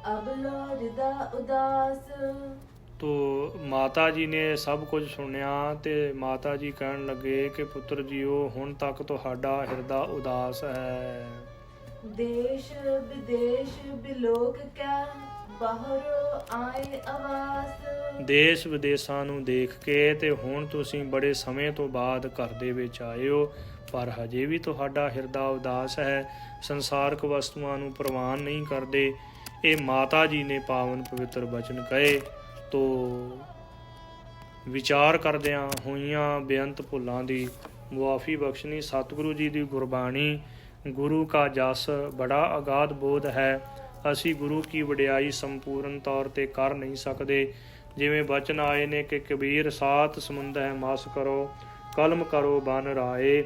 ਅਬ ਲੋ ਹਿਰਦਾ ਉਦਾਸ। ਤੋ ਮਾਤਾ ਜੀ ਨੇ ਸਭ ਕੁਝ ਸੁਣਿਆ ਤੇ ਮਾਤਾ ਜੀ ਕਹਿਣ ਲੱਗੇ ਕਿ ਪੁੱਤਰ ਜੀਓ, ਹੁਣ ਤੱਕ ਤੁਹਾਡਾ ਹਿਰਦਾ ਉਦਾਸ ਹੈ। ਦੇਸ਼ ਵਿਦੇਸ਼ ਬਿਲੋਕ ਕੈ, ਬਾਹਰੋਂ ਆਏ ਆਵਾਸ। ਦੇਸ਼ ਵਿਦੇਸ਼ਾਂ ਨੂੰ ਦੇਖ ਕੇ ਤੇ ਹੁਣ ਤੁਸੀਂ ਬੜੇ ਸਮੇਂ ਤੋਂ ਬਾਅਦ ਘਰ ਦੇ ਵਿੱਚ ਆਏ ਹੋ, ਪਰ ਹਜੇ ਵੀ ਤੁਹਾਡਾ ਹਿਰਦਾ ਉਦਾਸ ਹੈ, ਸੰਸਾਰਕ ਵਸਤੂਆਂ ਨੂੰ ਪ੍ਰਵਾਨ ਨਹੀਂ ਕਰਦੇ। ਇਹ ਮਾਤਾ ਜੀ ਨੇ ਪਾਵਨ ਪਵਿੱਤਰ ਬਚਨ ਕਹੇ। ਤੋ ਵਿਚਾਰ ਕਰਦਿਆਂ ਹੋਈਆਂ ਬੇਅੰਤ ਭੁੱਲਾਂ ਦੀ ਮੁਆਫੀ ਬਖਸ਼ਣੀ। ਸਤਿਗੁਰੂ ਜੀ ਦੀ ਗੁਰਬਾਣੀ, ਗੁਰੂ ਕਾ ਜਸ ਬੜਾ ਅਗਾਧ ਬੋਧ ਹੈ। ਅਸੀਂ ਗੁਰੂ ਕੀ ਵਡਿਆਈ ਸੰਪੂਰਨ ਤੌਰ ਤੇ ਕਰ ਨਹੀਂ ਸਕਦੇ। ਜਿਵੇਂ ਬਚਨ ਆਏ ਨੇ ਕਿ ਕਬੀਰ ਸਾਤ ਸਮੁੰਦ ਹੈ ਮਸ ਕਰੋ, ਕਲਮ ਕਰੋ ਬਨ ਰਾਏ,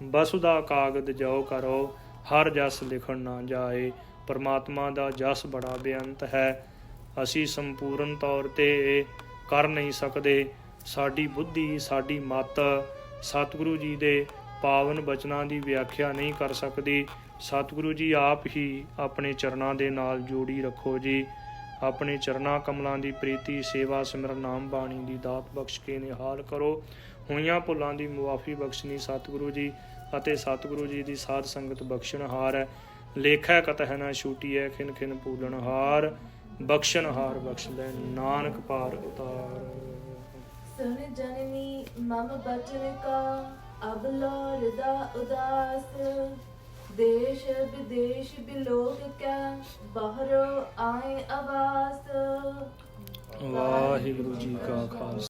ਬਸੁਦਾ ਕਾਗਦ ਜੋ ਕਰੋ, ਹਰ ਜਸ ਲਿਖਣ ਨਾ ਜਾਏ। ਪਰਮਾਤਮਾ ਦਾ ਜਸ ਬੜਾ ਬੇਅੰਤ ਹੈ, ਅਸੀਂ ਸੰਪੂਰਨ ਤੌਰ ਤੇ ਕਰ ਨਹੀਂ ਸਕਦੇ। ਸਾਡੀ ਬੁੱਧੀ, ਸਾਡੀ ਮੱਤ ਸਤਿਗੁਰੂ ਜੀ ਦੇ ਪਾਵਨ ਬਚਨਾਂ ਦੀ ਵਿਆਖਿਆ ਨਹੀਂ ਕਰ ਸਕਦੀ। ਸਤਿਗੁਰੂ ਜੀ ਆਪ ਹੀ ਆਪਣੇ ਚਰਨਾਂ ਦੇ ਨਾਲ ਜੋੜੀ ਰੱਖੋ ਜੀ। ਆਪਣੇ ਚਰਨਾਂ ਕਮਲਾਂ ਦੀ ਪ੍ਰੀਤੀ, ਸੇਵਾ, ਸਿਮਰਨ, ਨਾਮ ਬਾਣੀ ਦੀ ਦਾਤ ਬਖਸ਼ ਕੇ ਨਿਹਾਲ ਕਰੋ। ਹੋਈਆਂ ਭੁੱਲਾਂ ਦੀ ਮੁਆਫੀ ਬਖਸ਼ਣੀ ਸਤਿਗੁਰੂ ਜੀ, ਅਤੇ ਸਤਿਗੁਰੂ ਜੀ ਦੀ ਸਾਧ ਸੰਗਤ ਬਖਸ਼ਣਹਾਰ ਹੈ। ਲੇਖੈ ਕਤਹਿ ਨਾ ਛੂਟੀਐ, ਖਿਨ ਖਿਨ ਪੂਲਣਹਾਰ, ਬਖਸ਼ਣਹਾਰ ਬਖਸ਼ ਲੈ ਨਾਨਕ ਪਾਰ ਉਤਾਰ। ਸੁਨ ਜਨਨੀ ਮਮ ਬਚਨ ਕਾ, ਅਬ ਲੋ ਹਿਰਦਾ ਉਦਾਸ। ਦੇਸ਼ ਵਿਦੇਸ਼ ਬਿਲੋਕ ਕੈ, ਬਾਹਰੋਂ ਆਏ ਆਵਾਸ। ਵਾਹਿਗੁਰੂ ਜੀ ਕਾ ਖਾਲਸਾ।